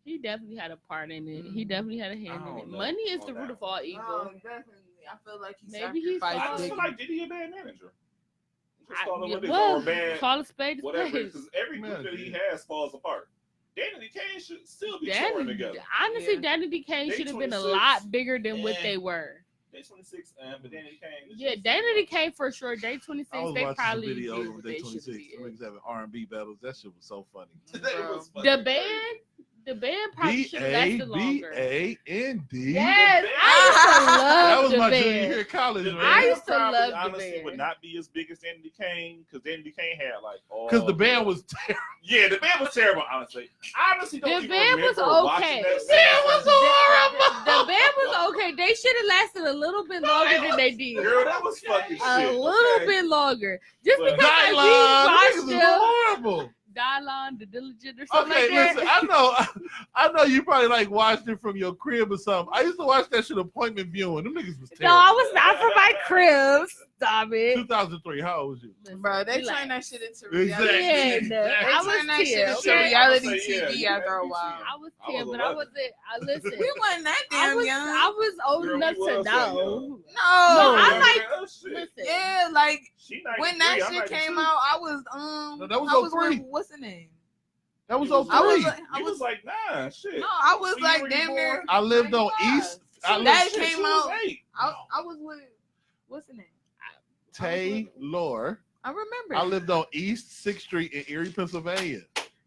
Speaker 3: He definitely had a part in it. He definitely had a hand
Speaker 2: I
Speaker 3: in it.
Speaker 2: don't know
Speaker 3: Money is
Speaker 2: on
Speaker 3: the root
Speaker 2: that
Speaker 3: of all evil.
Speaker 1: No, definitely. I feel like he
Speaker 3: Maybe he
Speaker 1: sacrificed
Speaker 2: I just
Speaker 3: saw-
Speaker 2: feel
Speaker 1: Biggie.
Speaker 2: like Diddy a bad manager. Just
Speaker 3: I-
Speaker 2: call him
Speaker 3: yeah,
Speaker 2: what it is,
Speaker 3: well,
Speaker 2: or bad,
Speaker 3: call a spade a
Speaker 2: whatever.
Speaker 3: spade.
Speaker 2: Because every group that he has falls apart. Danny Kane should still be touring
Speaker 3: Danny,
Speaker 2: together.
Speaker 3: honestly,
Speaker 1: Yeah.
Speaker 3: Danny D. Kane
Speaker 2: They
Speaker 3: should have been a
Speaker 2: 26.
Speaker 3: lot bigger than what
Speaker 2: Yeah.
Speaker 3: they were.
Speaker 2: Day 26, but Danny Kane. is
Speaker 3: Yeah,
Speaker 2: just-
Speaker 3: Danny D. Kane for sure. Day 26,
Speaker 4: I was
Speaker 3: they
Speaker 4: watching
Speaker 3: probably
Speaker 4: some
Speaker 3: did
Speaker 4: videos
Speaker 3: what
Speaker 4: of
Speaker 3: they
Speaker 4: Day
Speaker 3: should
Speaker 4: 26.
Speaker 3: have
Speaker 4: Some niggas having R&B battles. That shit was so funny.
Speaker 2: That was
Speaker 3: The
Speaker 2: fucking
Speaker 3: band, the band probably should have lasted longer.
Speaker 4: BABAND.
Speaker 3: Yes,
Speaker 1: band.
Speaker 3: I used to
Speaker 4: That
Speaker 3: love
Speaker 4: was
Speaker 3: the
Speaker 4: my junior
Speaker 3: band.
Speaker 4: year of college,
Speaker 2: The
Speaker 4: man.
Speaker 3: I
Speaker 2: band
Speaker 3: used to
Speaker 2: probably,
Speaker 3: love the
Speaker 2: honestly,
Speaker 3: band.
Speaker 2: would not be as big as Danny Kane because Danny Kane had like all.
Speaker 4: Because the band was terrible.
Speaker 2: Yeah, the band was terrible. Honestly, I honestly don't
Speaker 3: The
Speaker 2: even
Speaker 3: band was
Speaker 2: remember watching
Speaker 3: okay.
Speaker 2: that
Speaker 3: The
Speaker 2: band.
Speaker 4: was horrible.
Speaker 3: The band was okay. They should have lasted a little bit longer than they did.
Speaker 2: Girl, that was fucking
Speaker 3: A
Speaker 2: shit.
Speaker 3: little
Speaker 2: okay?
Speaker 3: bit longer. Just
Speaker 2: But-
Speaker 3: because like,
Speaker 4: Dylon,
Speaker 3: we
Speaker 4: niggas
Speaker 3: watched
Speaker 4: was
Speaker 3: them.
Speaker 4: horrible.
Speaker 3: Dylon, the Diligent or something
Speaker 4: Okay,
Speaker 3: like
Speaker 4: listen,
Speaker 3: that.
Speaker 4: I know you probably like watched it from your crib or something. I used to watch that shit appointment viewing. Them niggas was
Speaker 3: No,
Speaker 4: terrible.
Speaker 3: I was not from my crib. Stop it.
Speaker 4: 2003, how old was you?
Speaker 3: Listen,
Speaker 1: Bro, they
Speaker 3: relax.
Speaker 1: turned that shit into
Speaker 4: Exactly.
Speaker 1: reality.
Speaker 3: Yeah,
Speaker 1: TV.
Speaker 3: no,
Speaker 1: They
Speaker 3: I was
Speaker 1: turned that shit
Speaker 3: 10,
Speaker 1: into
Speaker 3: okay?
Speaker 1: reality
Speaker 2: I would say, yeah,
Speaker 1: TV
Speaker 2: you
Speaker 1: after
Speaker 2: had
Speaker 1: a
Speaker 2: me
Speaker 1: while.
Speaker 2: too.
Speaker 3: I was
Speaker 2: I
Speaker 3: 10,
Speaker 2: was
Speaker 3: but I
Speaker 2: 11.
Speaker 3: wasn't. Listen,
Speaker 1: We wasn't that
Speaker 3: I
Speaker 1: damn
Speaker 3: was
Speaker 1: young.
Speaker 3: old
Speaker 2: Girl,
Speaker 3: enough
Speaker 2: we
Speaker 3: to
Speaker 2: was that
Speaker 3: know.
Speaker 2: young.
Speaker 1: No,
Speaker 3: I like-
Speaker 2: Oh, shit.
Speaker 3: Listen,
Speaker 1: yeah, like
Speaker 2: She
Speaker 1: when
Speaker 2: 93,
Speaker 1: that
Speaker 2: I'm
Speaker 1: shit
Speaker 2: 92.
Speaker 1: came out, I was
Speaker 4: No, that was
Speaker 1: I was
Speaker 4: 03.
Speaker 1: with, what's the name?
Speaker 4: That was
Speaker 2: You was
Speaker 4: 03.
Speaker 1: I was
Speaker 2: You
Speaker 1: I
Speaker 2: was
Speaker 1: was
Speaker 2: like 9, shit.
Speaker 1: no, I was
Speaker 2: What
Speaker 1: like
Speaker 2: year were you
Speaker 1: damn near.
Speaker 2: born?
Speaker 4: I lived on
Speaker 1: 95.
Speaker 4: East. I
Speaker 1: So
Speaker 4: lived
Speaker 1: that
Speaker 2: Shit,
Speaker 1: came
Speaker 2: she was
Speaker 1: out.
Speaker 2: 8.
Speaker 1: I was with what's the name?
Speaker 4: Taylor.
Speaker 1: I remember.
Speaker 4: I lived on East 6th Street in Erie, Pennsylvania.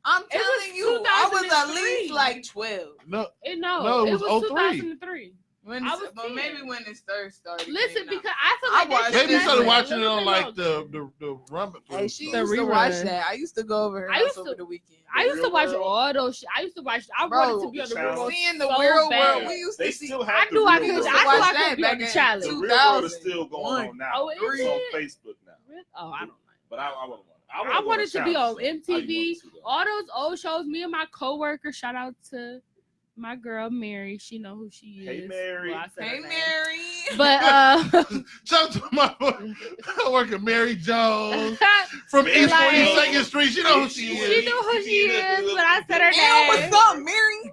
Speaker 1: I'm
Speaker 3: It was
Speaker 1: telling you, I was at
Speaker 3: 2003.
Speaker 1: least like 12.
Speaker 4: No,
Speaker 3: no,
Speaker 4: it was 03.
Speaker 3: 2003.
Speaker 1: When
Speaker 3: I
Speaker 1: it's,
Speaker 3: was
Speaker 1: well,
Speaker 3: 10.
Speaker 1: maybe when it first started.
Speaker 3: Listen,
Speaker 1: coming out.
Speaker 3: because I feel
Speaker 1: I
Speaker 3: like
Speaker 1: watched
Speaker 3: they
Speaker 4: maybe you
Speaker 1: that
Speaker 4: started
Speaker 1: shit.
Speaker 4: watching it
Speaker 3: a
Speaker 4: on
Speaker 3: little
Speaker 4: like
Speaker 3: bit
Speaker 4: the run.
Speaker 1: Hey, she
Speaker 3: The
Speaker 1: used to
Speaker 3: rerun.
Speaker 1: watch that. I used to go over her
Speaker 3: I
Speaker 1: house
Speaker 3: used
Speaker 1: over
Speaker 3: to-
Speaker 1: the weekend.
Speaker 3: I used to
Speaker 2: Real
Speaker 3: watch
Speaker 2: World.
Speaker 3: all those shit. I used to watch. I
Speaker 1: Bro,
Speaker 3: wanted to be on the
Speaker 2: the
Speaker 3: real
Speaker 2: channel.
Speaker 3: world
Speaker 1: Seeing the
Speaker 3: so
Speaker 1: real
Speaker 3: bad.
Speaker 1: world, we used
Speaker 2: They
Speaker 1: to see.
Speaker 2: still have
Speaker 3: I
Speaker 2: the
Speaker 3: knew I
Speaker 2: real
Speaker 3: could.
Speaker 1: used
Speaker 2: world.
Speaker 1: to
Speaker 3: I knew I
Speaker 1: watch
Speaker 3: could
Speaker 1: that
Speaker 3: be
Speaker 1: back
Speaker 3: on the
Speaker 1: in
Speaker 3: challenge.
Speaker 2: The
Speaker 1: 2000.
Speaker 2: real world is still going on now.
Speaker 3: Oh, is
Speaker 2: it's on
Speaker 3: it?
Speaker 2: Facebook now.
Speaker 3: Oh, I don't know.
Speaker 2: But I wouldn't want it.
Speaker 3: I wanted to be on
Speaker 2: Challenge, so how you
Speaker 3: MTV.
Speaker 2: want to, though?
Speaker 3: All those old shows. Me and my coworker. Shout out to my girl Mary. She know who she is.
Speaker 2: Hey, Mary.
Speaker 3: Well, I said her
Speaker 1: Hey,
Speaker 3: name.
Speaker 1: Mary.
Speaker 3: But
Speaker 4: Shout out to my worker Mary Jones from
Speaker 2: Mary
Speaker 4: East
Speaker 3: like-
Speaker 4: 42nd Street. She know who she
Speaker 3: she
Speaker 4: is.
Speaker 3: knew who she is, but I said her
Speaker 1: Damn,
Speaker 3: name.
Speaker 1: what's up, Mary?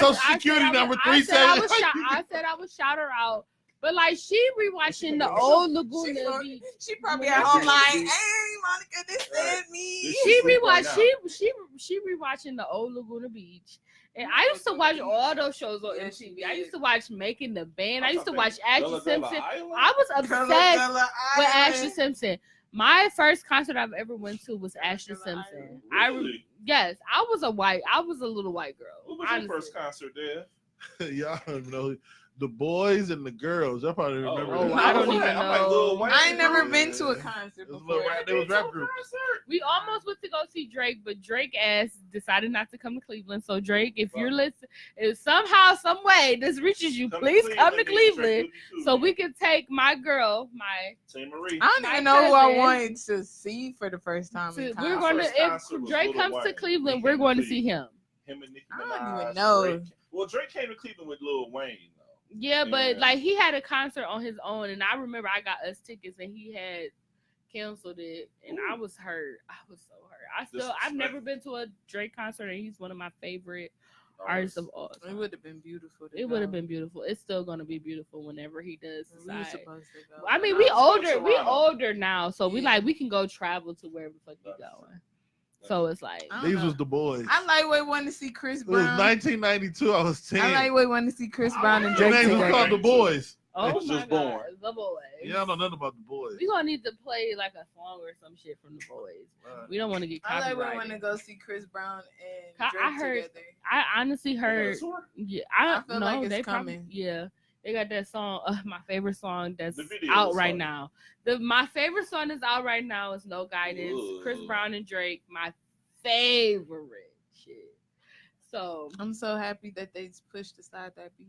Speaker 4: Social
Speaker 3: I
Speaker 4: Security
Speaker 3: said I
Speaker 4: number
Speaker 3: would- I said I
Speaker 4: 37.
Speaker 3: would shout- I said I would shout her out. But like she rewatching the old Laguna Beach.
Speaker 1: She probably at home like, hey, Monica, this said me.
Speaker 2: This
Speaker 3: She
Speaker 2: She's asleep right
Speaker 3: rewatched.
Speaker 2: now.
Speaker 3: She rewatching the old Laguna Beach. And I used to watch all those shows on
Speaker 1: Yeah, she
Speaker 3: MTV. I
Speaker 1: did.
Speaker 3: used to watch Making the Band. I
Speaker 2: I'm
Speaker 3: used to
Speaker 2: talking
Speaker 3: watch Ashley
Speaker 2: Bella
Speaker 3: Simpson.
Speaker 2: Island?
Speaker 3: I was
Speaker 1: Color,
Speaker 3: obsessed
Speaker 1: Color
Speaker 3: with
Speaker 1: Island.
Speaker 3: Ashley Simpson. My first concert I've ever went to was Ashley
Speaker 1: Color
Speaker 3: Simpson.
Speaker 1: Island.
Speaker 2: Really?
Speaker 3: Yes, I was a little white girl.
Speaker 2: What was
Speaker 3: honestly.
Speaker 2: your first concert there?
Speaker 4: Y'all don't know the boys and the girls. Y'all probably remember.
Speaker 3: Oh,
Speaker 4: that.
Speaker 3: I don't
Speaker 2: What?
Speaker 3: even
Speaker 2: I'm like
Speaker 3: know.
Speaker 2: Lil Wayne.
Speaker 1: I ain't never
Speaker 2: bro.
Speaker 1: been to a
Speaker 4: Yeah.
Speaker 1: concert
Speaker 4: It was a
Speaker 1: before.
Speaker 4: little rap- They was rap group.
Speaker 3: We almost went to go see Drake, but Drake ass decided not to come to Cleveland. So Drake, if you're listening, if somehow, some way this reaches you, please come to Cleveland so we can take my girl, my.
Speaker 2: Tay Marie.
Speaker 1: I don't
Speaker 3: My
Speaker 1: even know who I
Speaker 3: cousin-
Speaker 1: wanted to see for the first time.
Speaker 3: to-
Speaker 1: in
Speaker 3: we're
Speaker 1: concert.
Speaker 3: going to
Speaker 2: first
Speaker 3: if
Speaker 2: concert was
Speaker 3: Drake
Speaker 2: Lil
Speaker 3: comes to
Speaker 2: Wayne.
Speaker 3: Cleveland,
Speaker 2: He
Speaker 3: we're
Speaker 2: came to
Speaker 3: going to see him.
Speaker 2: Him and Nicki
Speaker 1: I
Speaker 2: Minaj.
Speaker 1: don't even know.
Speaker 2: Drake. Well, Drake came to Cleveland with Lil Wayne though.
Speaker 3: Yeah, but
Speaker 2: Yeah.
Speaker 3: like he had a concert on his own, and I remember I got us tickets, and he had canceled it, and I was hurt. I was so hurt. I've never been to a Drake concert, and he's one of my favorite artists of all
Speaker 1: It
Speaker 3: time.
Speaker 1: would have been beautiful.
Speaker 3: It would have been beautiful. It's still gonna be beautiful whenever he does
Speaker 1: We were
Speaker 3: decide.
Speaker 1: supposed to go.
Speaker 3: I mean,
Speaker 2: Nah,
Speaker 3: we
Speaker 2: it's going to
Speaker 3: older. We
Speaker 2: Toronto.
Speaker 3: older now, so we
Speaker 1: Yeah.
Speaker 3: we can go travel to wherever the fuck we going. So it's like
Speaker 1: I don't
Speaker 4: These
Speaker 1: know.
Speaker 4: was the boys.
Speaker 1: I lightweight wanted to see Chris
Speaker 4: It was
Speaker 1: Brown.
Speaker 4: 1992. I was 10.
Speaker 1: I lightweight wanted to see Chris Brown and
Speaker 2: The
Speaker 4: Their
Speaker 1: Drake
Speaker 4: name was
Speaker 1: together.
Speaker 4: called the boys.
Speaker 3: oh
Speaker 2: It was
Speaker 3: my
Speaker 2: just
Speaker 3: god,
Speaker 2: born.
Speaker 3: the boys.
Speaker 4: Yeah, I don't know nothing about the boys.
Speaker 3: We gonna need to play like a song or some shit from the boys. We don't want to get
Speaker 1: I lightweight
Speaker 3: copyrighted.
Speaker 1: want to go see Chris Brown and
Speaker 3: I
Speaker 1: Drake
Speaker 3: heard-
Speaker 1: together.
Speaker 3: I honestly heard. Yeah, I
Speaker 1: feel
Speaker 3: know
Speaker 1: like it's
Speaker 3: they probably.
Speaker 1: coming.
Speaker 3: Yeah, they got that song. My favorite song that's
Speaker 2: The video
Speaker 3: out
Speaker 2: was
Speaker 3: right
Speaker 2: funny.
Speaker 3: now. My favorite song that's out right now is No Guidance.
Speaker 2: Ugh.
Speaker 3: Chris Brown and Drake. My favorite shit. So
Speaker 1: I'm so happy that they pushed aside that beef.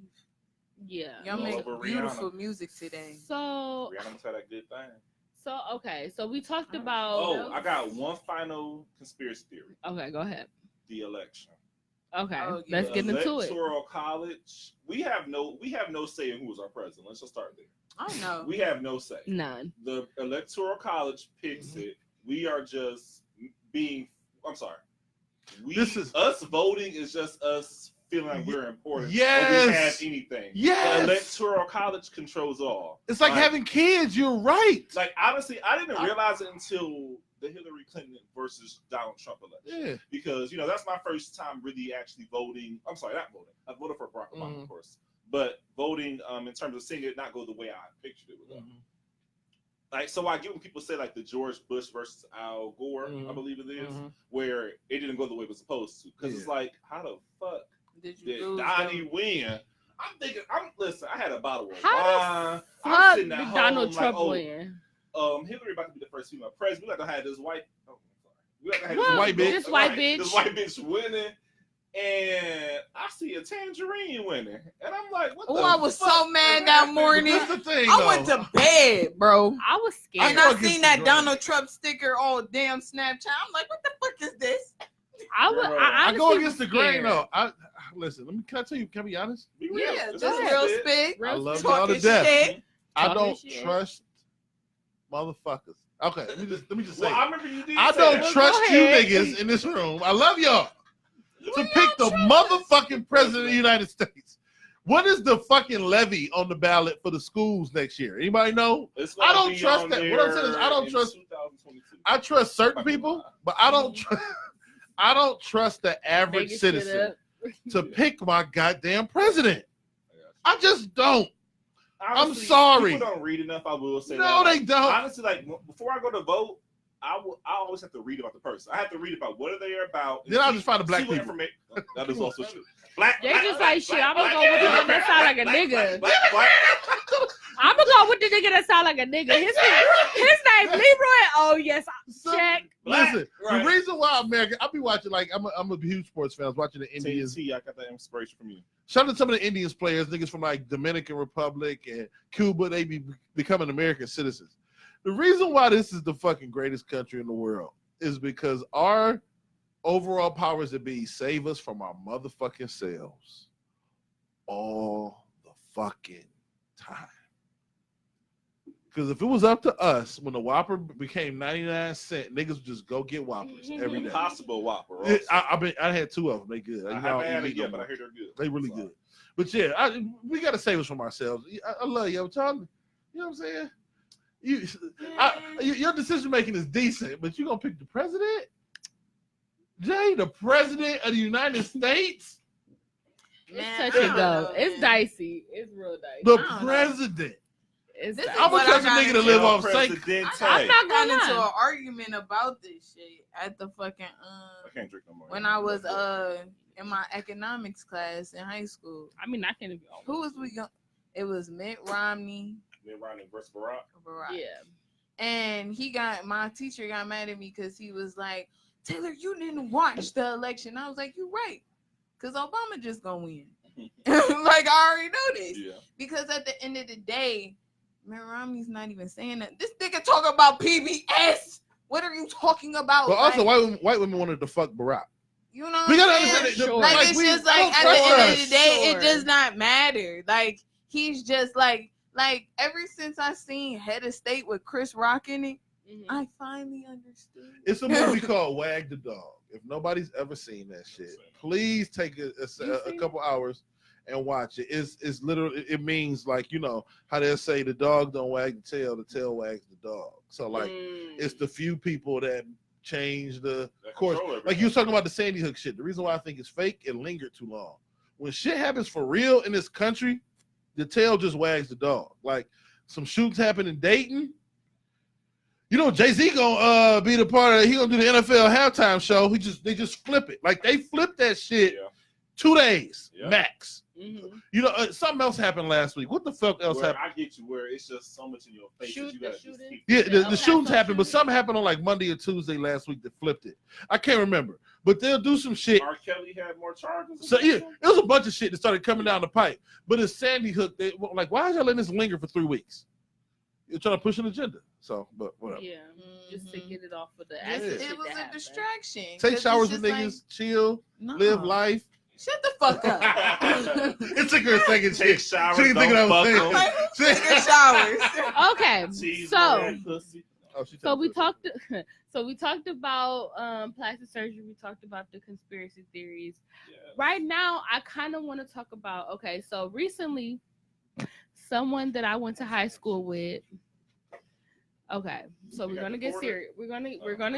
Speaker 3: yeah.
Speaker 1: Y'all
Speaker 2: All
Speaker 1: make
Speaker 2: over Rihanna.
Speaker 1: beautiful music today.
Speaker 3: So
Speaker 2: Rihanna must have that good thing.
Speaker 3: okay. So we talked about.
Speaker 2: Oh, I got one final conspiracy theory:
Speaker 3: Okay, go ahead.
Speaker 2: the election.
Speaker 3: Okay,
Speaker 1: Oh, yeah.
Speaker 3: let's
Speaker 2: The
Speaker 3: get into it.
Speaker 2: Electoral College. We have no say in who is our president. Let's just start there.
Speaker 1: I don't know.
Speaker 2: We have no say.
Speaker 3: None.
Speaker 2: The Electoral College picks it. We are just being. I'm sorry. Us voting is just us feeling like we're important. Or we have
Speaker 4: Yes.
Speaker 2: anything.
Speaker 4: Yes.
Speaker 2: The Electoral College controls all.
Speaker 4: It's like having kids. You're right.
Speaker 2: Like honestly, I didn't realize it until the Hillary Clinton versus Donald Trump election.
Speaker 4: Yeah.
Speaker 2: Because that's my first time really actually voting. I'm sorry, not voting. I voted for Barack Obama,
Speaker 4: Mhm.
Speaker 2: of course, but voting in terms of seeing it not go the way I pictured it would go. Like, so I get when people say like the George Bush versus Al Gore, I
Speaker 4: Mhm.
Speaker 2: believe it is,
Speaker 4: Mhm.
Speaker 2: where it didn't go the way it was supposed to. Because it's
Speaker 4: Yeah.
Speaker 2: like, how the fuck
Speaker 1: Did you
Speaker 2: did
Speaker 1: lose
Speaker 2: Donnie
Speaker 1: them?
Speaker 2: win? I'm thinking, listen, I had a bottle of
Speaker 3: How
Speaker 2: wine. I'm
Speaker 3: Fuck
Speaker 2: sitting at
Speaker 3: did
Speaker 2: home
Speaker 3: Donald Trump
Speaker 2: like,
Speaker 3: win.
Speaker 2: Hillary about to be the first female president. We like to have this white. Oh, I'm sorry. We like to have
Speaker 3: What?
Speaker 4: White bitch.
Speaker 3: This white bitch.
Speaker 2: This white bitch winning, and I see a tangerine winning, and I'm like, what?
Speaker 1: Oh,
Speaker 2: the
Speaker 1: I was
Speaker 2: fuck
Speaker 1: so mad that
Speaker 2: happened?
Speaker 1: morning.
Speaker 4: That's the thing.
Speaker 1: I went
Speaker 4: though.
Speaker 1: to bed, bro.
Speaker 3: I was
Speaker 4: I
Speaker 1: And
Speaker 3: scared.
Speaker 4: know
Speaker 1: I
Speaker 4: against
Speaker 1: seen
Speaker 4: the
Speaker 1: that
Speaker 4: grain.
Speaker 1: Donald Trump sticker all damn Snapchat. I'm like, what the fuck is this?
Speaker 2: I
Speaker 4: I go
Speaker 3: honestly
Speaker 4: against the
Speaker 3: was
Speaker 4: grain
Speaker 3: scared.
Speaker 4: though. Listen. Can I tell you? Can I be honest?
Speaker 2: Be real.
Speaker 1: Yeah,
Speaker 2: It's
Speaker 1: just
Speaker 2: what
Speaker 1: real
Speaker 2: it is.
Speaker 1: spit.
Speaker 4: I
Speaker 3: Real
Speaker 4: love y'all
Speaker 1: Talking
Speaker 4: to death.
Speaker 1: shit.
Speaker 4: I
Speaker 3: Talking
Speaker 4: don't
Speaker 3: shit.
Speaker 4: trust motherfuckers. Okay, let me just say.
Speaker 2: Well, I remember you did.
Speaker 4: I
Speaker 2: say
Speaker 4: don't
Speaker 2: that.
Speaker 4: trust
Speaker 3: Go
Speaker 4: you
Speaker 3: ahead.
Speaker 4: niggas in this room. I love y'all to
Speaker 1: We
Speaker 4: pick the
Speaker 1: don't
Speaker 4: motherfucking president of the United States. What is the fucking levy on the ballot for the schools next year? Anybody know?
Speaker 2: It's
Speaker 4: I
Speaker 2: gonna
Speaker 4: don't
Speaker 2: be
Speaker 4: trust
Speaker 2: on
Speaker 4: that. What I'm saying is I
Speaker 2: there
Speaker 4: don't
Speaker 2: in
Speaker 4: trust-
Speaker 2: 2022.
Speaker 4: I trust certain people, but I don't. I don't trust the average
Speaker 3: Making shit
Speaker 4: citizen
Speaker 3: up.
Speaker 4: to pick my goddamn president. I just don't.
Speaker 2: Honestly,
Speaker 4: sorry.
Speaker 2: People don't read enough. I will say
Speaker 4: No,
Speaker 2: that.
Speaker 4: they don't.
Speaker 2: Honestly, like before I go to vote, I always have to read about the person. I have to read about what are they about.
Speaker 4: Then I'll just find the black
Speaker 2: see what
Speaker 4: people.
Speaker 2: That is also true. Black.
Speaker 3: They
Speaker 2: black,
Speaker 3: just
Speaker 2: black,
Speaker 3: like, shit,
Speaker 2: black,
Speaker 3: I'm gonna
Speaker 2: black,
Speaker 3: go with the
Speaker 2: black,
Speaker 3: nigga that sound like a
Speaker 2: black,
Speaker 3: nigga.
Speaker 2: black, black.
Speaker 3: I'm gonna go with the nigga that sound like a nigga. His name Leroy. Oh yes,
Speaker 4: So-
Speaker 3: check.
Speaker 2: Black,
Speaker 4: Listen,
Speaker 2: right.
Speaker 4: the reason why America, I be watching like I'm a huge sports fan. I was watching the Indians.
Speaker 2: TNT, I got that inspiration from you.
Speaker 4: Shout out to some of the Indians players, niggas from like Dominican Republic and Cuba. They be becoming American citizens. The reason why this is the fucking greatest country in the world is because our overall powers that be save us from our motherfucking selves all the fucking time. Because if it was up to us, when the Whopper became 99 cents, niggas would just go get Whoppers every day.
Speaker 2: Impossible Whopper.
Speaker 4: It- I had two of them. They good.
Speaker 2: I
Speaker 4: You know,
Speaker 2: haven't had
Speaker 4: eat
Speaker 2: it
Speaker 4: no
Speaker 2: yet, but
Speaker 4: more.
Speaker 2: I hear they're good.
Speaker 4: They really
Speaker 2: So,
Speaker 4: good. But yeah, we got to save us from ourselves. I love you, y'all. You know what I'm saying? Your decision making is decent, but you gonna pick the president? Jay, the president of the United States,
Speaker 3: It's
Speaker 1: Man,
Speaker 3: touch
Speaker 1: I
Speaker 3: and
Speaker 1: don't
Speaker 3: go.
Speaker 1: know,
Speaker 3: It's
Speaker 1: man.
Speaker 3: dicey. It's real dicey.
Speaker 4: the
Speaker 1: I don't know.
Speaker 4: president.
Speaker 3: It's
Speaker 1: This is
Speaker 3: dicey.
Speaker 4: I'm
Speaker 1: what
Speaker 4: gonna
Speaker 1: I
Speaker 4: trust a
Speaker 1: got
Speaker 4: nigga to
Speaker 1: into.
Speaker 4: live
Speaker 2: El
Speaker 4: off sank.
Speaker 2: Presidente.
Speaker 3: I'm not
Speaker 1: got
Speaker 3: gonna
Speaker 1: into an
Speaker 3: lie.
Speaker 1: argument about this shit at the fucking
Speaker 2: I can't drink no more.
Speaker 1: when I was in my economics class in high school.
Speaker 3: I mean, I can't even.
Speaker 1: Who was we going? It was Mitt Romney.
Speaker 2: Mitt Romney versus Barack.
Speaker 1: Barack.
Speaker 3: Yeah.
Speaker 1: And my teacher got mad at me because he was like, Taylor, you didn't watch the election. I was like, you're right. Because Obama just gonna win. Like, I already know this.
Speaker 2: Yeah.
Speaker 1: Because at the end of the day, Mitt Romney's not even saying that. This nigga talk about PBS. What are you talking about?
Speaker 4: But also,
Speaker 1: like,
Speaker 4: white women wanted to fuck Barack.
Speaker 1: you know,
Speaker 4: We
Speaker 1: what
Speaker 4: gotta
Speaker 1: I'm saying?
Speaker 4: understand it.
Speaker 3: Sure.
Speaker 1: Like,
Speaker 4: Like,
Speaker 1: it's
Speaker 4: we
Speaker 1: just like
Speaker 4: don't
Speaker 1: at the end of
Speaker 4: trust
Speaker 1: the day,
Speaker 3: Sure.
Speaker 1: it does not matter. Like, he's just like ever since I seen Head of State with Chris Rock in it,
Speaker 3: Mhm.
Speaker 1: I finally understood.
Speaker 4: It's a movie called Wag the Dog. If nobody's ever seen that shit, please take a
Speaker 3: seen
Speaker 4: couple hours and watch it. It's literally, it means like, you know how they say the dog don't wag the tail wags the dog. So like it's the few people that change the
Speaker 2: That
Speaker 4: course.
Speaker 2: control
Speaker 4: Like you
Speaker 2: everything.
Speaker 4: was talking about the Sandy Hook shit. The reason why I think it's fake, it lingered too long. When shit happens for real in this country, the tail just wags the dog. Like some shoots happen in Dayton. You know, Jay-Z gonna be the part of, he gonna do the NFL halftime show. They just flip it. Like they flipped that shit
Speaker 2: Yeah.
Speaker 4: 2 days
Speaker 2: Yeah.
Speaker 4: max.
Speaker 3: Mhm.
Speaker 4: You know, something else happened last week. What the fuck else
Speaker 2: Where
Speaker 4: happened?
Speaker 2: I get you where it's just so much in your face that you
Speaker 3: The
Speaker 2: gotta just
Speaker 3: shooting?
Speaker 2: keep.
Speaker 4: Yeah, the
Speaker 3: El
Speaker 4: shootings
Speaker 3: Paso
Speaker 4: happened, but
Speaker 3: shooting?
Speaker 4: something happened on like Monday or Tuesday last week that flipped it. I can't remember, but they'll do some shit.
Speaker 2: R. Kelly had more charges.
Speaker 4: So yeah, it was a bunch of shit that started coming down the pipe. But it's Sandy Hook. They like, why is y'all letting this linger for 3 weeks? You're trying to push an agenda. So, but whatever.
Speaker 3: Yeah. Just to
Speaker 1: Mhm.
Speaker 3: get it off of the
Speaker 1: Just-
Speaker 3: actual shit
Speaker 1: it was
Speaker 3: that
Speaker 1: a
Speaker 3: happened.
Speaker 1: distraction.
Speaker 4: Take
Speaker 1: 'Cause it's
Speaker 4: showers with
Speaker 1: just
Speaker 4: niggas, chill,
Speaker 1: no.
Speaker 4: live life.
Speaker 1: Shut the fuck up.
Speaker 4: It took her a second.
Speaker 2: Take showers.
Speaker 4: She didn't think
Speaker 2: don't
Speaker 4: what I was
Speaker 2: fuck
Speaker 4: saying.
Speaker 2: 'em.
Speaker 1: Like, who's taking showers?
Speaker 3: Okay.
Speaker 2: Cheese
Speaker 3: So
Speaker 2: bread, pussy.
Speaker 4: Oh, she
Speaker 3: so
Speaker 4: took
Speaker 3: we
Speaker 4: it.
Speaker 3: talked so we talked about plastic surgery, we talked about the conspiracy theories.
Speaker 2: Yeah.
Speaker 3: Right now I kind of want to talk about, okay, so recently someone that I went to high school with, okay, so
Speaker 2: They
Speaker 3: we're
Speaker 2: got
Speaker 3: gonna get
Speaker 2: deported?
Speaker 3: serious, we're gonna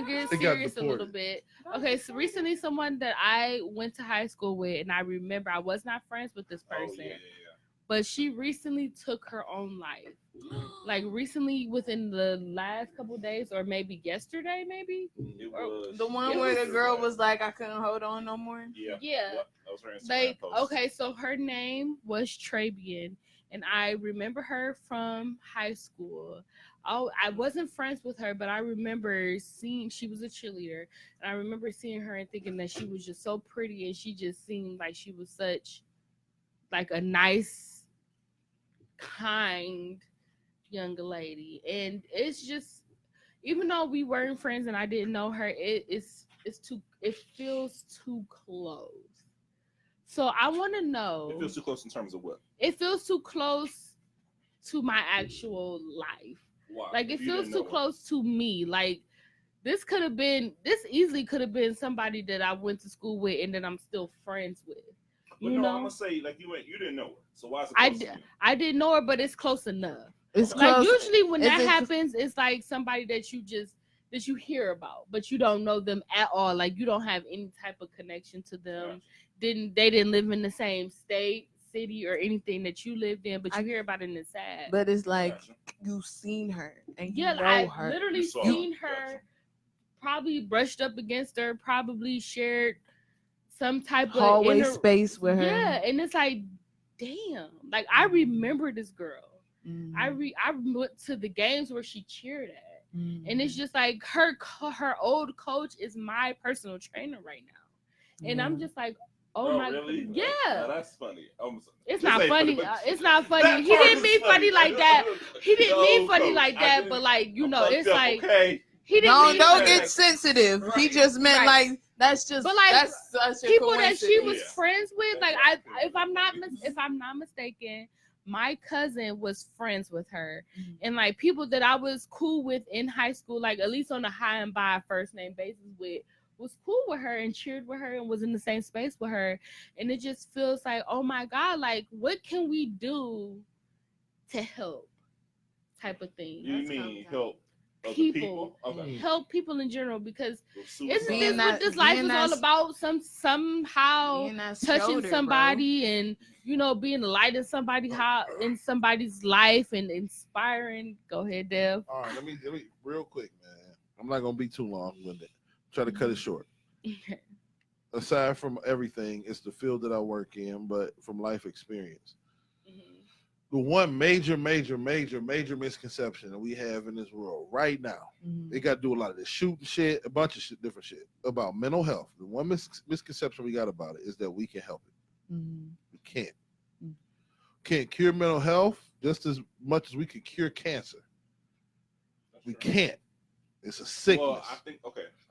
Speaker 3: get
Speaker 4: They got
Speaker 3: serious a little
Speaker 4: deported.
Speaker 3: bit. Okay, so recently someone that I went to high school with, and I remember I was not friends with this
Speaker 2: Oh,
Speaker 3: person,
Speaker 2: yeah.
Speaker 3: but she recently took her own life. Like recently, within the last couple days, or maybe yesterday, maybe.
Speaker 2: It
Speaker 3: Or
Speaker 2: was
Speaker 1: The one
Speaker 3: It
Speaker 1: where
Speaker 3: was-
Speaker 1: the girl was like, I couldn't hold on no more.
Speaker 2: Yeah.
Speaker 3: Yeah.
Speaker 2: Yep, that was her Instagram
Speaker 3: Like,
Speaker 2: post.
Speaker 3: okay, so her name was Trabian, and I remember her from high school. I wasn't friends with her, but I remember seeing, she was a cheerleader, and I remember seeing her and thinking that she was just so pretty, and she just seemed like she was such like a nice, kind young lady. And it's just, even though we weren't friends and I didn't know her, it feels too close. So I want to know,
Speaker 2: It feels too close in terms of what?
Speaker 3: it feels too close to my actual life.
Speaker 2: Why?
Speaker 3: Like it
Speaker 2: If you
Speaker 3: feels
Speaker 2: didn't
Speaker 3: too
Speaker 2: know
Speaker 3: close to me. Like this easily could have been somebody that I went to school with and that I'm still friends with.
Speaker 2: But
Speaker 3: You
Speaker 2: no, I'm
Speaker 3: know,
Speaker 2: gonna say like you didn't know her. So why is it
Speaker 3: I
Speaker 2: close to
Speaker 3: d-
Speaker 2: you?
Speaker 3: I didn't know her, but it's close enough.
Speaker 1: It's
Speaker 3: Like
Speaker 1: close.
Speaker 3: usually when that
Speaker 1: It's-
Speaker 3: happens, it's like somebody that you hear about, but you don't know them at all. Like you don't have any type of connection to them.
Speaker 2: Gotcha.
Speaker 3: They didn't live in the same state, city, or anything that you lived in, but you
Speaker 1: I-
Speaker 3: hear about it and it's sad.
Speaker 1: But it's like
Speaker 2: Gotcha.
Speaker 1: you've seen her and you
Speaker 3: yeah,
Speaker 1: know
Speaker 3: I
Speaker 1: her.
Speaker 3: literally
Speaker 2: You saw
Speaker 3: seen
Speaker 2: her.
Speaker 3: her,
Speaker 2: Gotcha.
Speaker 3: probably brushed up against her, probably shared some type
Speaker 1: Hallway
Speaker 3: of
Speaker 1: space with her.
Speaker 3: Yeah, and it's like, damn, like I remember this girl.
Speaker 1: Mhm.
Speaker 3: I went to the games where she cheered at,
Speaker 1: Mhm.
Speaker 3: and it's just like her old coach is my personal trainer right now, and I'm
Speaker 1: Yeah.
Speaker 3: just like, oh my,
Speaker 2: really?
Speaker 3: yeah.
Speaker 2: No, that's funny.
Speaker 3: It's
Speaker 2: This
Speaker 3: not
Speaker 2: ain't
Speaker 3: funny.
Speaker 2: but
Speaker 3: It's not funny.
Speaker 2: that
Speaker 3: He
Speaker 2: part
Speaker 3: didn't
Speaker 2: is
Speaker 3: mean funny like that. He didn't
Speaker 2: No,
Speaker 3: mean funny
Speaker 2: coach,
Speaker 3: like
Speaker 2: I
Speaker 3: that,
Speaker 2: didn't-
Speaker 3: but like you
Speaker 2: I'm
Speaker 3: know,
Speaker 2: fucked
Speaker 3: it's
Speaker 2: up,
Speaker 3: like
Speaker 2: okay.
Speaker 3: he didn't
Speaker 1: No,
Speaker 3: mean
Speaker 1: don't
Speaker 3: funny.
Speaker 1: get sensitive. He
Speaker 2: Right.
Speaker 1: just meant
Speaker 3: Right.
Speaker 1: like that's just
Speaker 3: But, like,
Speaker 1: that's such a
Speaker 3: People that she was
Speaker 1: coincidence.
Speaker 2: Yeah.
Speaker 3: friends with, like
Speaker 2: That's
Speaker 3: I,
Speaker 2: right.
Speaker 3: if I'm not mistaken, my cousin was friends with her,
Speaker 1: Mhm.
Speaker 3: and like people that I was cool with in high school, like at least on a high and by first name basis with, was cool with her and cheered with her and was in the same space with her, and it just feels like, oh my god, like what can we do to help, type of thing.
Speaker 2: You
Speaker 1: That's
Speaker 2: mean
Speaker 1: coming
Speaker 2: help other
Speaker 3: People.
Speaker 2: people? Okay.
Speaker 3: Help people in general, because
Speaker 2: With
Speaker 3: isn't
Speaker 2: suicide.
Speaker 1: Being
Speaker 3: this
Speaker 1: that-
Speaker 3: what this life
Speaker 1: being
Speaker 3: is all
Speaker 1: that-
Speaker 3: about? Somehow
Speaker 1: Being that
Speaker 3: touching
Speaker 1: shoulder, bro.
Speaker 3: somebody and being a light in somebody's life and inspiring. Go ahead, Dev.
Speaker 4: All right, let me real quick, man. I'm not gonna be too long with it. Try to cut it short. aside from everything, it's the field that I work in, but from life experience.
Speaker 3: Mhm.
Speaker 4: The one major misconception that we have in this world right now, they got to do a lot of this shooting shit, a bunch of shit, different shit about mental health. The one misconception we got about it is that we can help it. We can't. Can't cure mental health just as much as we could cure cancer.
Speaker 2: That's
Speaker 4: We
Speaker 2: true.
Speaker 4: can't. It's a sickness.
Speaker 2: Well, I think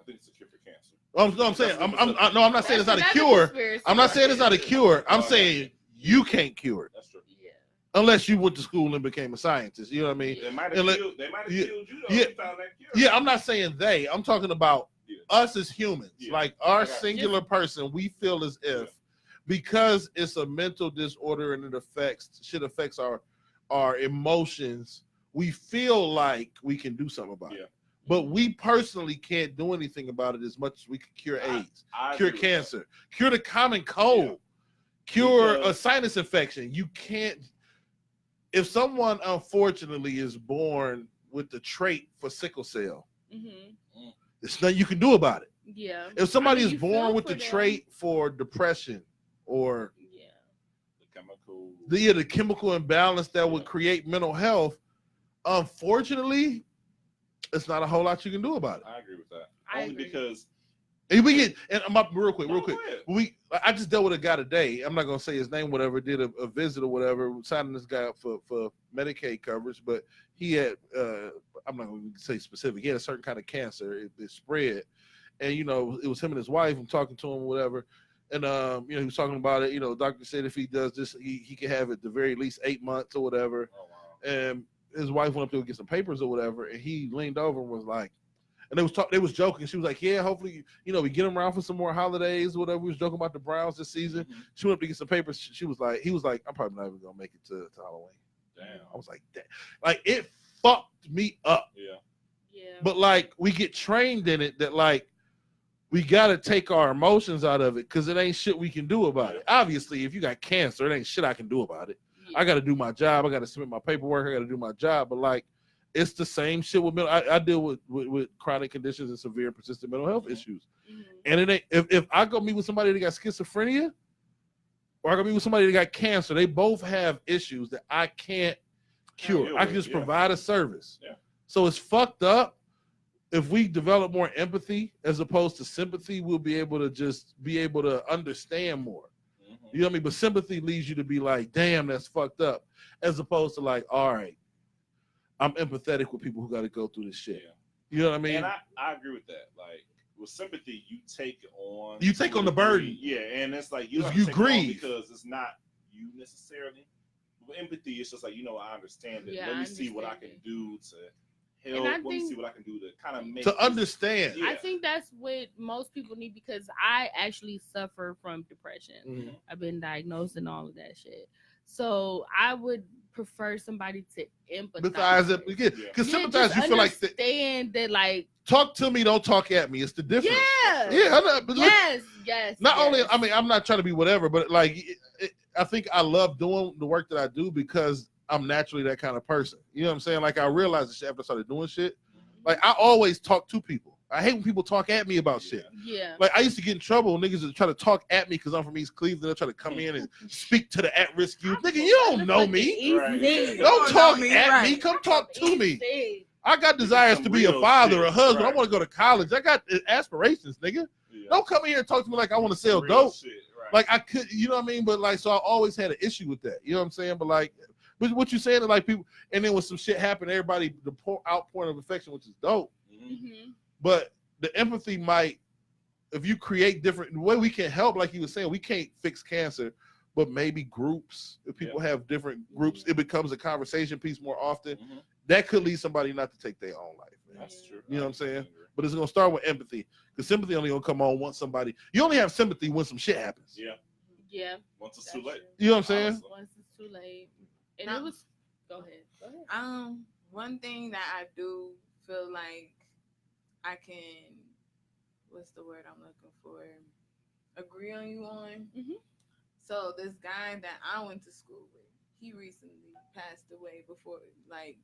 Speaker 2: it's a cure for cancer.
Speaker 4: I'm saying, I'm not saying it's not a
Speaker 3: That's
Speaker 4: cure.
Speaker 3: conspiracy.
Speaker 4: I'm not saying it's not a cure. I'm
Speaker 2: No,
Speaker 4: saying you can't cure it
Speaker 2: That's true.
Speaker 3: Yeah.
Speaker 4: unless you went to school and became a scientist. You know what I mean?
Speaker 2: They might
Speaker 4: And
Speaker 2: have
Speaker 4: let-
Speaker 2: killed. They might have
Speaker 4: yeah,
Speaker 2: killed you though.
Speaker 4: yeah,
Speaker 2: They found that cure.
Speaker 4: Yeah, I'm not saying they. I'm talking about
Speaker 2: Yeah.
Speaker 4: us as humans.
Speaker 2: Yeah.
Speaker 4: Like our
Speaker 2: I got you.
Speaker 4: singular person, we feel as if because it's a mental disorder and it affects our emotions, we feel like we can do something about
Speaker 2: Yeah.
Speaker 4: it. But we personally can't do anything about it as much as we can cure AIDS,
Speaker 2: I
Speaker 4: cure
Speaker 2: agree with that.
Speaker 4: cancer, cure the common cold, cure a
Speaker 2: Because-
Speaker 4: sinus infection. You can't. If someone unfortunately is born with the trait for sickle cell,
Speaker 3: Mhm.
Speaker 4: there's nothing you can do about it.
Speaker 3: Yeah.
Speaker 4: If somebody
Speaker 3: I mean,
Speaker 4: is
Speaker 3: you
Speaker 4: born
Speaker 3: feel
Speaker 4: with
Speaker 3: for
Speaker 4: the
Speaker 3: them.
Speaker 4: trait for depression or
Speaker 3: Yeah.
Speaker 2: The chemical.
Speaker 4: the chemical imbalance that would create mental health, unfortunately, it's not a whole lot you can do about it.
Speaker 2: I agree with that.
Speaker 3: I
Speaker 2: Only
Speaker 3: agree.
Speaker 2: because.
Speaker 4: And we get, and I'm up real quick.
Speaker 2: No, go ahead.
Speaker 4: I just dealt with a guy today. I'm not gonna say his name, whatever. Did a visit or whatever, signing this guy up for Medicaid coverage, but he had I'm not gonna say specific. He had a certain kind of cancer. It spread, and it was him and his wife. I'm talking to him, whatever, and he was talking about it. The doctor said if he does this, he can have it the very least 8 months or whatever.
Speaker 2: Oh wow.
Speaker 4: And his wife went up there to get some papers or whatever, and he leaned over and was like. And they was joking. She was like, "Yeah, hopefully, we get him around for some more holidays, or whatever." We was joking about the Browns this season.
Speaker 2: Mhm.
Speaker 4: She went up to get some papers. He was like, "I'm probably not even gonna make it to Halloween."
Speaker 2: Damn.
Speaker 4: I was like, "Damn!" Like it fucked me up.
Speaker 2: Yeah.
Speaker 3: Yeah.
Speaker 4: But like we get trained in it that like we gotta take our emotions out of it because it ain't shit we can do about it. Obviously, if you got cancer, it ain't shit I can do about it.
Speaker 3: Yeah.
Speaker 4: I got to do my job. I got to submit my paperwork. I got to do my job. But like, it's the same shit with mental. I deal with chronic conditions and severe and persistent mental health issues.
Speaker 3: Mhm.
Speaker 4: And it ain't if I go meet with somebody that got schizophrenia, or I go meet with somebody that got cancer, they both have issues that I can't cure.
Speaker 2: deal
Speaker 4: I can
Speaker 2: with,
Speaker 4: just
Speaker 2: yeah.
Speaker 4: provide a service.
Speaker 2: Yeah.
Speaker 4: So it's fucked up. If we develop more empathy as opposed to sympathy, we'll be able to understand more.
Speaker 2: Mhm.
Speaker 4: You know what I mean? But sympathy leads you to be like, damn, that's fucked up. As opposed to like, all right, I'm empathetic with people who got to go through this shit.
Speaker 2: Yeah.
Speaker 4: You know what I mean?
Speaker 2: And I agree with that. Like with sympathy, you take on.
Speaker 4: You take
Speaker 2: to
Speaker 4: on
Speaker 2: a
Speaker 4: the burden.
Speaker 2: degree. Yeah, and it's like you
Speaker 4: Because
Speaker 2: don't
Speaker 4: you
Speaker 2: take it on
Speaker 4: grieve.
Speaker 2: because it's not you necessarily. With empathy, it's just like I understand it.
Speaker 3: Yeah,
Speaker 2: Let
Speaker 3: I
Speaker 2: me see what I
Speaker 3: understand
Speaker 2: can
Speaker 3: it.
Speaker 2: do to
Speaker 3: And
Speaker 2: help.
Speaker 3: I
Speaker 2: Let me see
Speaker 3: think-
Speaker 2: what I can do to kind of make
Speaker 4: to
Speaker 2: this-
Speaker 4: understand.
Speaker 2: Yeah.
Speaker 3: I think that's what most people need because I actually suffer from depression.
Speaker 4: Mhm.
Speaker 3: I've been diagnosed and all of that shit. So I would prefer somebody to empathize.
Speaker 4: Empathize it. Because
Speaker 3: Yeah,
Speaker 4: sympathize,
Speaker 3: just
Speaker 4: you feel like
Speaker 3: understand that, like,
Speaker 4: talk to me, don't talk at me. It's the difference.
Speaker 3: yeah,
Speaker 4: Yeah, I know, but look,
Speaker 3: yes.
Speaker 4: not only,
Speaker 3: yes.
Speaker 4: I mean, I'm not trying to be whatever, but like, I think I love doing the work that I do because I'm naturally that kind of person. You know what I'm saying? Like, I realized this shit after I started doing shit. Like, I always talk to people. I hate when people talk at me about shit.
Speaker 3: Yeah.
Speaker 4: Like, I used to get in trouble when niggas would try to talk at me because I'm from East Cleveland. They'll try to come in and speak to the at-risk youth. Nigga, you don't know me.
Speaker 2: Right.
Speaker 3: Easy.
Speaker 4: Don't
Speaker 1: don't
Speaker 4: talk
Speaker 1: know me,
Speaker 4: at
Speaker 1: right.
Speaker 4: me. Come talk to me.
Speaker 3: Easy.
Speaker 4: I got desires
Speaker 2: some
Speaker 4: to be a
Speaker 2: real
Speaker 4: father,
Speaker 2: shit.
Speaker 4: a husband.
Speaker 2: Right.
Speaker 4: I want to go to college. I got aspirations, nigga.
Speaker 2: Yeah.
Speaker 4: Don't come in here and talk to me like I want to sell
Speaker 2: Real
Speaker 4: dope.
Speaker 2: shit, right.
Speaker 4: Like I could, you know what I mean? But like, so I always had an issue with that. You know what I'm saying? But like, but what you saying is like people, and then when some shit happened, everybody the outpouring of affection, which is dope.
Speaker 2: Mhm.
Speaker 3: Mhm.
Speaker 4: But the empathy might, if you create different the way we can help, like you were saying, we can't fix cancer, but maybe groups. If people have different groups, it becomes a conversation piece more often.
Speaker 2: Mhm.
Speaker 4: That could lead somebody not to take their own life. Man.
Speaker 2: That's true.
Speaker 4: You know what I'm saying?
Speaker 2: I agree.
Speaker 4: But it's gonna start with empathy. Because sympathy only gonna come on once somebody. You only have sympathy when some shit happens.
Speaker 2: Yeah.
Speaker 3: Yeah.
Speaker 2: Once it's
Speaker 3: That's
Speaker 2: too late.
Speaker 3: true.
Speaker 4: You know what I'm saying?
Speaker 2: Honestly.
Speaker 3: Once it's too late. And
Speaker 1: No.
Speaker 3: it was. Go ahead. Go ahead.
Speaker 1: One thing that I do feel like I can, what's the word I'm looking for? Agree on you on.
Speaker 3: Mhm.
Speaker 1: So this guy that I went to school with, he recently passed away before, like,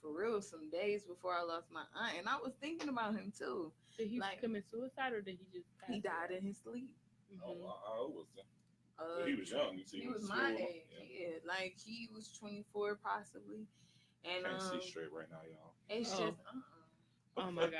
Speaker 1: for real, some days before I lost my aunt, and I was thinking about him too.
Speaker 3: Did he
Speaker 1: Like-
Speaker 3: commit suicide or did he just?
Speaker 1: He
Speaker 3: pass
Speaker 1: died
Speaker 3: away?
Speaker 1: in his sleep.
Speaker 2: Oh, how old was he?
Speaker 1: Uh,
Speaker 2: He was young. You see,
Speaker 1: He
Speaker 2: went
Speaker 1: was
Speaker 2: to
Speaker 1: my
Speaker 2: school.
Speaker 1: age. Yeah, like he was 24 possibly, and
Speaker 2: Can't see straight right now, y'all.
Speaker 1: it's
Speaker 3: Oh.
Speaker 1: just
Speaker 3: Oh my gosh.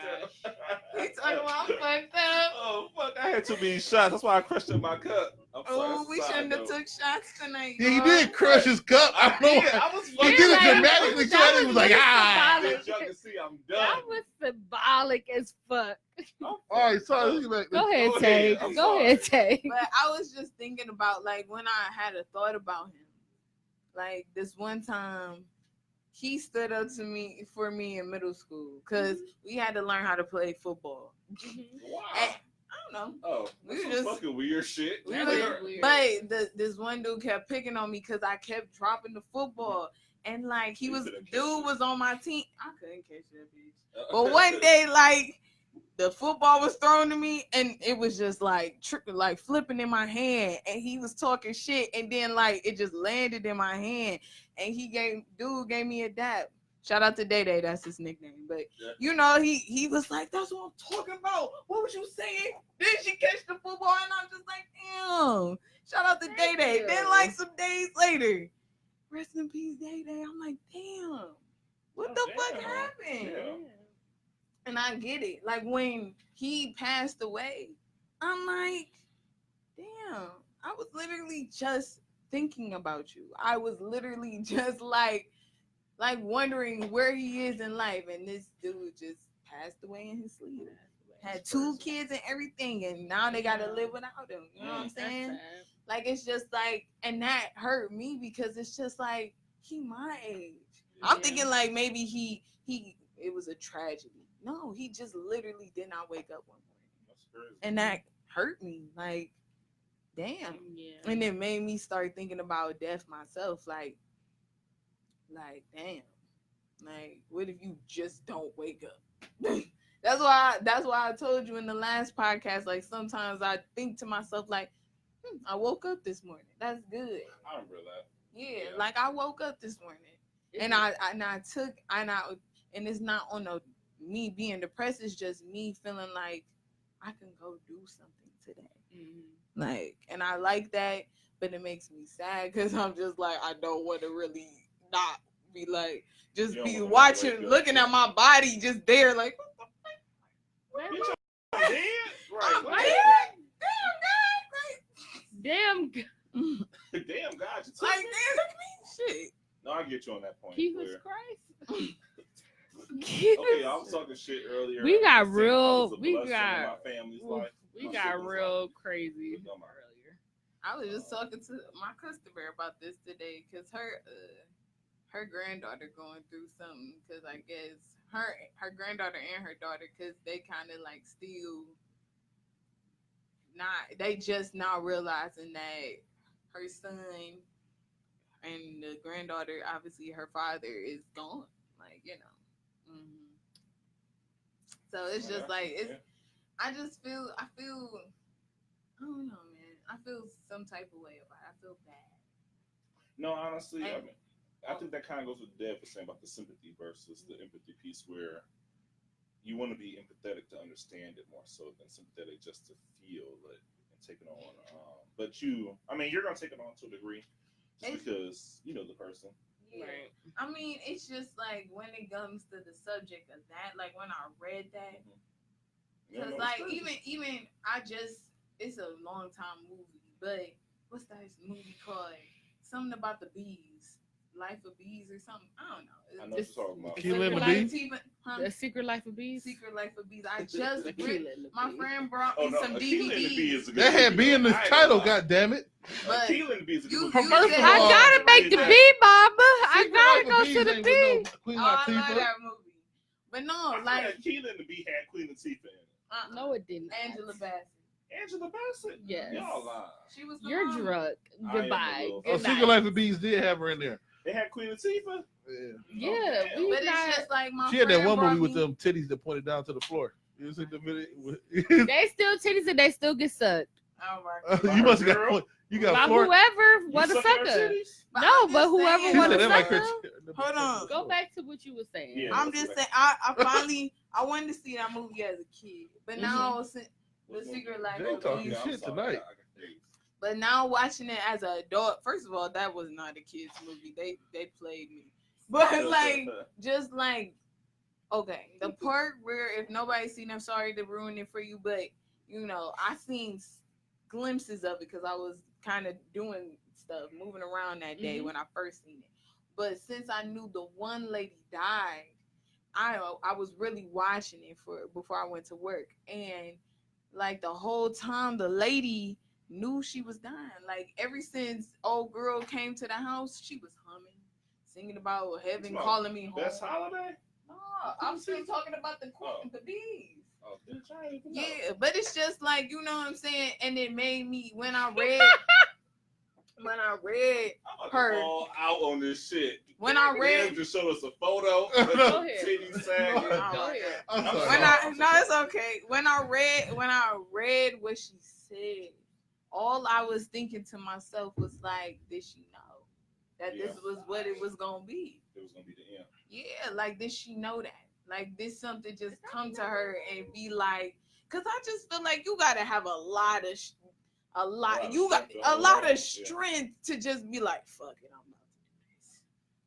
Speaker 1: We talking about fucked up.
Speaker 2: Oh fuck! I had too many shots. That's why I crushed up my cup. I'm sorry.
Speaker 1: Oh,
Speaker 2: that's a
Speaker 1: we
Speaker 2: side
Speaker 1: shouldn't have
Speaker 2: note.
Speaker 1: took shots tonight.
Speaker 4: Yeah, he
Speaker 1: dog.
Speaker 4: did crush his cup. I don't know.
Speaker 2: did.
Speaker 4: why.
Speaker 2: I was
Speaker 4: He
Speaker 2: fucking
Speaker 4: did it
Speaker 3: like,
Speaker 4: dramatically.
Speaker 3: that
Speaker 4: So he was
Speaker 3: was
Speaker 4: like,
Speaker 3: really
Speaker 4: ah.
Speaker 3: symbolic.
Speaker 2: As y'all can see, I'm
Speaker 3: That
Speaker 2: done.
Speaker 3: was symbolic as fuck.
Speaker 2: Oh,
Speaker 4: All right, sorry. Let's get back.
Speaker 3: Go ahead,
Speaker 2: Go
Speaker 3: Tay.
Speaker 2: ahead. I'm
Speaker 3: Go ahead, Tay.
Speaker 1: But I was just thinking about like when I had a thought about him. Like this one time, he stood up to me for me in middle school because we had to learn how to play football.
Speaker 2: Wow.
Speaker 1: And, I don't know.
Speaker 2: Oh,
Speaker 1: We
Speaker 2: that's
Speaker 1: were
Speaker 2: some
Speaker 1: just-
Speaker 2: fucking weird shit.
Speaker 1: We
Speaker 3: That
Speaker 1: was-
Speaker 3: is weird.
Speaker 1: But this one dude kept picking on me because I kept dropping the football. And like
Speaker 2: You couldn't catch
Speaker 1: dude
Speaker 2: it.
Speaker 1: was on my team. I couldn't catch that bitch. But one day, like the football was thrown to me, and it was just like like flipping in my hand, and he was talking shit, and then like it just landed in my hand, and dude gave me a dap. Shout out to Day Day, that's his nickname. But
Speaker 2: Yeah.
Speaker 1: you know, he was like, "That's what I'm talking about. What was you saying? Did she catch the football?" And I'm just like, "Damn." Shout out to Day
Speaker 3: Thank
Speaker 1: Day.
Speaker 3: you.
Speaker 1: Then like some days later, rest in peace, Day Day. I'm like, "Damn, what
Speaker 2: Oh,
Speaker 1: the fuck
Speaker 2: damn.
Speaker 1: happened?"
Speaker 2: Yeah.
Speaker 1: And I get it. Like when he passed away, I'm like, damn, I was literally just thinking about you. I was literally just like wondering where he is in life. And this dude just passed away in his sleep. Had 2 kids and everything, and now they gotta live without him. You know what I'm
Speaker 3: That's
Speaker 1: saying?
Speaker 3: sad.
Speaker 1: Like it's just like, and that hurt me because it's just like he my age. I'm
Speaker 3: Yeah.
Speaker 1: thinking like maybe it was a tragedy. No, he just literally did not wake up one morning,
Speaker 2: That's crazy.
Speaker 1: and that hurt me. Like, damn.
Speaker 3: Yeah.
Speaker 1: And it made me start thinking about death myself. Like, damn. Like, what if you just don't wake up? That's why I told you in the last podcast. Like sometimes I think to myself like, I woke up this morning. That's good.
Speaker 2: I remember that.
Speaker 1: Yeah,
Speaker 2: Yeah.
Speaker 1: like I woke up this morning, and and it's not on me being depressed. It's just me feeling like I can go do something today.
Speaker 3: Mhm.
Speaker 1: Like, and I like that, but it makes me sad because I'm just like I don't want to really not be like just
Speaker 2: You don't
Speaker 1: be
Speaker 2: wanna
Speaker 1: watching,
Speaker 2: wake up.
Speaker 1: looking at my body just there like.
Speaker 2: Bitch, I'm dead? Right.
Speaker 1: I'm
Speaker 2: what?
Speaker 1: dead. Damn,
Speaker 3: Damn,
Speaker 2: Damn, God. You took
Speaker 1: like
Speaker 2: me.
Speaker 1: damn, look at me, shit.
Speaker 2: No, I get you on that point.
Speaker 3: Jesus
Speaker 2: Claire.
Speaker 3: Christ.
Speaker 2: Okay, I was talking shit earlier.
Speaker 3: We got
Speaker 2: I was saying I
Speaker 3: real-
Speaker 2: was a
Speaker 3: we
Speaker 2: blessing in
Speaker 3: got-
Speaker 2: my family's
Speaker 3: Oof,
Speaker 2: life.
Speaker 3: we
Speaker 2: My
Speaker 3: got
Speaker 2: siblings'
Speaker 3: real
Speaker 2: life.
Speaker 3: crazy
Speaker 2: Come on.
Speaker 3: earlier.
Speaker 1: I was just talking to my customer about this today because her granddaughter going through something because I guess her granddaughter and her daughter because they kind of like still not, they just now realizing that her son and the granddaughter, obviously her father is gone, like, you know. So it's just like it's
Speaker 2: Yeah.
Speaker 1: I feel I don't know, man. I feel some type of way about it. I feel bad.
Speaker 2: No, honestly, I
Speaker 1: And-
Speaker 2: mean, I think that kind of goes with Deb was saying about the sympathy versus the empathy piece, where you want to be empathetic to understand it more so than sympathetic just to feel it and take it on. But you're gonna take it on to a degree, just
Speaker 1: It's-
Speaker 2: because you know the person.
Speaker 1: Yeah.
Speaker 3: Right.
Speaker 1: I mean, it's just like when it comes to the subject of that, like when I read that,
Speaker 2: You know,
Speaker 1: because
Speaker 2: it's
Speaker 1: like
Speaker 2: crazy.
Speaker 1: even it's a long time movie, but what's that movie called? Something about the bees, Life of Bees or something. I don't know.
Speaker 2: I know what you're talking about.
Speaker 4: Keelan and the
Speaker 1: Like
Speaker 4: Bee?
Speaker 3: The Secret Life of Bees.
Speaker 1: Secret Life of Bees. I just
Speaker 3: The
Speaker 1: read,
Speaker 3: Keelan and the
Speaker 1: my
Speaker 3: Bee.
Speaker 1: friend brought
Speaker 2: Oh
Speaker 1: me
Speaker 2: no,
Speaker 1: some
Speaker 2: Keelan and the Bee
Speaker 1: DVDs.
Speaker 2: is a good
Speaker 4: That had
Speaker 2: movie,
Speaker 4: B in
Speaker 2: though.
Speaker 4: the
Speaker 2: I ain't
Speaker 4: title,
Speaker 2: gonna lie.
Speaker 4: god damn it.
Speaker 1: But
Speaker 2: Keelan and the Bee is a good
Speaker 1: you-
Speaker 2: movie.
Speaker 1: you
Speaker 4: First
Speaker 1: said-
Speaker 4: of
Speaker 3: I
Speaker 4: all,
Speaker 3: gotta make the
Speaker 2: Yeah.
Speaker 3: bee, Baba. I
Speaker 4: Secret
Speaker 3: gotta
Speaker 4: Life of
Speaker 3: go
Speaker 4: Bees
Speaker 3: to the
Speaker 4: ain't with
Speaker 3: bee.
Speaker 4: no Queen
Speaker 1: Oh, I love
Speaker 4: Latifah.
Speaker 1: that movie. But no,
Speaker 2: I
Speaker 1: like
Speaker 2: like Keelan and the Bee had Queen Latifah in it.
Speaker 3: No, it didn't.
Speaker 1: Angela Bassett.
Speaker 2: Angela Bassett.
Speaker 3: Yes.
Speaker 2: Y'all lying.
Speaker 1: She was the
Speaker 3: You're
Speaker 1: mom.
Speaker 3: drunk.
Speaker 2: I am
Speaker 3: Goodbye.
Speaker 2: a little-
Speaker 4: Oh,
Speaker 3: Good
Speaker 4: Secret
Speaker 3: night.
Speaker 4: Life of Bees did have her in there.
Speaker 2: They had Queen Latifah.
Speaker 4: Yeah.
Speaker 3: Yeah,
Speaker 2: Oh,
Speaker 3: we
Speaker 1: But
Speaker 3: not.
Speaker 1: it's just like my
Speaker 4: She had that
Speaker 1: friend
Speaker 4: one
Speaker 1: brought
Speaker 4: movie with
Speaker 1: me-
Speaker 4: them titties that pointed down to the floor. You see the video?
Speaker 3: They still titties and they still get sucked.
Speaker 1: Oh my God.
Speaker 4: You must have
Speaker 2: Girl.
Speaker 4: got you
Speaker 3: By
Speaker 4: got four.
Speaker 3: whoever
Speaker 2: You
Speaker 3: want to
Speaker 2: sucking
Speaker 3: suck
Speaker 2: her
Speaker 3: her.
Speaker 2: titties?
Speaker 1: But
Speaker 3: No,
Speaker 1: I'm
Speaker 3: but
Speaker 1: just
Speaker 3: whoever
Speaker 1: saying,
Speaker 4: She
Speaker 3: wanna
Speaker 4: said that like
Speaker 3: suck
Speaker 4: her.
Speaker 1: Hold on.
Speaker 3: Go back to what you were saying.
Speaker 2: Yeah.
Speaker 1: I'm just saying, I finally I wanted to see that movie as a kid, but now since The Secret Life
Speaker 4: Jay
Speaker 1: of
Speaker 4: talking
Speaker 1: Bees.
Speaker 2: I'm
Speaker 4: shit
Speaker 2: sorry.
Speaker 4: tonight.
Speaker 1: But now watching it as an adult, first of all, that was not a kids movie. They played me. But like just like okay, the part where if nobody's seen, I'm sorry to ruin it for you, but you know, I seen glimpses of it because I was kind of doing stuff, moving around that day when I first seen it. But since I knew the one lady died, I was really watching it before I went to work, and like the whole time the lady knew she was dying. Like ever since old girl came to the house, she was humming, singing about heaven calling me home.
Speaker 2: Best holiday?
Speaker 1: No, I'm still talking about the the bees.
Speaker 2: Oh, bitch, I ain't even know.
Speaker 1: Yeah, but it's just like, you know what I'm saying, and it made me when I read
Speaker 2: I'm
Speaker 1: her
Speaker 2: all out on this shit.
Speaker 1: when I read
Speaker 2: just showed us a photo.
Speaker 3: Go ahead.
Speaker 2: Titty sagging.
Speaker 3: Go ahead.
Speaker 4: I'm sorry.
Speaker 1: no, it's okay. When I read what she said, all I was thinking to myself was like, did she know that this was what it was gonna be?
Speaker 2: It was gonna be the end.
Speaker 1: Yeah, like did she know that? Like did something just come to her and be like, cause I just feel like you gotta have a lot of strength to just be like, fuck it, I'm about to do this.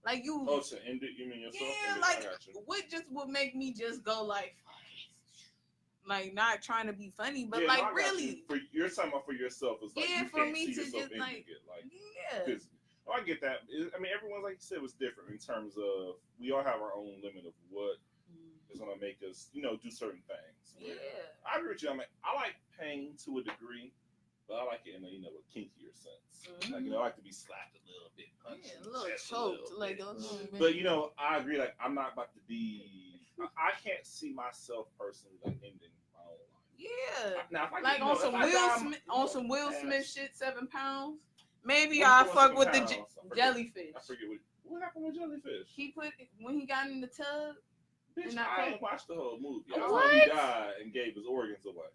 Speaker 1: Like you.
Speaker 2: Oh, to end it, you mean yourself?
Speaker 1: Yeah,
Speaker 2: End it,
Speaker 1: like
Speaker 2: I got you.
Speaker 1: what just would make me just go like, fuck it. Like not trying to be funny, but
Speaker 2: Yeah,
Speaker 1: like
Speaker 2: no, I got
Speaker 1: really,
Speaker 2: you. You're talking about for yourself. It's like
Speaker 1: yeah,
Speaker 2: you
Speaker 1: for
Speaker 2: can't
Speaker 1: me
Speaker 2: see
Speaker 1: to
Speaker 2: yourself
Speaker 1: just
Speaker 2: ending
Speaker 1: like,
Speaker 2: it. Like,
Speaker 1: yeah,
Speaker 2: physically. Oh, I get that. I mean, everyone, like you said, was different in terms of we all have our own limit of what is gonna make us, do certain things.
Speaker 1: yeah.
Speaker 2: I agree with you. I mean, I like pain to a degree, but I like it in a a kinkier sense. Like I like to be slapped a little bit, punched,
Speaker 1: Yeah,
Speaker 2: in
Speaker 1: a
Speaker 2: the
Speaker 1: little
Speaker 2: chest
Speaker 1: choked,
Speaker 2: a
Speaker 1: like
Speaker 2: little
Speaker 1: a
Speaker 2: bit.
Speaker 1: little bit.
Speaker 2: But I agree. Like I'm not about to be. I can't see myself personally like ending my own life.
Speaker 1: Yeah,
Speaker 2: Now, if I
Speaker 1: like
Speaker 2: get,
Speaker 1: on
Speaker 2: if
Speaker 1: some
Speaker 2: I
Speaker 1: Will
Speaker 2: die,
Speaker 1: Smith, on some Will
Speaker 2: ass.
Speaker 1: Smith shit, 7 pounds. Maybe
Speaker 2: What
Speaker 1: I
Speaker 2: was
Speaker 1: fuck
Speaker 2: 7
Speaker 1: with the
Speaker 2: pounds? I forget.
Speaker 1: jellyfish.
Speaker 2: I forget what happened with jellyfish.
Speaker 1: He put when he got in the tub.
Speaker 2: Bitch,
Speaker 1: And I
Speaker 2: I
Speaker 1: think-
Speaker 2: ain't watched the whole movie. I
Speaker 1: What?
Speaker 2: thought he died and gave his organs away.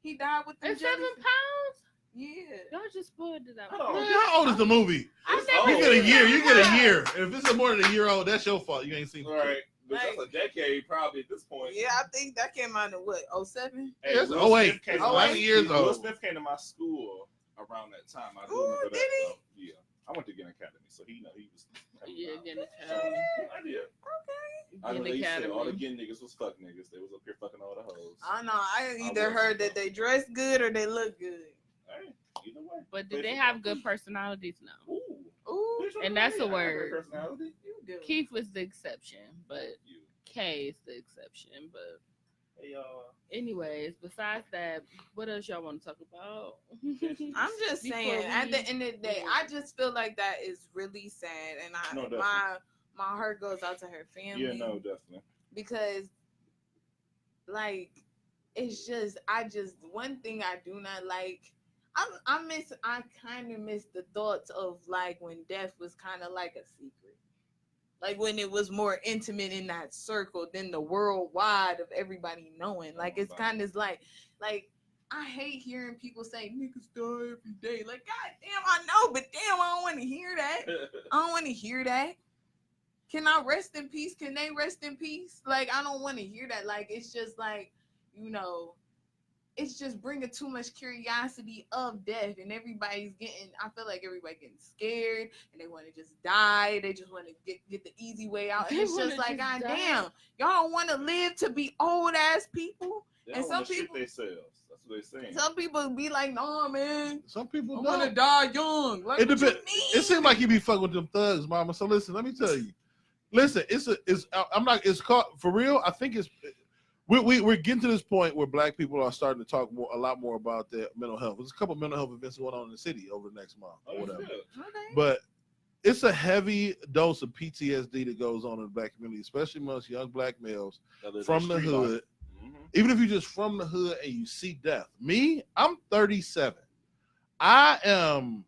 Speaker 1: He died with the
Speaker 3: And 7
Speaker 1: jellyfish.
Speaker 3: pounds?
Speaker 1: Yeah.
Speaker 3: Y'all just spoiled it out.
Speaker 2: Hold on.
Speaker 4: Man, how old is the movie?
Speaker 3: I
Speaker 2: It's
Speaker 3: think
Speaker 2: old.
Speaker 4: You get a
Speaker 3: it's
Speaker 4: year. You get a
Speaker 3: 7
Speaker 4: year.
Speaker 3: pounds.
Speaker 4: If it's more than a year old, that's your fault. You ain't seen it.
Speaker 2: All right. But
Speaker 1: Like-
Speaker 2: that's a decade probably at this point.
Speaker 1: Yeah, I think that came out in what, 07?
Speaker 2: Hey,
Speaker 4: Yes,
Speaker 2: Will
Speaker 4: 08.
Speaker 2: Smith came
Speaker 4: It's
Speaker 2: to
Speaker 4: 11
Speaker 2: my-
Speaker 4: years
Speaker 2: Will
Speaker 4: old.
Speaker 2: Smith came to my school around that time. I do
Speaker 1: Ooh,
Speaker 2: remember
Speaker 1: did
Speaker 2: that.
Speaker 1: he?
Speaker 2: Though. Yeah. I went to Gann Academy, so he was.
Speaker 3: Yeah, Gann
Speaker 2: So,
Speaker 3: Academy.
Speaker 2: I did. I know
Speaker 3: Gann
Speaker 2: they said all the
Speaker 3: Academy.
Speaker 2: Gann niggas was fuck niggas. They was up here fucking all the hoes.
Speaker 1: I know. I
Speaker 2: I
Speaker 1: either
Speaker 2: was,
Speaker 1: heard that
Speaker 2: though.
Speaker 1: they dress good or they look good.
Speaker 2: Hey, either way.
Speaker 3: But did
Speaker 2: Play
Speaker 3: they
Speaker 2: football.
Speaker 3: have good personalities? No.
Speaker 2: Ooh.
Speaker 1: Ooh,
Speaker 2: Bitch, what
Speaker 3: And
Speaker 2: do
Speaker 3: that's
Speaker 2: you
Speaker 3: a
Speaker 2: mean? I got
Speaker 3: word.
Speaker 2: Personality.
Speaker 1: you do.
Speaker 3: Keith was the exception, but
Speaker 2: You.
Speaker 3: Kay is the exception. But
Speaker 2: Hey, y'all.
Speaker 3: anyways, besides that, what else y'all want to talk about?
Speaker 1: I'm just
Speaker 3: Before
Speaker 1: saying, at
Speaker 3: we-
Speaker 1: the end of the day, I just feel like that is really sad, and
Speaker 2: No, definitely.
Speaker 1: my heart goes out to her family.
Speaker 2: Yeah, no, definitely.
Speaker 1: Because like it's just one thing I do not like. I kind of miss the thoughts of like when death was kind of like a secret, like when it was more intimate in that circle than the worldwide of everybody knowing. Like it's kind of like I hate hearing people say niggas die every day. Like god damn, I know, but damn, I don't want to hear that. I don't want to hear that. Can I rest in peace? Can they rest in peace? Like, I don't want to hear that. Like, it's just like, it's just bringing too much curiosity of death. And everybody's I feel like everybody getting scared and they want to just die. They just want to get the easy way out. And
Speaker 3: They
Speaker 1: it's just
Speaker 3: wanna
Speaker 1: like,
Speaker 3: just
Speaker 1: god
Speaker 3: die.
Speaker 1: damn, y'all don't want to live to be old ass people?
Speaker 2: They
Speaker 1: And
Speaker 2: don't
Speaker 1: some
Speaker 2: wanna shit
Speaker 1: people-
Speaker 2: themselves. That's what they're saying.
Speaker 1: Some people be like, nah, man,
Speaker 4: Some people
Speaker 1: I want to
Speaker 4: don't.
Speaker 1: die young. Like,
Speaker 4: It
Speaker 1: what you
Speaker 4: depends. It seems like you be fucking with them thugs, mama. So listen, let me tell you. Listen, it's called for real. I think we're getting to this point where black people are starting to talk a lot more about their mental health. There's a couple of mental health events going on in the city over the next month or
Speaker 2: Oh,
Speaker 4: whatever.
Speaker 2: shit.
Speaker 1: Okay.
Speaker 4: But it's a heavy dose of PTSD that goes on in the black community, especially amongst young black males
Speaker 2: That live
Speaker 4: from
Speaker 2: that
Speaker 4: the
Speaker 2: street life.
Speaker 4: hood.
Speaker 2: Mhm.
Speaker 4: Even if you're just from the hood and you see death. Me, I'm 37. I am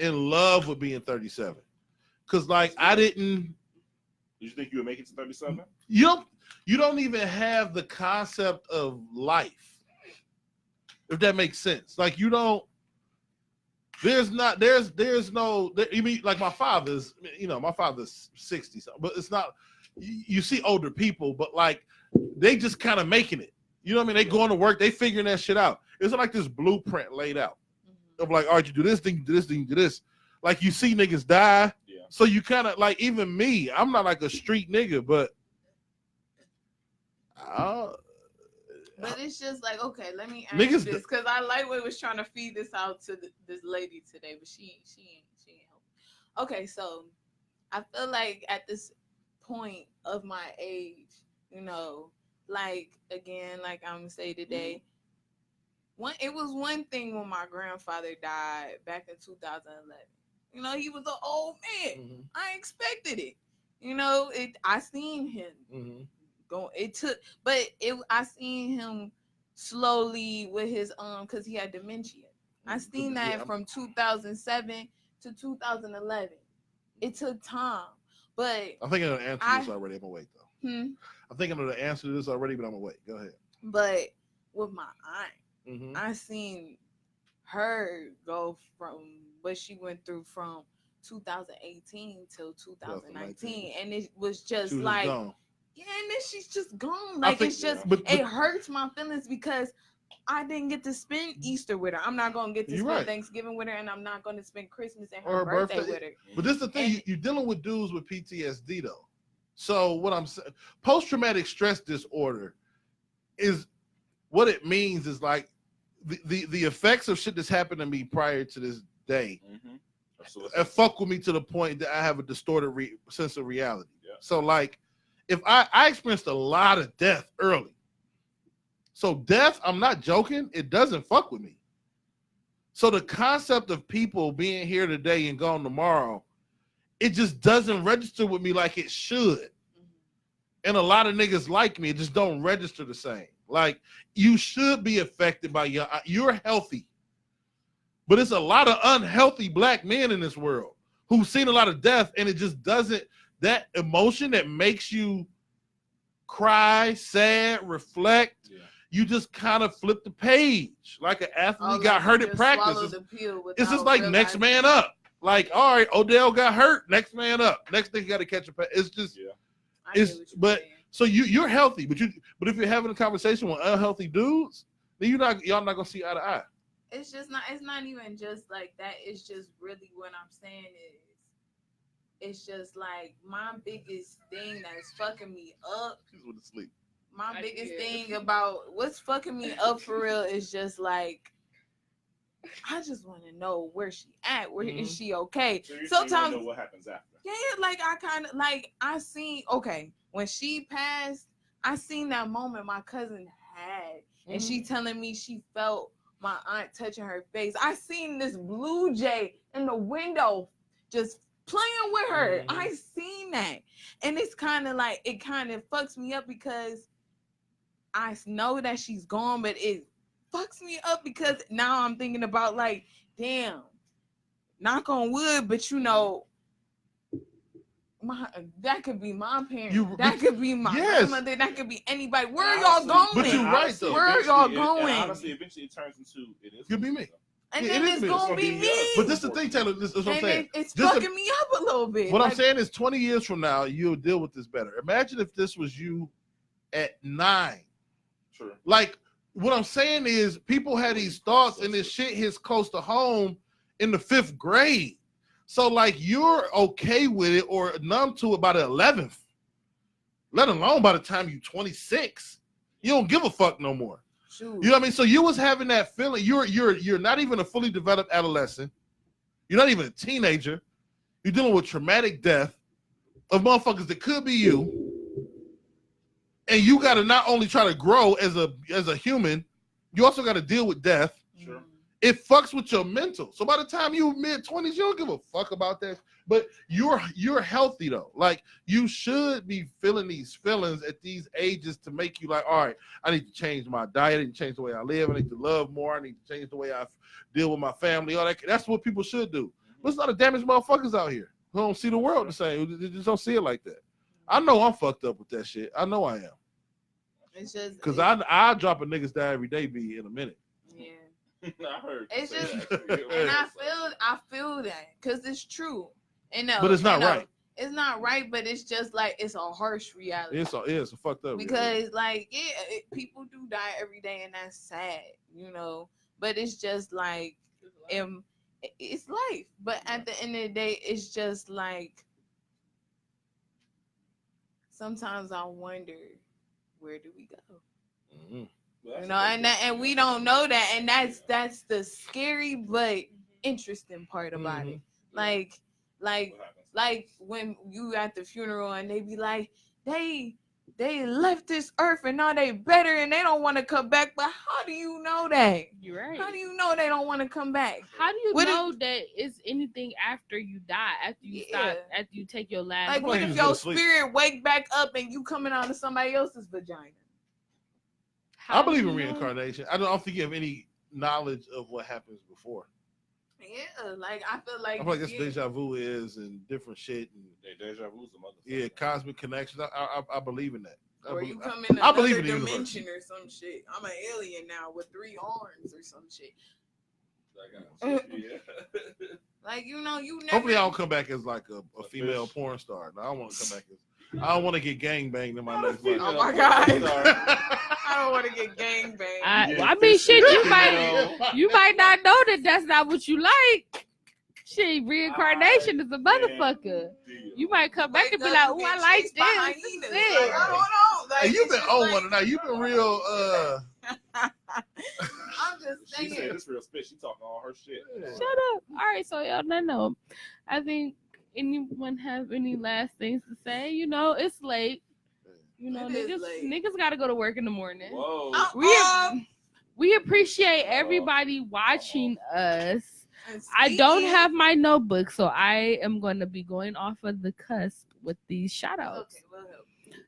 Speaker 4: in love with being 37. Cause like I didn't
Speaker 2: Did you think you would make it to 37?
Speaker 4: you don't even have the concept of life. If that makes sense. Like you don't there's no you mean like my father's 60 something, but it's not you see older people, but like they just kind of making it. You know what I mean? They going to work, they figuring that shit out. It's like this blueprint laid out. of like, all right, you do this, then you do this, then you do this. Like you see niggas die.
Speaker 2: Yeah.
Speaker 4: So you kind of like, even me, I'm not like a street nigga, but
Speaker 1: But it's just like, okay, let me ask
Speaker 4: Niggas
Speaker 1: this, because I lightweight was trying to feed this out to this lady today, but she ain't help. Okay, so I feel like at this point of my age, you know, like again, like I'm gonna say today, it was one thing when my grandfather died back in 2011. You know, he was an old man. I expected it. You know, I seen him. I seen him slowly with his because he had dementia. I seen that from 2007 to 2011. It took time, but
Speaker 4: I think I know the answer to this already. I'm gonna wait though. I think I know the answer to this already, but I'm gonna wait. Go ahead.
Speaker 1: But with my aunt, I seen her go from what she went through from 2018 till 2019, and it was just like.
Speaker 4: Gone.
Speaker 1: Yeah, and then she's just gone. Like it's just, it hurts my feelings because I didn't get to spend Easter with her. I'm not gonna get to spend Thanksgiving with her, and I'm not gonna spend Christmas and her birthday with her.
Speaker 4: But this is the thing: you're dealing with dudes with PTSD, though. So what I'm saying, post-traumatic stress disorder is what it means is like the effects of shit that's happened to me prior to this day. It fuck with me to the point that I have a distorted sense of reality. Yeah. So like. If I experienced a lot of death early. So death, I'm not joking, it doesn't fuck with me. So the concept of people being here today and gone tomorrow, it just doesn't register with me like it should. And a lot of niggas like me, it just don't register the same. Like you should be affected by you're healthy. But it's a lot of unhealthy black men in this world who've seen a lot of death, and it just doesn't. That emotion that makes you cry, sad, reflect, you just kind of flip the page. Like an athlete got hurt at practice. It's just like next man up. Like, all right, Odell got hurt, next man up. Next thing you got to catch a pass. It's just, so you're healthy, but if you're having a conversation with unhealthy dudes, then y'all not gonna see eye to eye.
Speaker 1: It's not even just like that. It's just really what I'm saying is. It's just like my biggest thing that's fucking me up.
Speaker 4: She's going to sleep.
Speaker 1: My biggest thing about what's fucking me up for real is just like I just want to know where she at. Where is she okay?
Speaker 2: So
Speaker 1: sometimes
Speaker 2: you know what happens after.
Speaker 1: Yeah, like I kind of like I seen when she passed, I seen that moment my cousin had, and she telling me she felt my aunt touching her face. I seen this blue jay in the window just playing with her. I seen that, and it's kind of like it kind of fucks me up because I know that she's gone, but it fucks me up because now I'm thinking about like, damn, knock on wood, but you know, that could be my parents, that could be my grandmother, that could be anybody. Where are y'all going?
Speaker 4: But you're right though.
Speaker 1: Where are y'all going?
Speaker 2: Honestly, eventually it turns into
Speaker 4: could be me.
Speaker 1: And then it's gonna be me.
Speaker 4: But this is the thing, Taylor. This is what I'm saying.
Speaker 1: It's fucking me up a little bit.
Speaker 4: What I'm saying is 20 years from now, you'll deal with this better. Imagine if this was you at 9.
Speaker 2: True.
Speaker 4: Like, what I'm saying is people had these thoughts and this shit hits close to home in the 5th grade. So, like, you're okay with it or numb to it by the 11th, let alone by the time you're 26. You don't give a fuck no more. You know what I mean? So you was having that feeling. You're not even a fully developed adolescent. You're not even a teenager. You're dealing with traumatic death of motherfuckers that could be you. And you got to not only try to grow as a human, you also got to deal with death.
Speaker 2: Sure.
Speaker 4: It fucks with your mental. So by the time you mid-20s, you don't give a fuck about that. But you're healthy though. Like you should be feeling these feelings at these ages to make you like, all right, I need to change my diet. I need to change the way I live. I need to love more. I need to change the way I deal with my family. All that. That's what people should do. But there's a lot of damaged motherfuckers out here who don't see the world the same. They just don't see it like that. I know I'm fucked up with that shit. I know I am.
Speaker 1: It's just
Speaker 4: because I drop a niggas die every day be in a minute.
Speaker 1: Yeah.
Speaker 2: I heard.
Speaker 1: It's just, and I feel that because it's true. And
Speaker 4: but it's not right.
Speaker 1: It's not right, but it's just like it's a harsh reality.
Speaker 4: It's a fucked up
Speaker 1: because
Speaker 4: reality.
Speaker 1: like people do die every day, and that's sad, you know. But it's just like and it's life. But at the end of the day, it's just like sometimes I wonder, where do we go?
Speaker 4: Mhm.
Speaker 2: Well,
Speaker 1: You
Speaker 2: that's
Speaker 1: know,
Speaker 2: a
Speaker 1: and
Speaker 2: good
Speaker 1: and we don't know that, and that's the scary but interesting part about it. Like
Speaker 2: What happens?
Speaker 1: like when you at the funeral and they be like, they left this earth and now they better and they don't want to come back. But how do you know that?
Speaker 3: You're right.
Speaker 1: How do you know they don't want to come back?
Speaker 3: How do you
Speaker 1: What
Speaker 3: know that it's anything after you die? After you stop?
Speaker 1: Yeah.
Speaker 3: After you take your last?
Speaker 1: Like,
Speaker 4: feel
Speaker 1: what
Speaker 4: like
Speaker 1: if
Speaker 4: you
Speaker 1: your
Speaker 4: just go to sleep.
Speaker 1: spirit wake back up and you coming out of somebody else's vagina?
Speaker 3: How
Speaker 4: I believe
Speaker 3: do
Speaker 4: in
Speaker 3: you know?
Speaker 4: reincarnation. I don't think you have any knowledge of what happens before.
Speaker 1: Yeah, like I feel like
Speaker 4: I feel like that's deja vu is and different shit and
Speaker 2: Yeah, deja vu's a motherfucker.
Speaker 4: yeah, cosmic connections. I believe in that.
Speaker 1: Or you
Speaker 4: believe-
Speaker 1: come in
Speaker 4: I
Speaker 1: another
Speaker 4: believe in the universe.
Speaker 1: dimension or some shit. I'm an alien now with 3 arms or some shit.
Speaker 2: Yeah.
Speaker 1: Like, you know, you never.
Speaker 4: Hopefully, I don't come back as like a female
Speaker 2: fish.
Speaker 4: porn star. No, I want to come back as. I don't want to get gang banged in my next life.
Speaker 1: Oh my God.
Speaker 2: Sorry.
Speaker 1: I don't want to get gang banged.
Speaker 3: I
Speaker 2: Yeah,
Speaker 3: mean,
Speaker 2: fish
Speaker 3: shit. You
Speaker 2: is
Speaker 3: might
Speaker 2: female.
Speaker 3: not know that that's not what you like. Shit, reincarnation is a motherfucker. You might come back and be like, "Oh, I like this."
Speaker 1: Like,
Speaker 3: This is
Speaker 1: I
Speaker 3: it."
Speaker 1: don't know. Like,
Speaker 4: Hey, you've
Speaker 1: it's
Speaker 4: been
Speaker 1: just
Speaker 4: on
Speaker 1: like-
Speaker 4: one tonight. You've been real.
Speaker 1: I'm just
Speaker 2: She said
Speaker 1: saying.
Speaker 2: this real spit. She talking all her shit.
Speaker 3: Shut up. All right, so y'all know. I think anyone have any last things to say? You know, it's late. You know,
Speaker 1: It is late.
Speaker 3: niggas got to go to work in the morning.
Speaker 2: Whoa.
Speaker 3: We appreciate everybody watching us. I don't have my notebook, so I am going to be going off of the cusp with these shout outs.
Speaker 1: Okay, we'll help.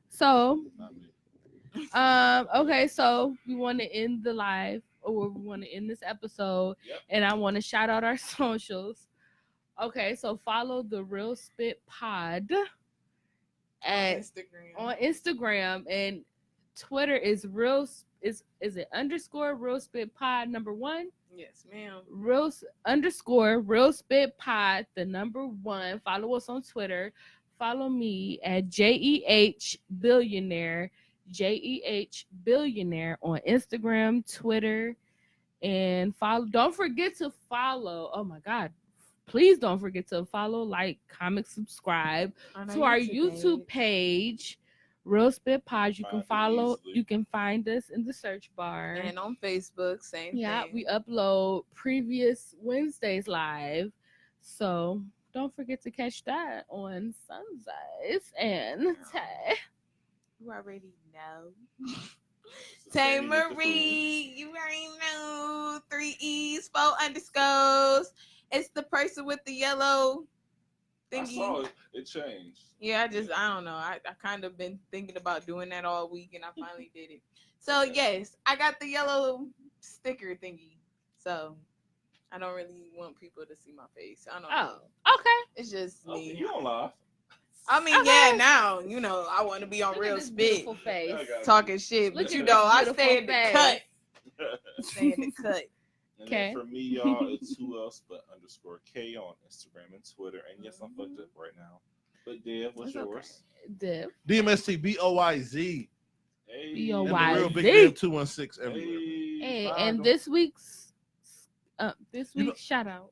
Speaker 3: So,
Speaker 2: Not me.
Speaker 3: okay, so we want to end the live, or we want to end this episode,
Speaker 2: Yep.
Speaker 3: and I want to shout out our socials. Okay, so follow the Real Spit Pod at
Speaker 1: Instagram.
Speaker 3: on Instagram, and Twitter is is it _ Real Spit Pod #1.
Speaker 1: Yes, ma'am.
Speaker 3: Real Spit Pod, the #1. Follow us on Twitter. Follow me at JEH Billionaire on Instagram, Twitter, and follow. Don't forget to follow. Oh my God. Please don't forget to follow, like, comment, subscribe
Speaker 1: On
Speaker 3: to our YouTube page, Real Spit Pod. You can
Speaker 2: Find it
Speaker 3: follow.
Speaker 2: easily.
Speaker 3: You can find us in the search bar.
Speaker 1: And on Facebook, same
Speaker 3: Yeah,
Speaker 1: thing.
Speaker 3: we upload previous Wednesdays live. So don't forget to catch that on Sundays and Tay.
Speaker 1: You already know.
Speaker 2: It's the
Speaker 1: Tay
Speaker 2: same with the
Speaker 1: Marie, you already know. 3 E's, 4 underscores. It's the person with the yellow
Speaker 2: food. I
Speaker 1: thingy.
Speaker 2: saw it. It changed.
Speaker 1: Yeah, I don't know. I kind of been thinking about doing that all week, and I finally did it. So yes, I got the yellow sticker thingy. So I don't really want people to see my face. I don't know.
Speaker 3: Oh, okay.
Speaker 1: It's just
Speaker 2: Okay,
Speaker 1: me.
Speaker 2: you don't laugh.
Speaker 1: I mean,
Speaker 3: Okay.
Speaker 1: yeah, now, you know, I want to be on
Speaker 3: Look at
Speaker 1: real
Speaker 3: this
Speaker 1: spit
Speaker 3: beautiful face.
Speaker 2: I got it.
Speaker 1: talking shit,
Speaker 3: Look
Speaker 1: but
Speaker 3: at
Speaker 1: you
Speaker 3: this
Speaker 1: know, I
Speaker 3: beautiful
Speaker 1: stay in the
Speaker 3: face.
Speaker 1: cut. Stay in the cut.
Speaker 2: And
Speaker 3: Okay.
Speaker 2: then for me, y'all, it's who else but _K on Instagram and Twitter. And yes, I'm fucked up right now. But Dev, what's
Speaker 1: It's okay.
Speaker 2: yours?
Speaker 3: Div.
Speaker 4: DMST BOYZ.
Speaker 2: Hey.
Speaker 3: B.O.Y..
Speaker 4: And the real Big
Speaker 3: YZ.
Speaker 4: Dev 216 everywhere.
Speaker 3: Hey,
Speaker 2: Find
Speaker 3: and
Speaker 2: 'em.
Speaker 3: this week's
Speaker 4: You know-
Speaker 3: shout out.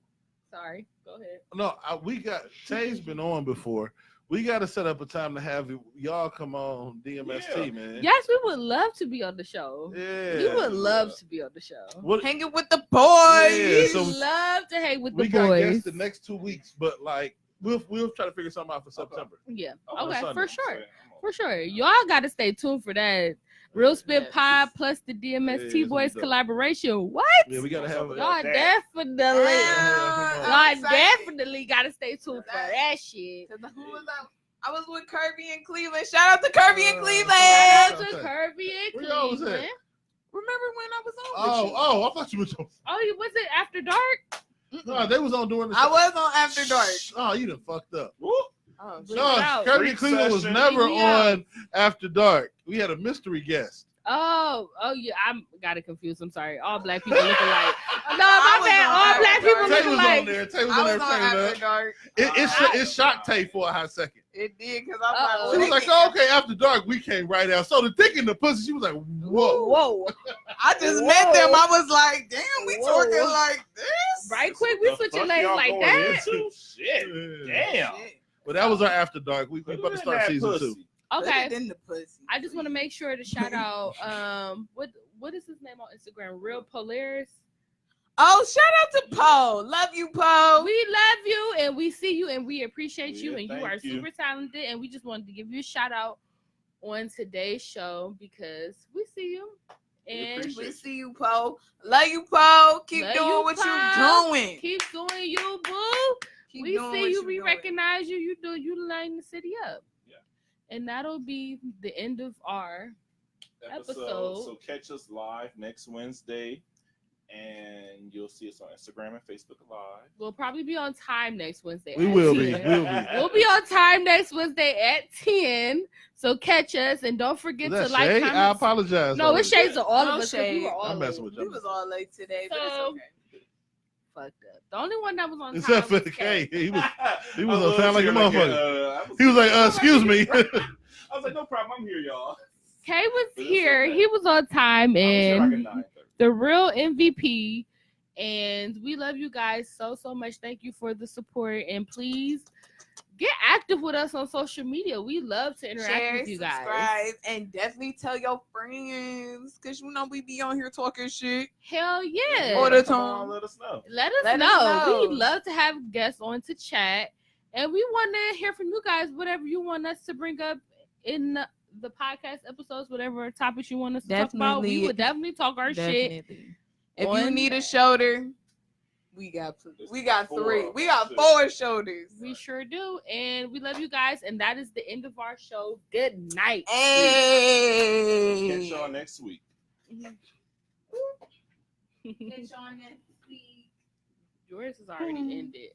Speaker 3: Sorry, go ahead.
Speaker 4: No, we got Tay's been on before. We got to set up a time to have y'all come on DMST,
Speaker 2: Yeah.
Speaker 4: man.
Speaker 3: Yes, we would love to be on the show.
Speaker 4: Yeah.
Speaker 3: We would love to be on the show.
Speaker 4: What,
Speaker 1: Hanging with the boys.
Speaker 4: Yeah,
Speaker 3: We
Speaker 4: so
Speaker 3: love to hang with
Speaker 4: we
Speaker 3: the
Speaker 4: got
Speaker 3: boys.
Speaker 4: guests the next 2 weeks, but like we'll try to figure something out for September.
Speaker 3: Yeah.
Speaker 2: Oh,
Speaker 3: Okay,
Speaker 4: Sunday.
Speaker 3: for sure.
Speaker 2: Okay, I'm on.
Speaker 3: For sure. Y'all got to stay tuned for that. Real Spit
Speaker 1: Yes.
Speaker 3: Pod plus the
Speaker 4: Yeah,
Speaker 3: DMST
Speaker 4: it's gonna
Speaker 3: Boys
Speaker 4: be dope.
Speaker 3: collaboration. What?
Speaker 4: Yeah, we gotta have
Speaker 2: Y'all
Speaker 3: Y'all
Speaker 2: that.
Speaker 3: definitely,
Speaker 1: I'm
Speaker 3: y'all
Speaker 1: excited.
Speaker 3: definitely got to stay tuned for that shit.
Speaker 1: 'Cause who was I was with Kirby in Cleveland. Shout out to Kirby in Cleveland.
Speaker 3: Shout out
Speaker 4: Okay.
Speaker 3: to Kirby and
Speaker 4: Where y'all was at?
Speaker 3: Cleveland.
Speaker 1: Remember when I was on with you?
Speaker 4: Oh, I thought you was on.
Speaker 3: Oh, you was it After Dark?
Speaker 4: No, they was on doing the
Speaker 1: I
Speaker 4: show.
Speaker 1: was on After Dark.
Speaker 4: Oh, you done fucked up.
Speaker 2: Woo.
Speaker 1: Oh,
Speaker 3: Bleep
Speaker 4: No,
Speaker 3: it out.
Speaker 4: Kirby
Speaker 2: Freak
Speaker 4: and Cleveland was
Speaker 2: session.
Speaker 4: never
Speaker 3: Bleep me out.
Speaker 4: on After Dark. We had a mystery guest.
Speaker 3: Oh, yeah, I got it confused. I'm sorry. All black people look alike. No,
Speaker 1: I
Speaker 3: my
Speaker 1: was
Speaker 3: bad.
Speaker 1: on
Speaker 3: All
Speaker 1: After
Speaker 3: black people
Speaker 1: Dark.
Speaker 3: look
Speaker 4: Tay was on
Speaker 3: alike.
Speaker 4: there. Tay was
Speaker 1: I
Speaker 4: on there
Speaker 1: was on
Speaker 4: saying
Speaker 1: After
Speaker 4: that.
Speaker 1: Dark.
Speaker 4: It shocked Tay for a hot second.
Speaker 1: It did because
Speaker 3: Uh-oh.
Speaker 1: I'm
Speaker 4: She
Speaker 1: like,
Speaker 4: was like, oh, okay, After Dark, we came right out. So the dick in the pussy, she was like, whoa.
Speaker 3: Whoa.
Speaker 1: I just met them. I was like, damn, we
Speaker 3: Whoa.
Speaker 1: talking like this.
Speaker 3: Right quick, we
Speaker 2: The
Speaker 3: switching
Speaker 2: fuck
Speaker 3: lanes
Speaker 2: y'all
Speaker 3: like
Speaker 2: going
Speaker 3: that.
Speaker 2: into? Shit. Damn.
Speaker 1: Shit.
Speaker 4: But that was our after dark. We
Speaker 2: Put
Speaker 4: about to
Speaker 2: it in
Speaker 4: start
Speaker 2: that
Speaker 4: season
Speaker 2: pussy.
Speaker 4: 2.
Speaker 3: Okay.
Speaker 1: Put it in the pussy.
Speaker 3: I just want to make sure to shout out what is his name on Instagram? Real Polaris.
Speaker 1: Oh, shout out to Poe. Love you, Poe.
Speaker 3: We love you and we see you and we appreciate you
Speaker 2: Yeah,
Speaker 3: and you
Speaker 2: thank
Speaker 3: are
Speaker 2: you.
Speaker 3: super talented and we just wanted to give you a shout out on today's show because we see you and
Speaker 2: appreciate
Speaker 1: We see you, Poe. Love you, Poe. Keep
Speaker 3: Love
Speaker 1: doing
Speaker 3: you,
Speaker 1: what
Speaker 3: Poe.
Speaker 1: you're doing.
Speaker 3: keep doing you, boo.
Speaker 1: Keep
Speaker 3: We
Speaker 1: doing
Speaker 3: see
Speaker 1: what
Speaker 3: you,
Speaker 1: you're
Speaker 3: we
Speaker 1: doing.
Speaker 3: recognize you. You lighting the city up.
Speaker 2: Yeah.
Speaker 3: And that'll be the end of our episode.
Speaker 2: So catch us live next Wednesday, and you'll see us on Instagram and Facebook Live.
Speaker 3: We'll probably be on time next Wednesday.
Speaker 4: We
Speaker 3: at
Speaker 4: will be.
Speaker 3: 10.
Speaker 4: We'll be.
Speaker 3: We'll be on time next Wednesday at 10. So catch us and don't forget
Speaker 4: Was
Speaker 3: to
Speaker 4: that
Speaker 3: like,
Speaker 4: shade? I
Speaker 3: comment.
Speaker 4: apologize.
Speaker 3: No, it's shades of all
Speaker 1: No
Speaker 3: of us. 'cause We
Speaker 1: shade.
Speaker 3: were all
Speaker 4: I'm messing
Speaker 3: late.
Speaker 4: with
Speaker 1: We
Speaker 4: you.
Speaker 1: was all late today, but it's
Speaker 3: So-
Speaker 1: okay.
Speaker 3: Fucked up. The only one that was on time
Speaker 4: Except for
Speaker 3: was
Speaker 4: the
Speaker 3: Kay.
Speaker 4: K. He was
Speaker 2: He
Speaker 4: was sound like a motherfucker.
Speaker 2: He
Speaker 4: he was like, excuse me.
Speaker 2: I was like, no problem, I'm here, y'all.
Speaker 3: Kay was
Speaker 2: But it's
Speaker 3: here.
Speaker 2: okay.
Speaker 3: He was on time
Speaker 2: I was here like
Speaker 3: and
Speaker 2: at 9:30.
Speaker 3: the real MVP. And we love you guys so much. Thank you for the support. And please get active with us on social media. We love to interact
Speaker 1: Share,
Speaker 3: with you guys.
Speaker 1: subscribe, and definitely tell your friends because you know we be on here talking shit.
Speaker 3: Hell yeah.
Speaker 1: All the
Speaker 2: Come on,
Speaker 1: time.
Speaker 2: let us know.
Speaker 3: Let
Speaker 1: Let us
Speaker 3: us know.
Speaker 1: know.
Speaker 3: We love to have guests on to chat. And we want to hear from you guys, whatever you want us to bring up in the podcast episodes, whatever topics you want us to talk about. We
Speaker 1: Definitely.
Speaker 3: would definitely talk our shit.
Speaker 1: Definitely. If you
Speaker 3: on
Speaker 1: need a
Speaker 3: that.
Speaker 1: shoulder, we got
Speaker 2: There's
Speaker 1: 3.
Speaker 2: four.
Speaker 1: We got 4 shoulders.
Speaker 3: We sure do. And we love you guys. And that is the end of our show. Good night.
Speaker 1: Hey.
Speaker 2: Catch y'all next week.
Speaker 1: Catch y'all next week.
Speaker 3: Yours is already ended.